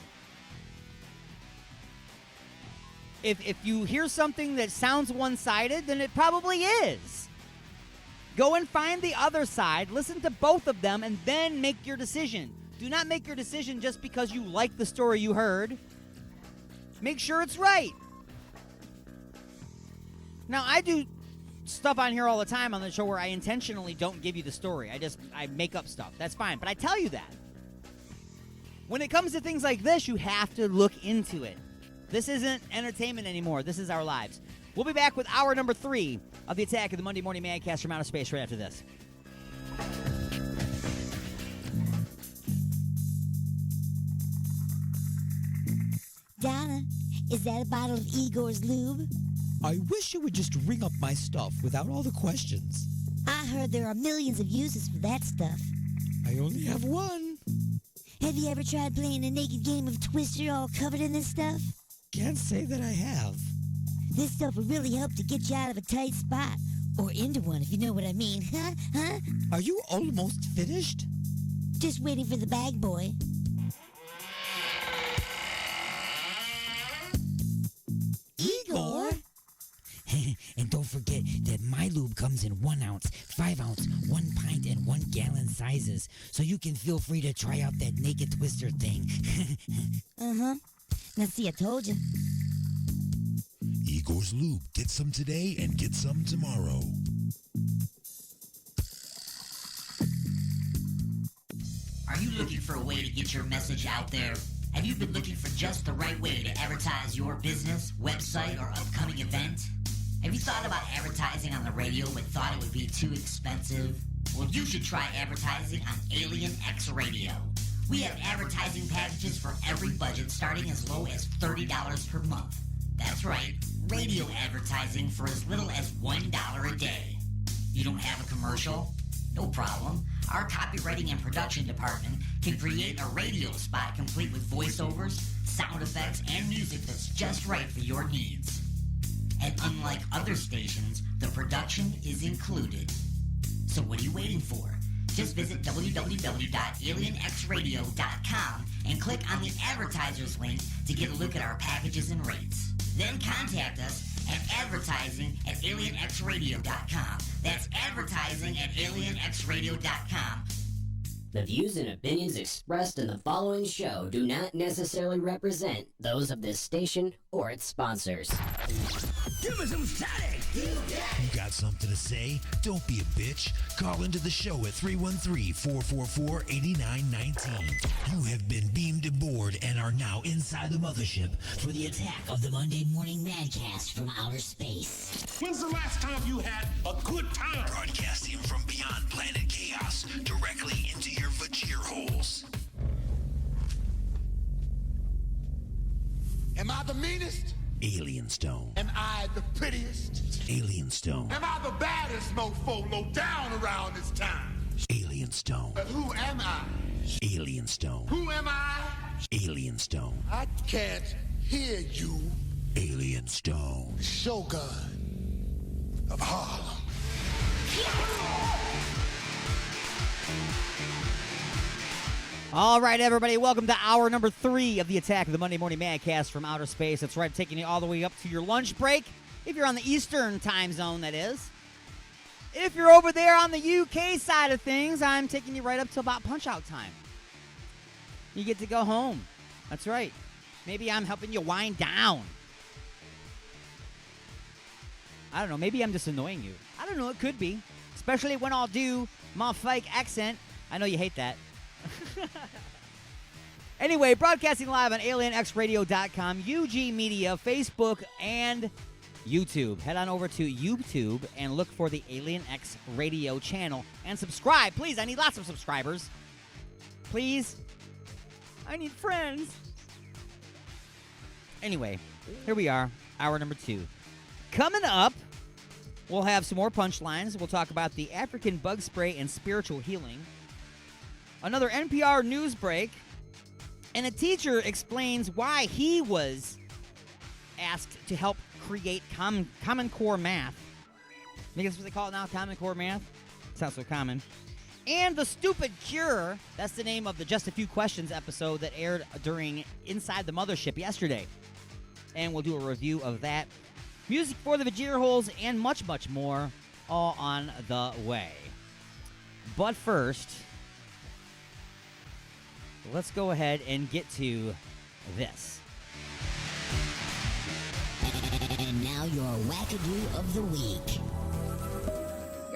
If you hear something that sounds one-sided, then it probably is. Go and find the other side, listen to both of them, and then make your decision. Do not make your decision just because you like the story you heard. Make sure it's right. Now, I do stuff on here all the time on the show where I intentionally don't give you the story. I make up stuff. That's fine. But I tell you that. When it comes to things like this, you have to look into it. This isn't entertainment anymore. This is our lives. We'll be back with hour number 3 of the Attack of the Monday Morning Madcast from Outer Space right after this. Donna, is that a bottle of Igor's lube? I wish you would just ring up my stuff without all the questions. I heard there are millions of uses for that stuff. I only have one. Have you ever tried playing a naked game of Twister all covered in this stuff? Can't say that I have. This stuff will really help to get you out of a tight spot, Or into one, if you know what I mean. Huh? Are you almost finished? Just waiting for the bag boy. Igor? And don't forget that my lube comes in 1 ounce, 5 ounce, 1 pint, and 1 gallon sizes, so you can feel free to try out that naked twister thing. Uh-huh. Now see, I told you. Igor's Lube. Get some today and get some tomorrow. Are you looking for a way to get your message out there? Have you been looking for just the right way to advertise your business, website, or upcoming event? Have you thought about advertising on the radio but thought it would be too expensive? Well, you should try advertising on Alien X Radio. We have advertising packages for every budget starting as low as $30 per month. That's right, radio advertising for as little as $1 a day. You don't have a commercial? No problem. Our copywriting and production department can create a radio spot complete with voiceovers, sound effects, and music that's just right for your needs. And unlike other stations, the production is included. So what are you waiting for? Just visit www.alienxradio.com and click on the advertisers link to get a look at our packages and rates. Then contact us at advertising@alienxradio.com. That's advertising@alienxradio.com. The views and opinions expressed in the following show do not necessarily represent those of this station or its sponsors. Give me some static! You got something to say? Don't be a bitch. Call into the show at 313-444-8919. You have been beamed aboard and are now inside the mothership for the attack of the Monday Morning Madcast from outer space. When's the last time you had a good time? Broadcasting from beyond planet chaos, directly into your vagir holes. Am I the meanest? Alien Stone. Am I the prettiest? Alien Stone. Am I the baddest mofo low down around this time? Alien Stone. But who am I? Alien Stone. Who am I? Alien Stone. I can't hear you. Alien Stone. The Shogun of Harlem. All right, everybody, welcome to hour number 3 of the attack of the Monday Morning Madcast from outer space. That's right, taking you all the way up to your lunch break, if you're on the Eastern time zone, that is. If you're over there on the UK side of things, I'm taking you right up to about punch-out time. You get to go home. That's right. Maybe I'm helping you wind down. I don't know, maybe I'm just annoying you. I don't know, it could be. Especially when I'll do my fake accent. I know you hate that. Anyway, broadcasting live on alienxradio.com, UG Media, Facebook, and YouTube. Head on over to YouTube and look for the Alien X Radio channel and subscribe. Please, I need lots of subscribers. Please. I need friends. Anyway, here we are, hour number 2. Coming up, we'll have some more punchlines. We'll talk about the African bug spray and spiritual healing. Another NPR news break, and a teacher explains why he was asked to help create Common Core math. I think that's what they call it now, Common Core math. Sounds so common. And The Stupid Cure, that's the name of the Just a Few Questions episode that aired during Inside the Mothership yesterday. And we'll do a review of that. Music for the Vajir Holes, and much, much more, all on the way. But first, let's go ahead and get to this. And now your wackadoo of the week.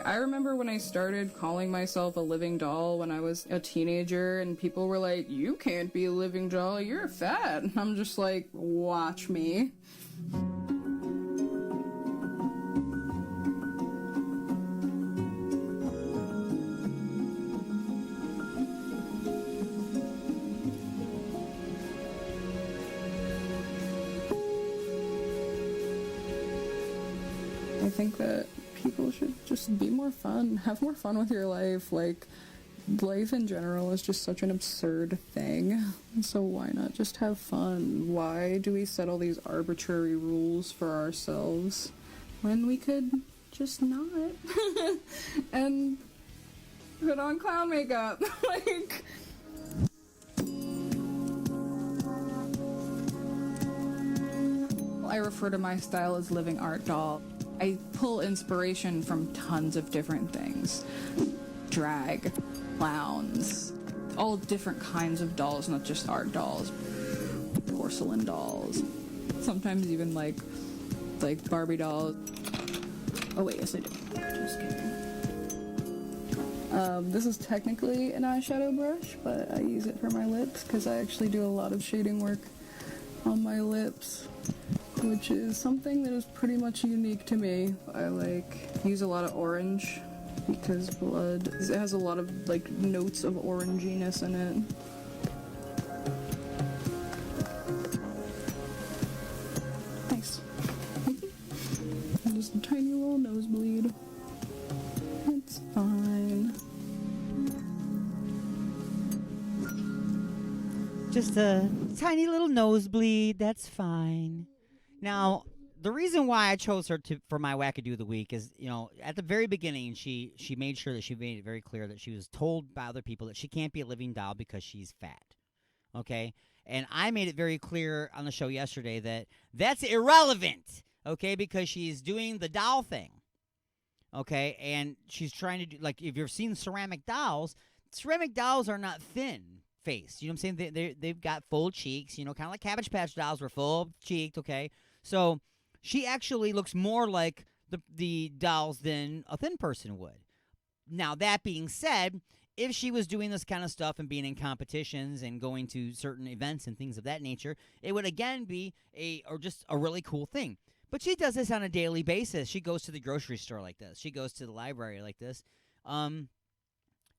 I remember when I started calling myself a living doll when I was a teenager, and people were like, "You can't be a living doll, you're fat." And I'm just like, watch me. I think that people should just be more fun, have more fun with your life. Like, life in general is just such an absurd thing. So why not just have fun? Why do we set all these arbitrary rules for ourselves when we could just not. And put on clown makeup. Like, I refer to my style as living art doll. I pull inspiration from tons of different things. Drag, clowns, all different kinds of dolls, not just art dolls. Porcelain dolls. Sometimes even like Barbie dolls. Oh wait, yes I do. Just kidding. This is technically an eyeshadow brush, but I use it for my lips because I actually do a lot of shading work on my lips, which is something that is pretty much unique to me. I use a lot of orange because it has a lot of notes of oranginess in it. Nice. Just a tiny little nosebleed. It's fine. Just a tiny little nosebleed. That's fine. Now, the reason why I chose her for my wackadoo of the week is, at the very beginning, she made sure that she made it very clear that she was told by other people that she can't be a living doll because she's fat. Okay? And I made it very clear on the show yesterday that that's irrelevant, okay, because she's doing the doll thing. Okay? And she's trying to do, if you've seen ceramic dolls are not thin faced. You know what I'm saying? They've got full cheeks, kind of like Cabbage Patch dolls were full cheeked, okay? So she actually looks more like the dolls than a thin person would. Now, that being said, if she was doing this kind of stuff and being in competitions and going to certain events and things of that nature, it would again be just a really cool thing. But she does this on a daily basis. She goes to the grocery store like this. She goes to the library like this.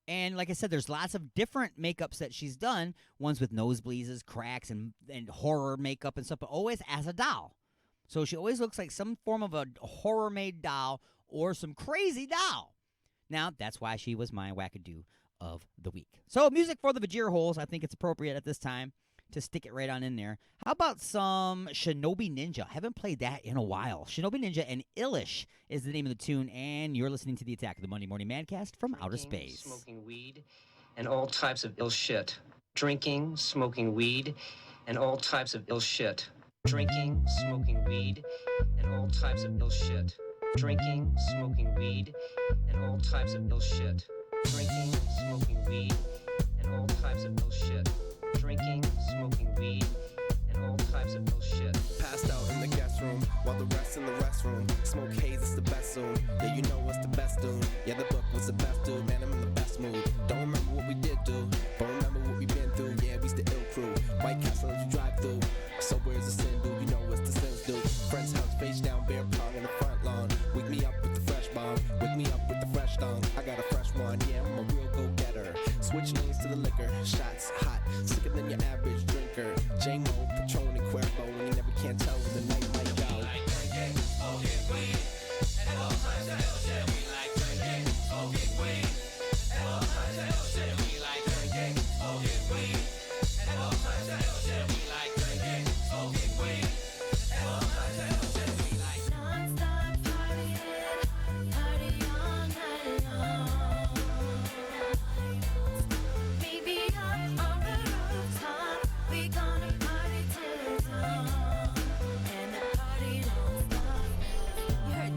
And like I said, there's lots of different makeups that she's done. Ones with nosebleeds, cracks, and horror makeup and stuff, but always as a doll. So she always looks like some form of a horror-made doll or some crazy doll. Now, that's why she was my wackadoo of the week. So music for the Vajir holes. I think it's appropriate at this time to stick it right on in there. How about some Shinobi Ninja? Haven't played that in a while. Shinobi Ninja and Illish is the name of the tune, and you're listening to the Attack of the Monday Morning Madcast from Outerspace. Smoking weed and all types of ill shit. Drinking, smoking weed, and all types of ill shit. Drinking, smoking weed, and all types of ill shit. Drinking, smoking weed, and all types of ill shit. Drinking, smoking weed, and all types of ill shit. Drinking, smoking weed, and all types of ill shit. Passed out in the guest room while the rest in the restroom. Smoke haze, it's the best soon. Yeah, you know what's the best dude. Yeah, the book was the best dude. Man, I'm in the best mood. Don't remember what we did do, but remember what we been through. Yeah, we's the ill crew. White Castle as you drive through. So where's the sin, dude? You know what's the sins, dude. Friends house, face down, bear pong in the front lawn. Wake me up with the fresh bomb. Wake me up with the fresh thong. I got a fresh one. Yeah, I'm a real go-getter. Switch lanes to the liquor. Shots hot, sicker than your average drinker. J-Mo, Patron, and Cuervo, and you never can tell where the night might go. We like drinking, smoking weed, and all types of ill shit. We like drinking, smoking weed, and all types of ill shit. We like drinking, smoking weed, and all types of ill shit. We like drinking, smoking weed, and all types of ill shit. We like non-stop partying, party all night long. Maybe up on the rooftop, we gonna party till dawn, and the party don't stop. You heard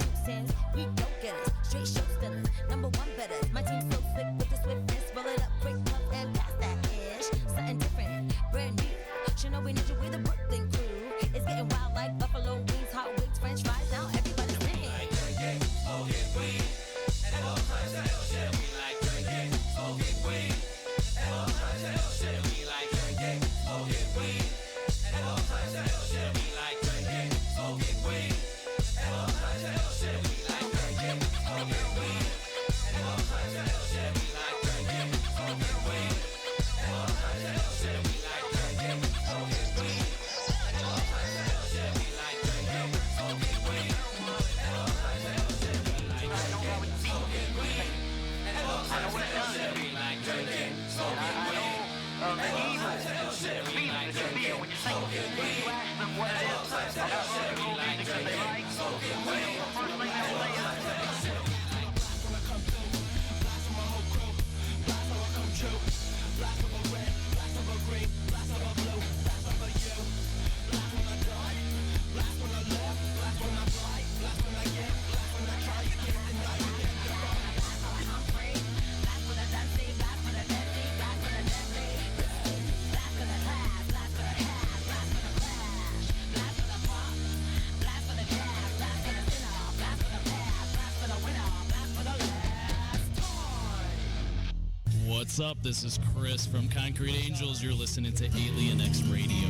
What's up? This is Chris from Concrete Angels. You're listening to Alien X Radio.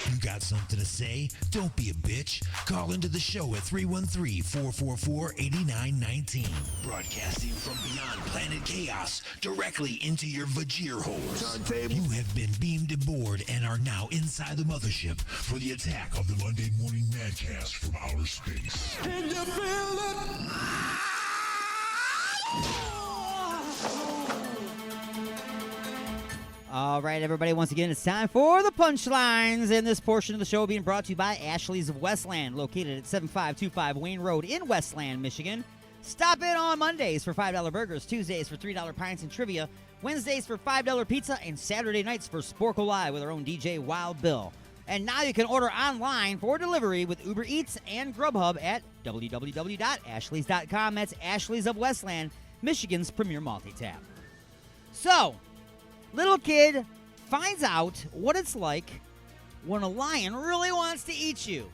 You got something to say? Don't be a bitch. Call into the show at 313-444-8919. Broadcasting from beyond planet chaos directly into your Vajir holes. You have been beamed aboard and are now inside the mothership for the attack of the Monday Morning Madcast from outer space. Can you feel it? All right, everybody, once again, it's time for the punchlines. And this portion of the show being brought to you by Ashley's of Westland, located at 7525 Wayne Road in Westland, Michigan. Stop in on Mondays for $5 burgers, Tuesdays for $3 pints and trivia, Wednesdays for $5 pizza, and Saturday nights for Sporkle Live with our own DJ Wild Bill. And now you can order online for delivery with Uber Eats and Grubhub at www.ashleys.com. That's Ashley's of Westland, Michigan's premier multi-tap. So, little kid finds out what it's like when a lion really wants to eat you.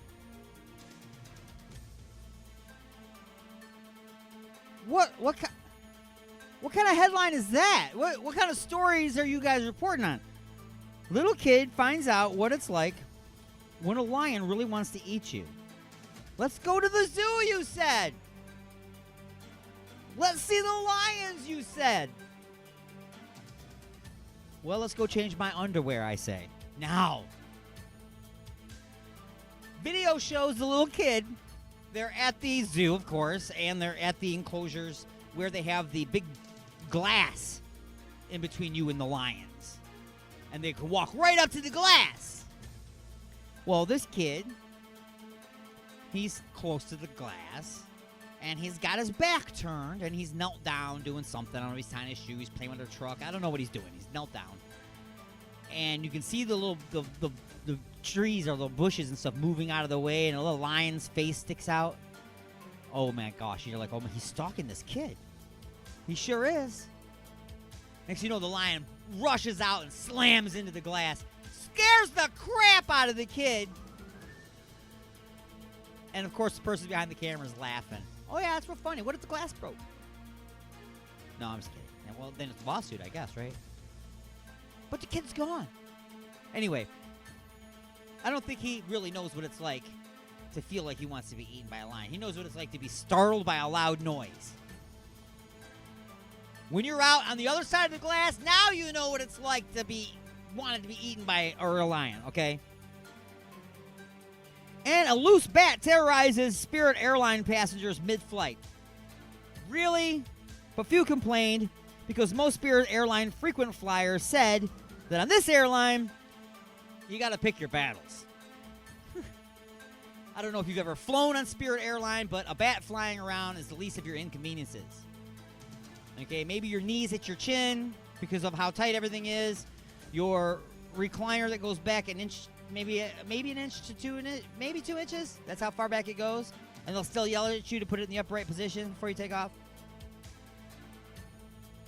What kind of headline is that? What kind of stories are you guys reporting on? Little kid finds out what it's like when a lion really wants to eat you. Let's go to the zoo, you said. Let's see the lions, you said. Well, let's go change my underwear, I say. Now. Video shows the little kid. They're at the zoo, of course, and they're at the enclosures where they have the big glass in between you and the lions. And they can walk right up to the glass. Well, this kid, he's close to the glass, and he's got his back turned, and he's knelt down doing something. I don't know if he's tying his shoe, he's playing with a truck. I don't know what he's doing. He's knelt down. And you can see the little the trees or the bushes and stuff moving out of the way, and a little lion's face sticks out. Oh my gosh, you're like, oh, he's stalking this kid. He sure is. Next thing you know, the lion rushes out and slams into the glass, scares the crap out of the kid. And of course, the person behind the camera is laughing. Oh yeah, that's real funny. What if the glass broke? No, I'm just kidding. And well, then it's a lawsuit, I guess, right? But the kid's gone. Anyway, I don't think he really knows what it's like to feel like he wants to be eaten by a lion. He knows what it's like to be startled by a loud noise. When you're out on the other side of the glass, now you know what it's like to be wanted to be eaten by a lion, okay? And a loose bat terrorizes Spirit Airline passengers mid-flight. Really? But few complained because most Spirit Airline frequent flyers said that on this airline, you got to pick your battles. I don't know if you've ever flown on Spirit Airline, but a bat flying around is the least of your inconveniences. Okay, maybe your knees hit your chin because of how tight everything is. Your recliner that goes back an inch, maybe an inch to 2 inches, maybe 2 inches. That's how far back it goes. And they'll still yell at you to put it in the upright position before you take off.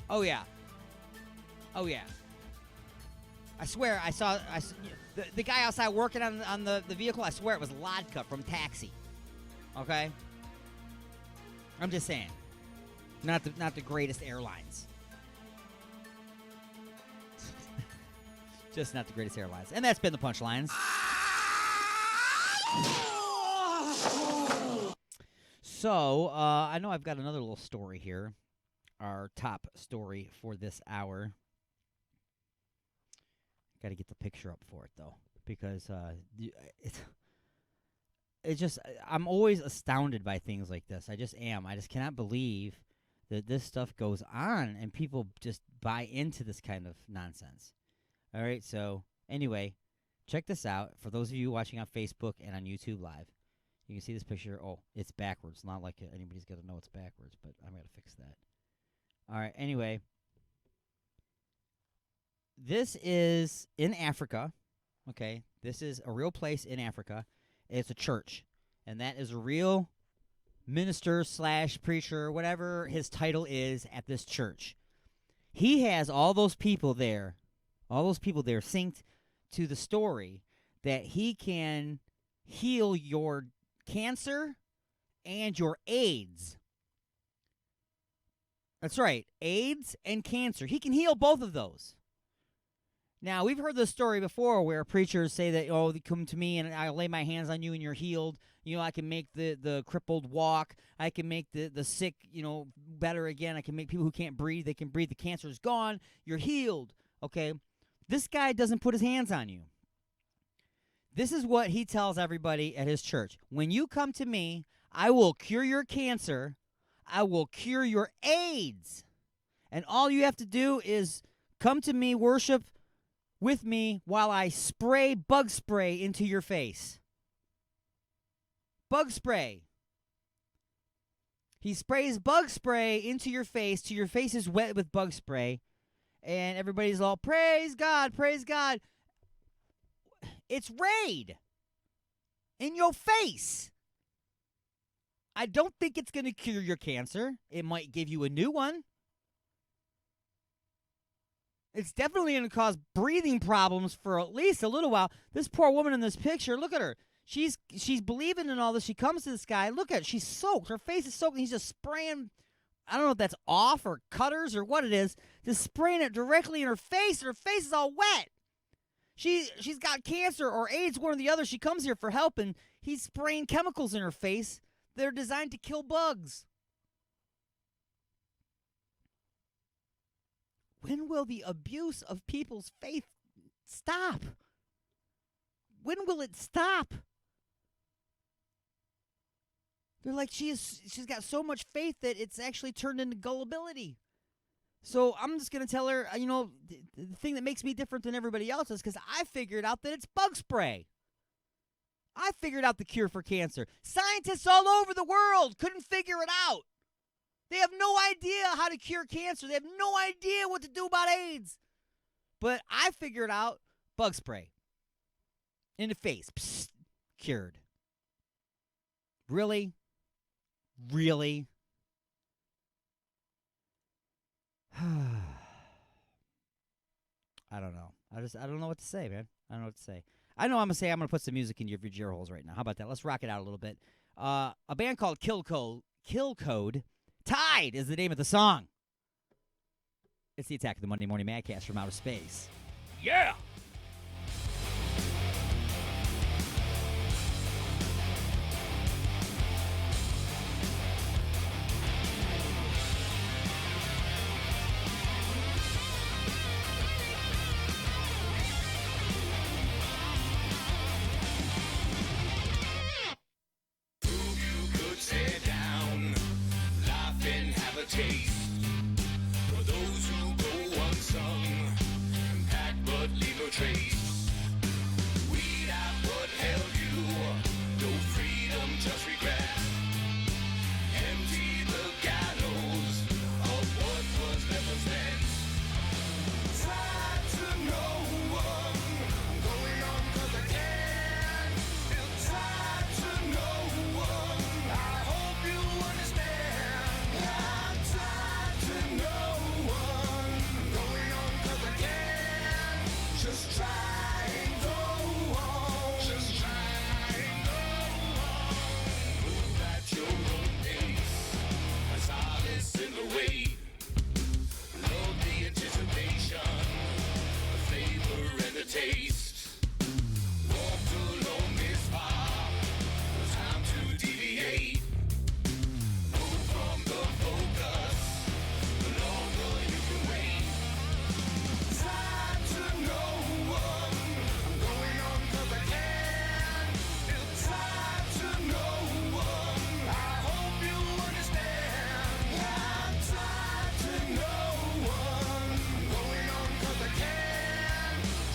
Oh, yeah. Oh, yeah. I swear, I saw the guy outside working on the vehicle. I swear it was Lodka from Taxi. Okay? I'm just saying. Not the greatest airlines. Just not the greatest airlines. And that's been the punchlines. So, I know I've got another little story here. Our top story for this hour. Got to get the picture up for it, though. Because it's just, I'm always astounded by things like this. I just am. I just cannot believe that this stuff goes on and people just buy into this kind of nonsense. All right, so anyway, check this out. For those of you watching on Facebook and on YouTube Live, you can see this picture. Oh, it's backwards. Not like anybody's going to know it's backwards, but I'm going to fix that. All right, anyway, this is in Africa, okay? This is a real place in Africa. It's a church, and that is a real minister / preacher, whatever his title is at this church. He has all those people there synced to the story that he can heal your cancer and your AIDS. That's right, AIDS and cancer. He can heal both of those. Now, we've heard this story before where preachers say that, oh, they come to me and I'll lay my hands on you and you're healed. You know, I can make the crippled walk. I can make the sick, better again. I can make people who can't breathe, they can breathe. The cancer is gone. You're healed. Okay? This guy doesn't put his hands on you. This is what he tells everybody at his church. When you come to me, I will cure your cancer. I will cure your AIDS. And all you have to do is come to me, worship with me while I spray bug spray into your face. Bug spray. He sprays bug spray into your face till your face is wet with bug spray. And everybody's all, praise God, praise God. It's Raid in your face. I don't think it's going to cure your cancer. It might give you a new one. It's definitely going to cause breathing problems for at least a little while. This poor woman in this picture, look at her. She's believing in all this. She comes to this guy. Look at her. She's soaked. Her face is soaked. And he's just spraying, I don't know if that's off or cutters or what it is, just spraying it directly in her face, and her face is all wet. She's got cancer or AIDS, one or the other. She comes here for help, and he's spraying chemicals in her face. They're designed to kill bugs. When will the abuse of people's faith stop? When will it stop? They're like, she's got so much faith that it's actually turned into gullibility. So I'm just going to tell her, the thing that makes me different than everybody else is because I figured out that it's bug spray. I figured out the cure for cancer. Scientists all over the world couldn't figure it out. They have no idea how to cure cancer. They have no idea what to do about AIDS. But I figured out bug spray. In the face. Psst. Cured. Really? Really? I don't know. I don't know what to say, man. I don't know what to say. I know I'm going to put some music in your ear holes right now. How about that? Let's rock it out a little bit. A band called Kill Code. Tide is the name of the song. It's the Attack of the Monday Morning Madcast from Outer Space. Yeah! Taste for those who go unsung, impact but leave no trace. Weed out what held you, no freedom, just regret. Empty the gallows of what was never spent. Tied to no one, I'm going on 'cause I can. Tied to no one, I hope you understand. Just try and go on. Just try and go on. Move at your own pace. A solace in the wait. Love the anticipation, the flavor and the taste. Walked along this far. Time to deviate. Move from the focus. The longer you can wait. Time to know.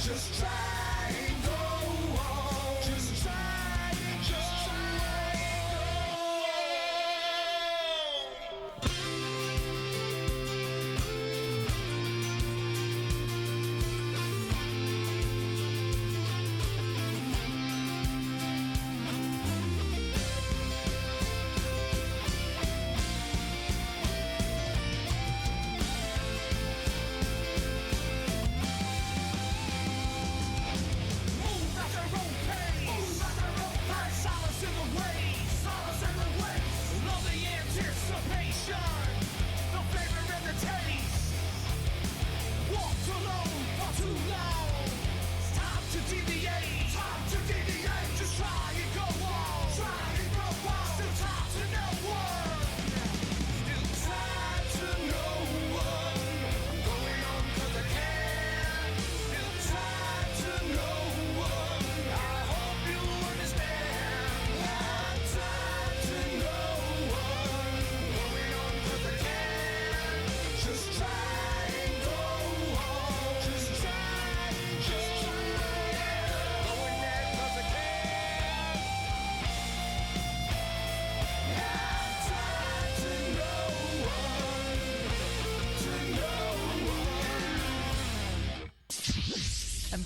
Just try and go on. Just try and just try and go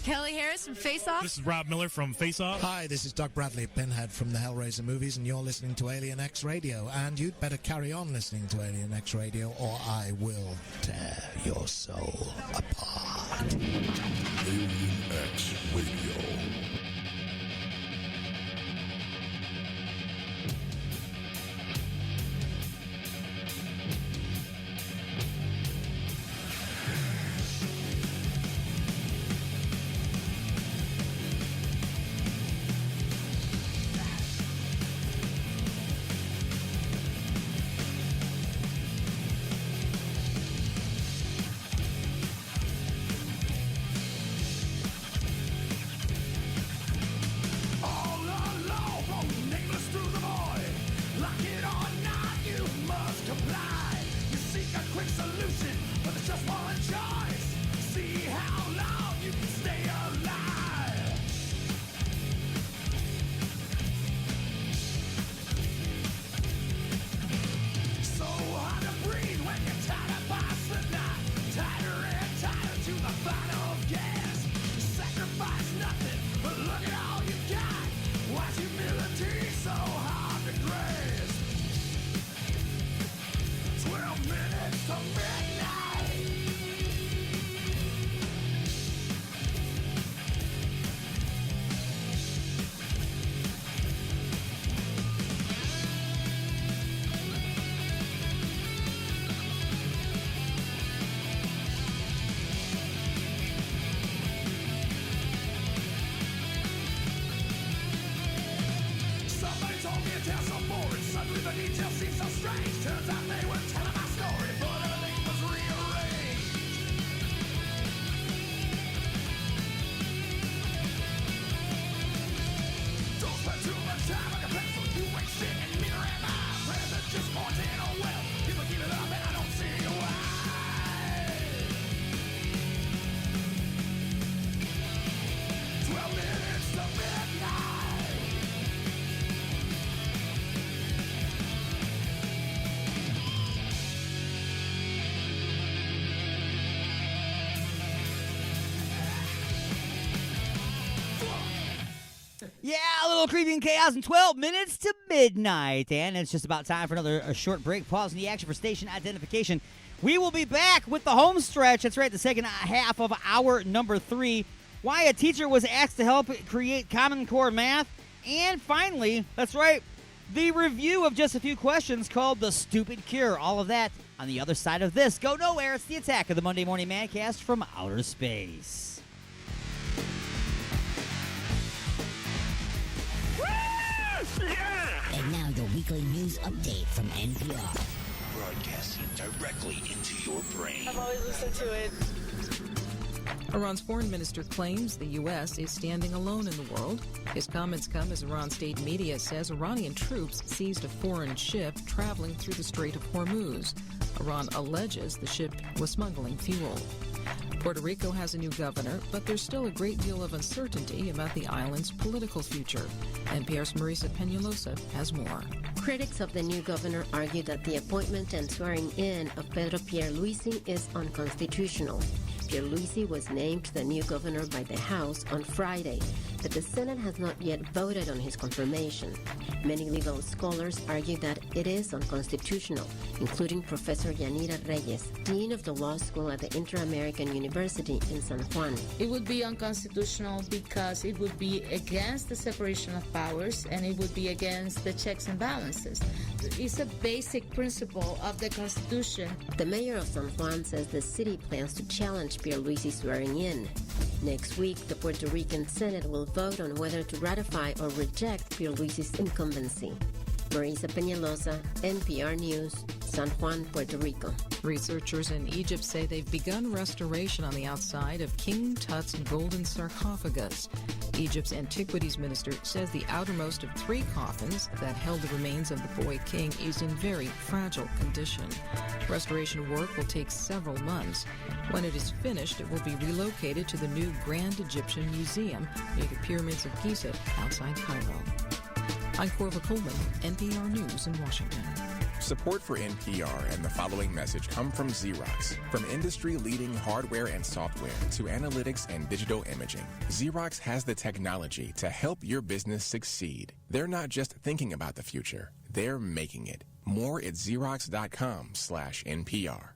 Kelly Harris from Face Off. This is Rob Miller from Face Off. Hi, this is Doug Bradley Pinhead from the Hellraiser movies, and you're listening to Alien X Radio. And you'd better carry on listening to Alien X Radio, or I will tear your soul apart. X Radio. Yeah, a little creepy and chaos in 12 minutes to midnight. And it's just about time for another short break. Pause in the action for station identification. We will be back with the home stretch. That's right, the second half of hour number 3. Why a teacher was asked to help create Common Core math. And finally, that's right, the review of just a few questions called The Stupid Cure. All of that on the other side of this. Go nowhere. It's the Attack of the Monday Morning Madcast from Outer Space. And now your weekly news update from NPR. Broadcasting directly into your brain. I've always listened to it. Iran's foreign minister claims the U.S. is standing alone in the world. His comments come as Iran state media says Iranian troops seized a foreign ship traveling through the Strait of Hormuz. Iran alleges the ship was smuggling fuel. Puerto Rico has a new governor, but there's still a great deal of uncertainty about the island's political future. NPR's Marisa Peñalosa has more. Critics of the new governor argue that the appointment and swearing in of Pedro Pierluisi is unconstitutional. Pierluisi was named the new governor by the House on Friday, but the Senate has not yet voted on his confirmation. Many legal scholars argue that it is unconstitutional, including Professor Yanira Reyes, Dean of the Law School at the Inter-American University in San Juan. It would be unconstitutional because it would be against the separation of powers and it would be against the checks and balances. It's a basic principle of the Constitution. The mayor of San Juan says the city plans to challenge Pierluisi's swearing in. Next week, the Puerto Rican Senate will vote on whether to ratify or reject Pierluisi's incumbency. Marisa Peñalosa, NPR News, San Juan, Puerto Rico. Researchers in Egypt say they've begun restoration on the outside of King Tut's golden sarcophagus. Egypt's antiquities minister says the outermost of 3 coffins that held the remains of the boy king is in very fragile condition. Restoration work will take several months. When it is finished, it will be relocated to the new Grand Egyptian Museum near the pyramids of Giza outside Cairo. I'm Corva Coleman, NPR News in Washington. Support for NPR and the following message come from Xerox. From industry-leading hardware and software to analytics and digital imaging, Xerox has the technology to help your business succeed. They're not just thinking about the future, they're making it. More at Xerox.com/NPR.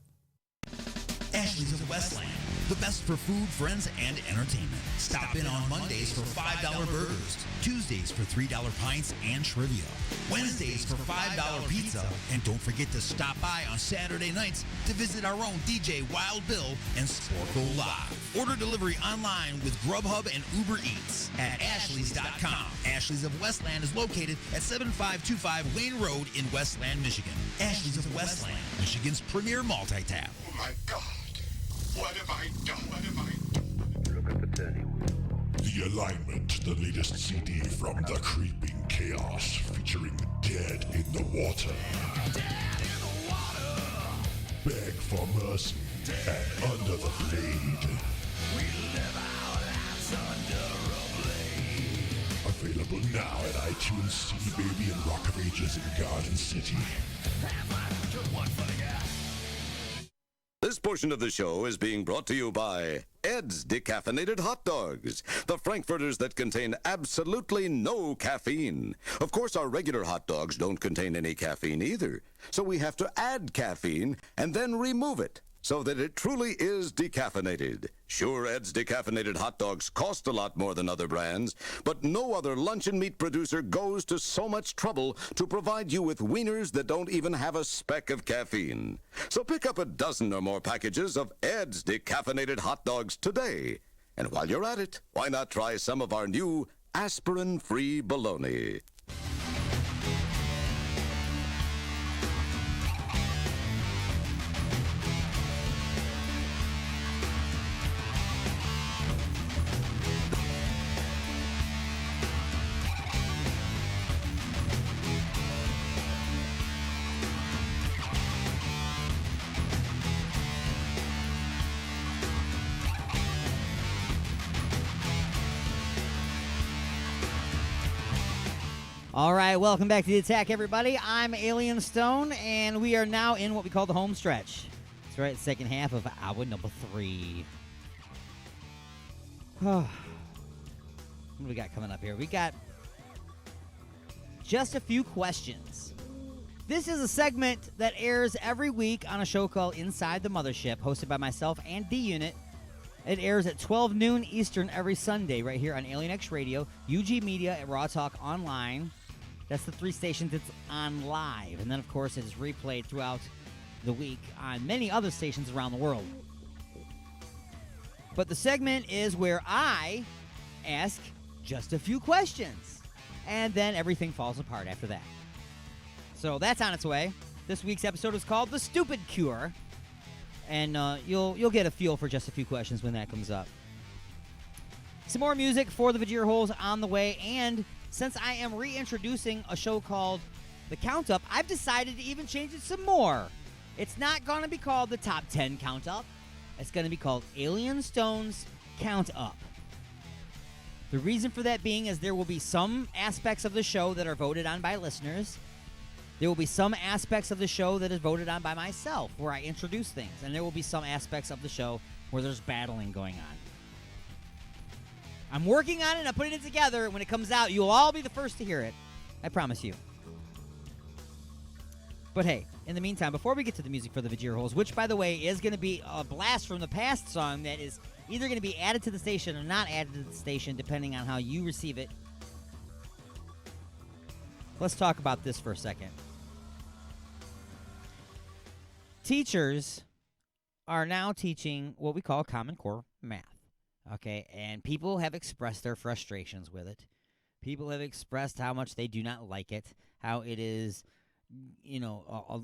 Ashley's of Westland, The best for food, friends, and entertainment. Stop in on Mondays for $5 burgers, Tuesdays for $3 pints and trivia, Wednesdays for $5 pizza, and don't forget to stop by on Saturday nights to visit our own DJ Wild Bill and Sporkle Live. Order delivery online with Grubhub and Uber Eats at Ashley's.com. Ashley's of Westland is located at 7525 Wayne Road in Westland, Michigan. Ashley's of Westland, Michigan's premier multi-tap. Oh my God. What have I done? What have I done? Look at the turning wheel. The Alignment, the latest CD from the Creeping Chaos, featuring Dead in the Water. Dead in the water. Beg for mercy and Under the Blade. We live our lives under a blade. Available now at iTunes, CD Baby, and Rock of Ages in Garden City. This portion of the show is being brought to you by Ed's Decaffeinated Hot Dogs, the Frankfurters that contain absolutely no caffeine. Of course, our regular hot dogs don't contain any caffeine either, so we have to add caffeine and then remove it so that it truly is decaffeinated. Sure, Ed's Decaffeinated Hot Dogs cost a lot more than other brands, but no other luncheon meat producer goes to so much trouble to provide you with wieners that don't even have a speck of caffeine. So pick up a dozen or more packages of Ed's Decaffeinated Hot Dogs today. And while you're at it, why not try some of our new aspirin-free bologna? All right, welcome back to The Attack, everybody. I'm Alien Stone, and we are now in what we call the home stretch. That's right, second half of hour number 3. What do we got coming up here? We got just a few questions. This is a segment that airs every week on a show called Inside the Mothership, hosted by myself and D-Unit. It airs at 12 noon Eastern every Sunday right here on Alien X Radio, UG Media, at Raw Talk Online. That's the 3 stations it's on live. And then, of course, it is replayed throughout the week on many other stations around the world. But the segment is where I ask just a few questions. And then everything falls apart after that. So that's on its way. This week's episode is called The Stupid Cure. And you'll get a feel for just a few questions when that comes up. Some more music for the Vajir Holes on the way. And since I am reintroducing a show called The Count Up, I've decided to even change it some more. It's not going to be called the Top 10 Count Up. It's going to be called Alien Stone's Count Up. The reason for that being is there will be some aspects of the show that are voted on by listeners. There will be some aspects of the show that is voted on by myself, where I introduce things. And there will be some aspects of the show where there's battling going on. I'm working on it. I'm putting it together. When it comes out, you'll all be the first to hear it. I promise you. But hey, in the meantime, before we get to the music for the Vajir Holes, which, by the way, is going to be a blast from the past song that is either going to be added to the station or not added to the station, depending on how you receive it. Let's talk about this for a second. Teachers are now teaching what we call Common Core math. Okay, and people have expressed their frustrations with it. People have expressed how much they do not like it, how it is,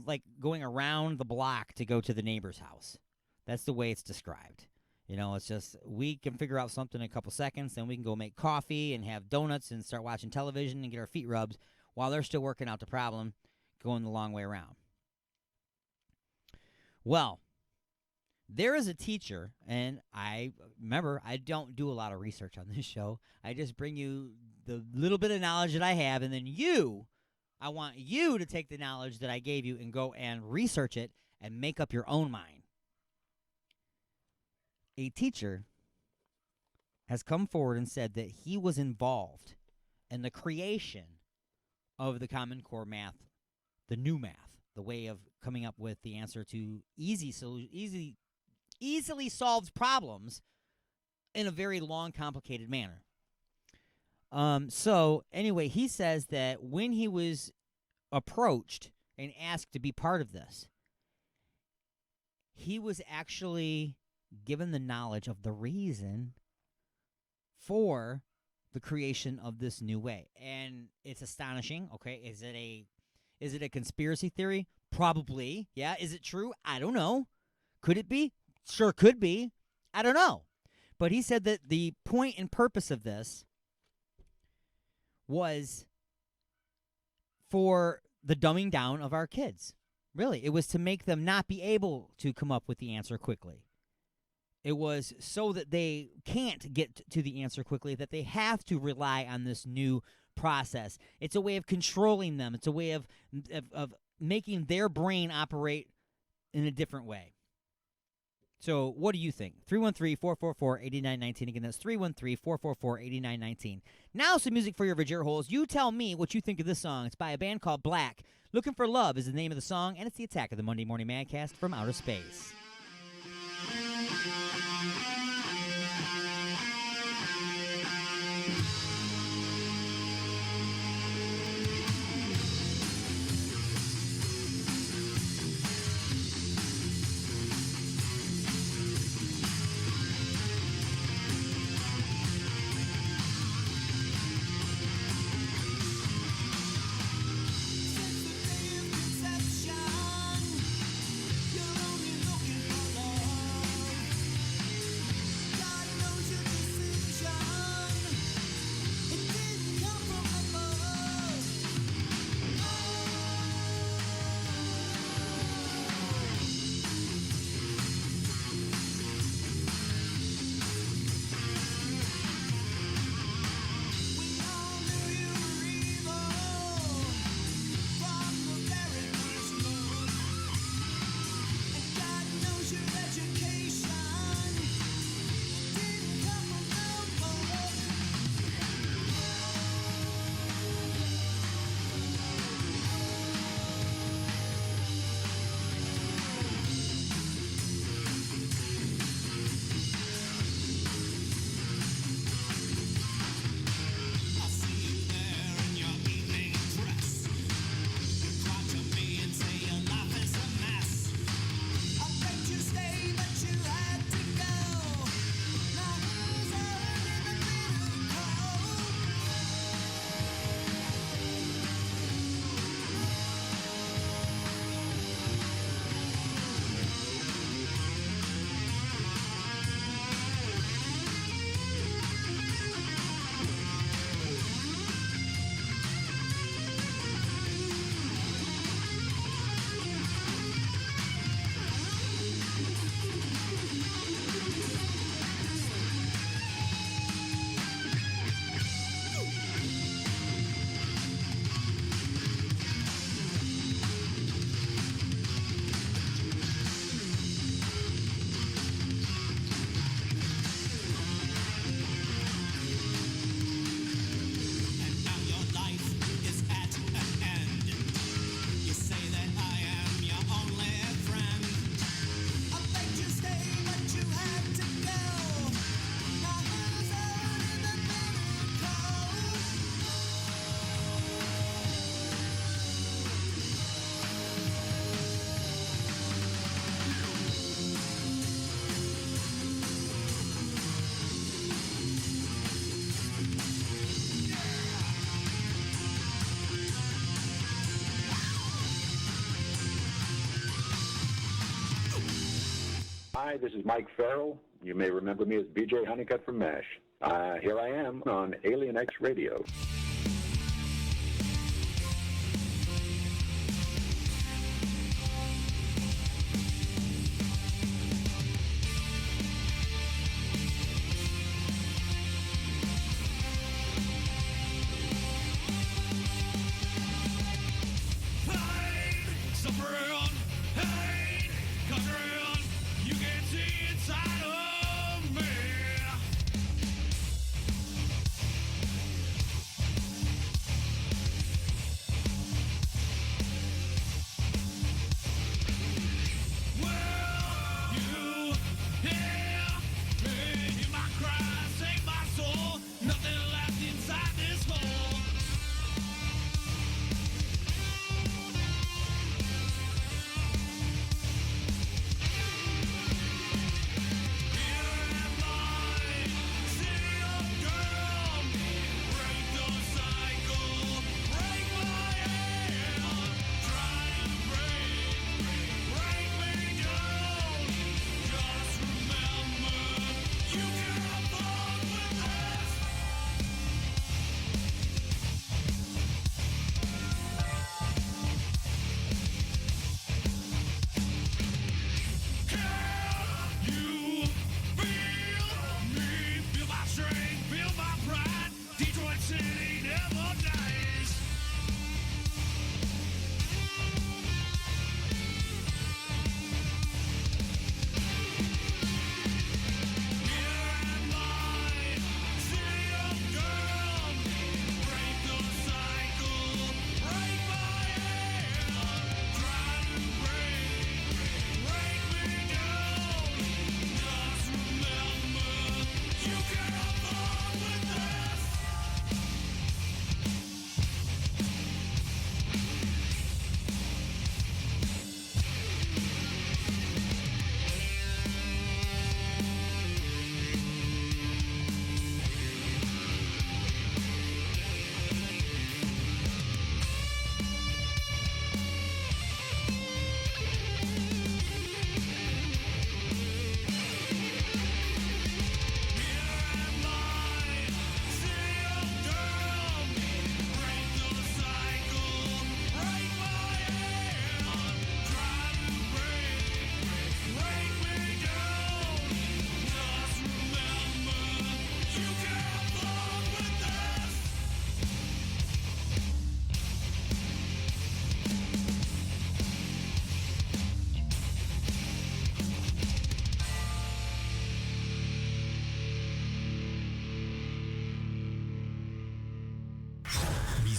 like going around the block to go to the neighbor's house. That's the way it's described. It's just we can figure out something in a couple seconds, then we can go make coffee and have donuts and start watching television and get our feet rubbed while they're still working out the problem, going the long way around. Well, there is a teacher, and I don't do a lot of research on this show. I just bring you the little bit of knowledge that I have, and then I want you to take the knowledge that I gave you and go and research it and make up your own mind. A teacher has come forward and said that he was involved in the creation of the Common Core math, the new math, the way of coming up with the answer to easy easily solves problems in a very long, complicated manner. So, anyway, he says that when he was approached and asked to be part of this, he was actually given the knowledge of the reason for the creation of this new way. And it's astonishing. Okay, is it a conspiracy theory? Probably. Yeah. Is it true? I don't know. Could it be? Sure could be. I don't know. But he said that the point and purpose of this was for the dumbing down of our kids. Really, it was to make them not be able to come up with the answer quickly. It was so that they can't get to the answer quickly, that they have to rely on this new process. It's a way of controlling them. It's a way of making their brain operate in a different way. So what do you think? 313-444-8919. Again, that's 313-444-8919. Now some music for your Vajir holes. You tell me what you think of this song. It's by a band called Black. Looking for Love is the name of the song, and it's the Attack of the Monday Morning Madcast from Outer Space. Hi, this is Mike Farrell. You may remember me as BJ Honeycutt from MASH. Here I am on Alien X Radio.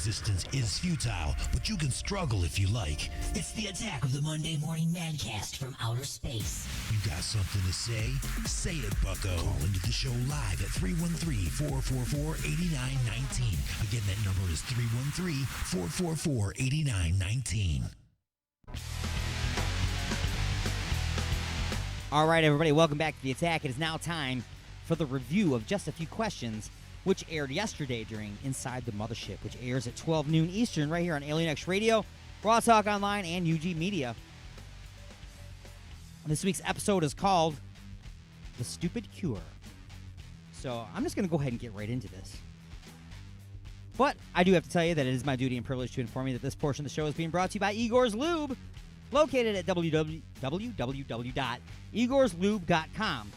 resistance is futile, but you can struggle if you like. It's the Attack of the Monday Morning Madcast from outer space. You got something to say? Say it, bucko. Call into the show live at 313-444-8919. Again, that number is 313-444-8919. All right, everybody, welcome back to The Attack. It is now time for the review of Just a Few Questions, which aired yesterday during Inside the Mothership, which airs at 12 noon Eastern right here on Alien X Radio, Raw Talk Online, and UG Media. This week's episode is called The Stupid Cure. So I'm just going to go ahead and get right into this. But I do have to tell you that it is my duty and privilege to inform you that this portion of the show is being brought to you by Igor's Lube, located at www.igorslube.com.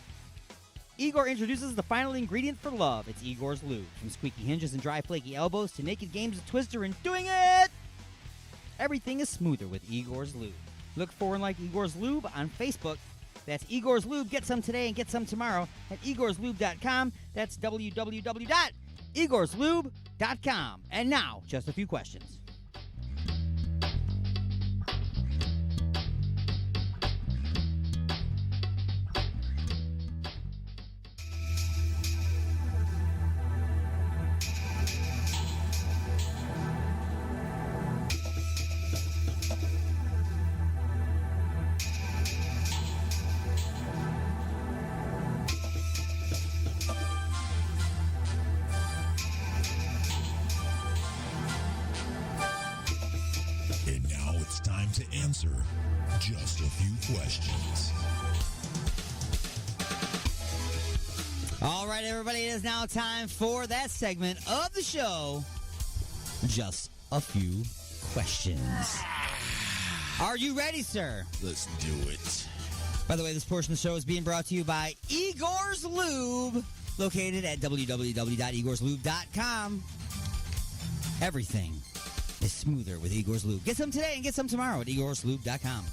Igor introduces the final ingredient for love. It's Igor's Lube. From squeaky hinges and dry, flaky elbows to naked games of Twister and doing it! Everything is smoother with Igor's Lube. Look for and like Igor's Lube on Facebook. That's Igor's Lube. Get some today and get some tomorrow at igorslube.com. That's www.igorslube.com. And now, just a few questions. To answer just a few questions. All right, everybody, it is now time for that segment of the show, Just a Few Questions. Are you ready, sir? Let's do it. By the way, this portion of the show is being brought to you by Igor's Lube, located at www.igorslube.com. Everything is smoother with Igor's Lube. Get some today and get some tomorrow at igorslube.com.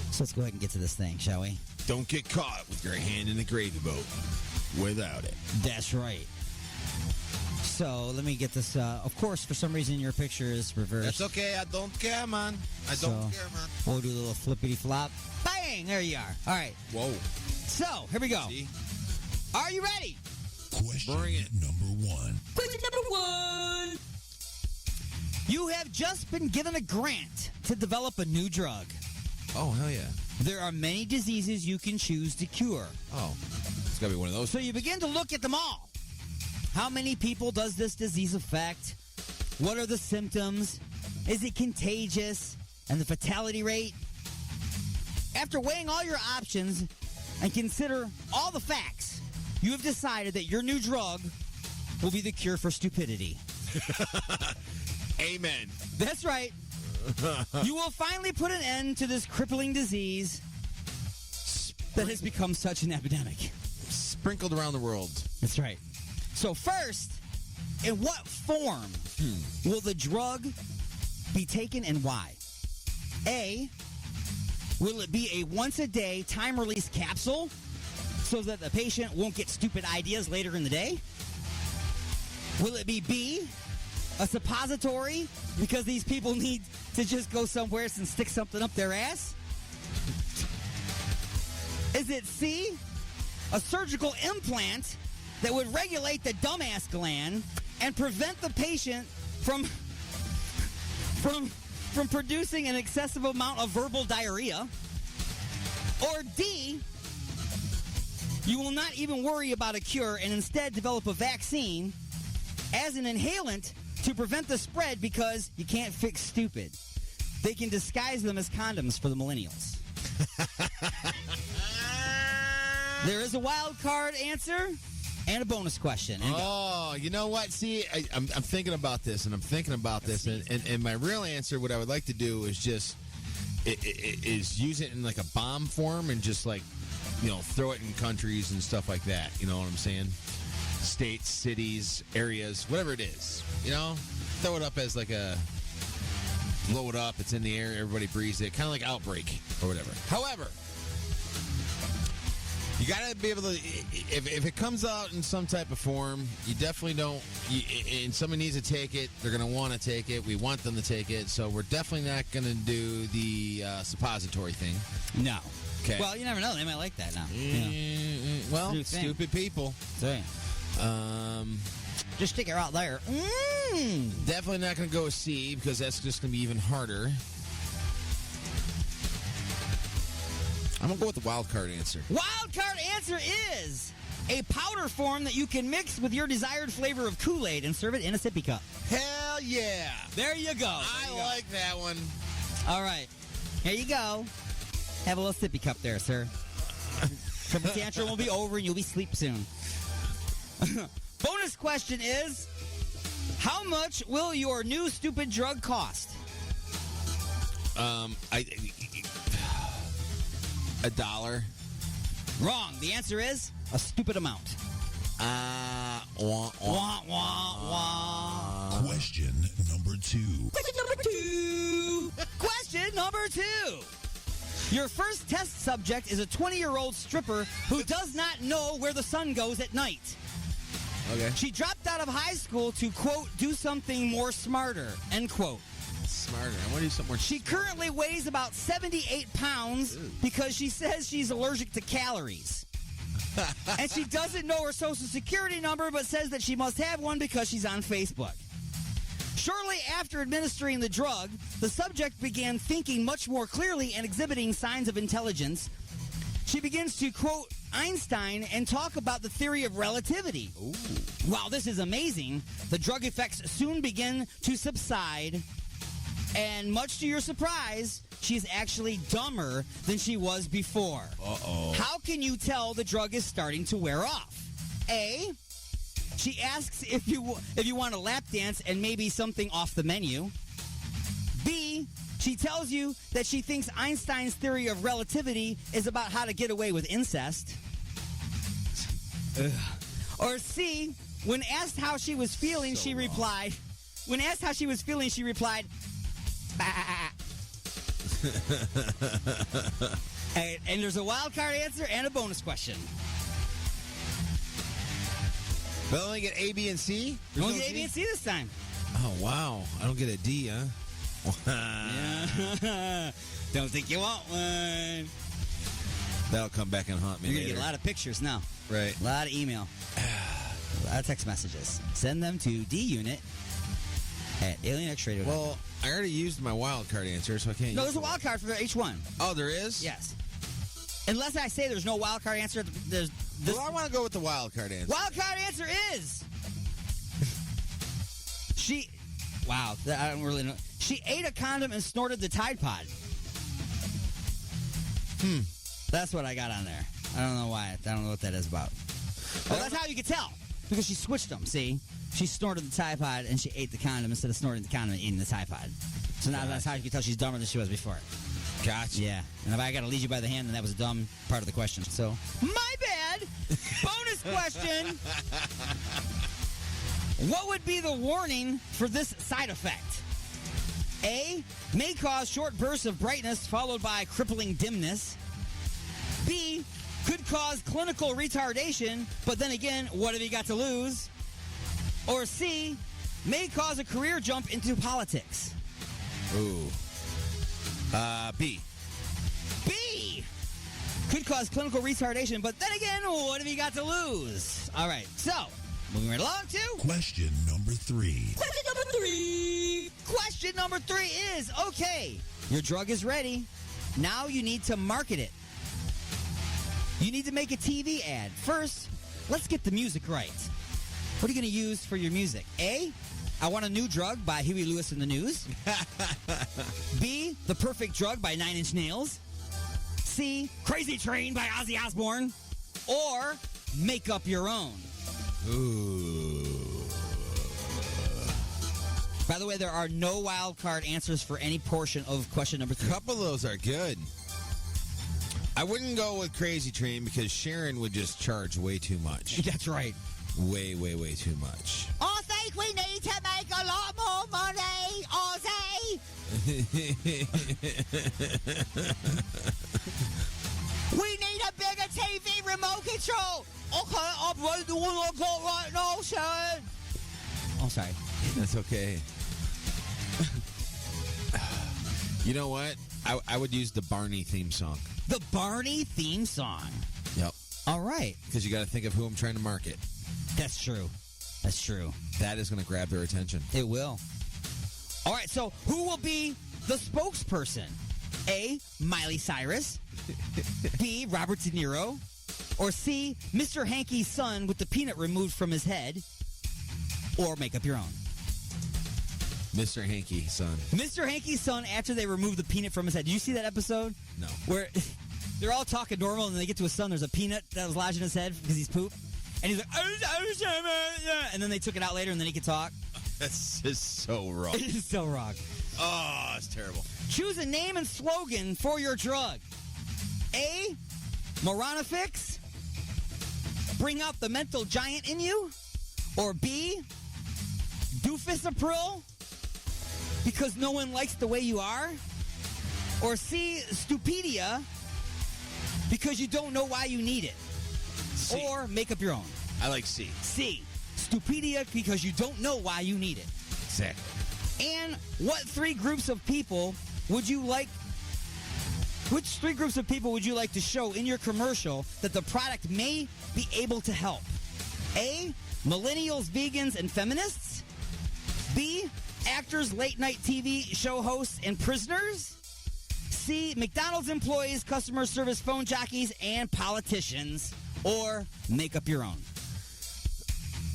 So let's go ahead and get to this thing, shall we? Don't get caught with your hand in the gravy boat without it. That's right. So let me get this. Of course, for some reason, your picture is reversed. That's okay. I don't care, man. I don't care, man. We'll do a little flippity flop. Bang! There you are. All right. Whoa. So, here we go. See? Are you ready? Question number one. Question number one. You have just been given a grant to develop a new drug. Oh, hell yeah. There are many diseases you can choose to cure. Oh, it's got to be one of those. So you begin to look at them all. How many people does this disease affect? What are the symptoms? Is it contagious? And the fatality rate? After weighing all your options and consider all the facts, you have decided that your new drug will be the cure for stupidity. Amen. That's right. You will finally put an end to this crippling disease that has become such an epidemic. Sprinkled around the world. That's right. So first, in what form will the drug be taken and why? A, will it be a once-a-day time-release capsule so that the patient won't get stupid ideas later in the day? Will it be B, a suppository because these people need to just go somewhere and stick something up their ass? Is it C, a surgical implant that would regulate the dumbass gland and prevent the patient from producing an excessive amount of verbal diarrhea? Or D, you will not even worry about a cure and instead develop a vaccine as an inhalant to prevent the spread because you can't fix stupid. They can disguise them as condoms for the millennials. There is a wild card answer and a bonus question. Oh, you know what? See, I'm thinking about this, and and my real answer, what I would like to do is just is use it in like a bomb form and just like, throw it in countries and stuff like that. You know what I'm saying? States, cities, areas, whatever it is. Throw it up as like a blow it up. It's in the air. Everybody breathes it. Kind of like Outbreak or whatever. However, you got to be able to, if it comes out in some type of form, you definitely don't, and somebody needs to take it, they're going to want to take it. We want them to take it, so we're definitely not going to do the suppository thing. No. Okay. Well, you never know. They might like that now. Well, stupid people. Sorry. Just stick it out there. Definitely not going to go with C because that's just going to be even harder. I'm going to go with the wild card answer. Wild card answer is a powder form that you can mix with your desired flavor of Kool-Aid and serve it in a sippy cup. Hell yeah. There you go. I like that one. All right. Here you go. Have a little sippy cup there, sir. Triple tantrum will be over and you'll be asleep soon. Bonus question is, how much will your new stupid drug cost? $1. Wrong. The answer is a stupid amount. Question number 2. Question number 2. Your first test subject is a 20-year-old stripper who does not know where the sun goes at night. Okay. She dropped out of high school to, quote, do something more smarter, end quote. Smarter. I want to do something more She currently weighs about 78 pounds because she says she's allergic to calories. And she doesn't know her social security number but says that she must have one because she's on Facebook. Shortly after administering the drug, the subject began thinking much more clearly and exhibiting signs of intelligence. She begins to quote Einstein and talk about the theory of relativity. Ooh. While this is amazing, the drug effects soon begin to subside, and much to your surprise, she's actually dumber than she was before. Uh-oh. How can you tell the drug is starting to wear off? A, she asks if you want a lap dance and maybe something off the menu. B, she tells you that she thinks Einstein's theory of relativity is about how to get away with incest. Ugh. Or C, when asked how she was feeling, she replied, and there's a wild card answer and a bonus question. But I only get A, B, and C? You only get A, B, and C this time. Oh, wow. I don't get a D, huh? Yeah. Don't think you want one. That'll come back and haunt me You're later. going to get a lot of pictures now. Right. A lot of email. A lot of text messages. Send them to DUnit@AlienXRadio.com. Well, I already used my wild card answer, so I can't No, use there's a wild card for each one. Oh, there is? Yes. Unless I say there's no wild card answer, there's this. Well, I want to go with the wild card answer. Wild card answer is Wow, I don't really know. She ate a condom and snorted the Tide Pod. That's what I got on there. I don't know why. I don't know what that is about. Well, that's how you can tell. Because she switched them, see? She snorted the Tide Pod and she ate the condom instead of snorting the condom and eating the Tide Pod. So now that's how you can tell she's dumber than she was before. Gotcha. Yeah. And if I got to lead you by the hand, then that was a dumb part of the question. So, my bad. Bonus question. What would be the warning for this side effect? A, may cause short bursts of brightness followed by crippling dimness. B, could cause clinical retardation, but then again, what have you got to lose? Or C, may cause a career jump into politics. Ooh. B. B! Could cause clinical retardation, but then again, what have you got to lose? All right, so, moving right along to... Question number 3. Question number 3! Question number 3 is, okay, your drug is ready. Now you need to market it. You need to make a TV ad. First, let's get the music right. What are you going to use for your music? A, I Want a New Drug by Huey Lewis and the News. B, The Perfect Drug by 9 Inch Nails. C, Crazy Train by Ozzy Osbourne. Or Make Up Your Own. Ooh. By the way, there are no wild card answers for any portion of question number 3. A couple of those are good. I wouldn't go with Crazy Train because Sharon would just charge way too much. That's right. Way, way, way too much. I think we need to make a lot more money, Ozzy. We need a bigger TV remote control. Okay, I'm ready to go right now, son. Oh, sorry. That's okay. You know what? I would use the Barney theme song. The Barney theme song. Yep. All right. Because you got to think of who I'm trying to market. That's true. That's true. That is going to grab their attention. It will. All right, so who will be the spokesperson? A, Miley Cyrus. B, Robert De Niro. Or C, Mr. Hanky's son with the peanut removed from his head. Or make up your own. Mr. Hanky's son. Mr. Hanky's son after they remove the peanut from his head. Did you see that episode? No. Where they're all talking normal and they get to his son. There's a peanut that was lodged in his head because he's pooped. And he's like, and then they took it out later and then he could talk. That's just so wrong. It is so wrong. Oh, it's terrible. Choose a name and slogan for your drug. A, Moronafix. Bring out the mental giant in you. Or B, Doofus April. Because no one likes the way you are. Or C, Stupedia. Because you don't know why you need it. C. Or make up your own. I like C. C, Stupedia because you don't know why you need it. Exactly. And what three groups of people would you like? Which three groups of people would you like to show in your commercial that the product may be able to help? A, millennials, vegans, and feminists. B, actors, late-night TV show hosts, and prisoners. C, McDonald's employees, customer service phone jockeys, and politicians. Or make up your own.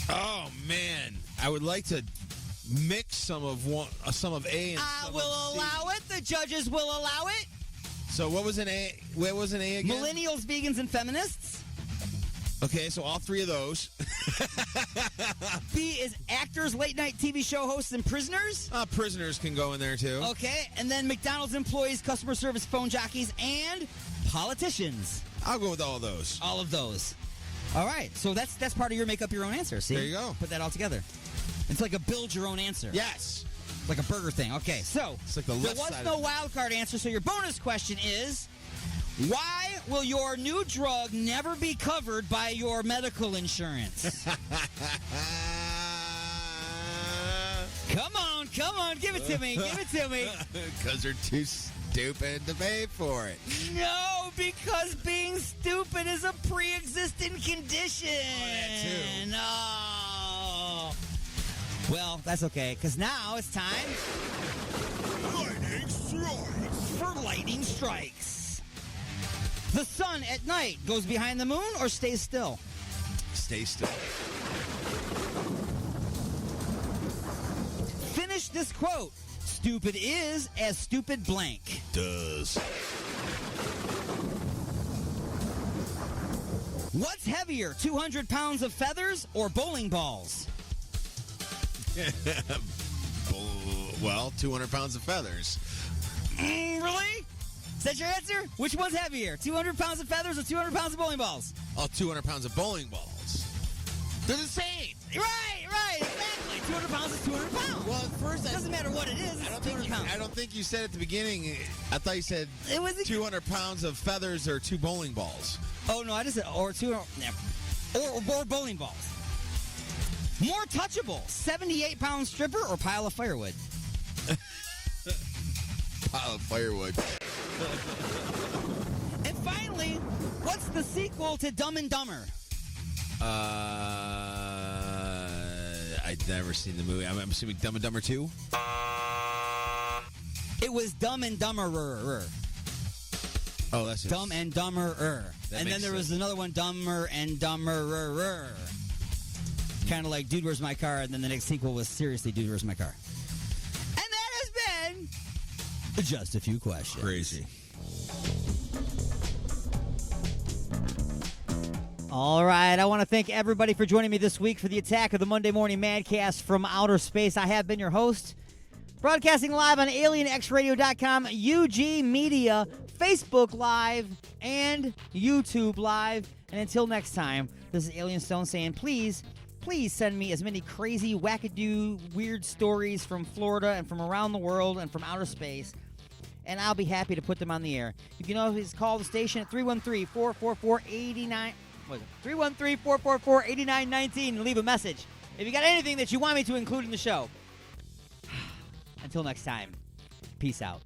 Oh, man. I would like to mix some of A and some of C. I will allow it. The judges will allow it. So what was an A? What was an A again? Millennials, vegans, and feminists. Okay, so all three of those. B is actors, late-night TV show hosts, and prisoners. Prisoners can go in there, too. Okay, and then McDonald's employees, customer service phone jockeys, and politicians. I'll go with all of those. All of those. All right, so that's part of your make up your own answer. See? There you go. Put that all together. It's like a build your own answer. Yes. Like a burger thing. Okay, so it's like the there left was side no wild card answer, so your bonus question is, why will your new drug never be covered by your medical insurance? Come on, give it to me, Because they're too stupid to pay for it. No, because being stupid is a pre-existing condition. Oh, that too. No. Well, that's okay, because now it's time for lightning strikes. The sun at night goes behind the moon or stays still? Stay still. Finish this quote. Stupid is as stupid blank. Does. What's heavier, 200 pounds of feathers or bowling balls? Well, 200 pounds of feathers. Really? Is that your answer? Which one's heavier, 200 pounds of feathers or 200 pounds of bowling balls? Oh, 200 pounds of bowling balls. They're the same. Right, exactly. 200 pounds is 200 pounds. Well, at first, it doesn't matter what it is. It's 200 pounds. I don't think you said at the beginning. I thought you said it was 200 pounds of feathers or 2 bowling balls. Oh no, I just said or 200 or bowling balls. More touchable, 78-pound stripper or pile of firewood? Pile of firewood. And finally, what's the sequel to Dumb and Dumber? I'd never seen the movie. I'm assuming Dumb and Dumber 2? It was Dumb and Dumberer. Oh, that's Dumb and Dumberer. And then there was another one, Dumber and Dumberer. Kind of like Dude, Where's My Car? And then the next sequel was seriously Dude, Where's My Car? And that has been just a few questions. Crazy. All right, I want to thank everybody for joining me this week for the Attack of the Monday Morning Madcast from Outer Space. I have been your host, broadcasting live on alienxradio.com, UG Media, Facebook Live, and YouTube Live. And until next time, this is Alien Stone saying, please send me as many crazy, wackadoo, weird stories from Florida and from around the world and from outer space, and I'll be happy to put them on the air. You can always call the station at 313-444-89... What is it? 313-444-8919. Leave a message. If you got anything that you want me to include in the show. Until next time, peace out.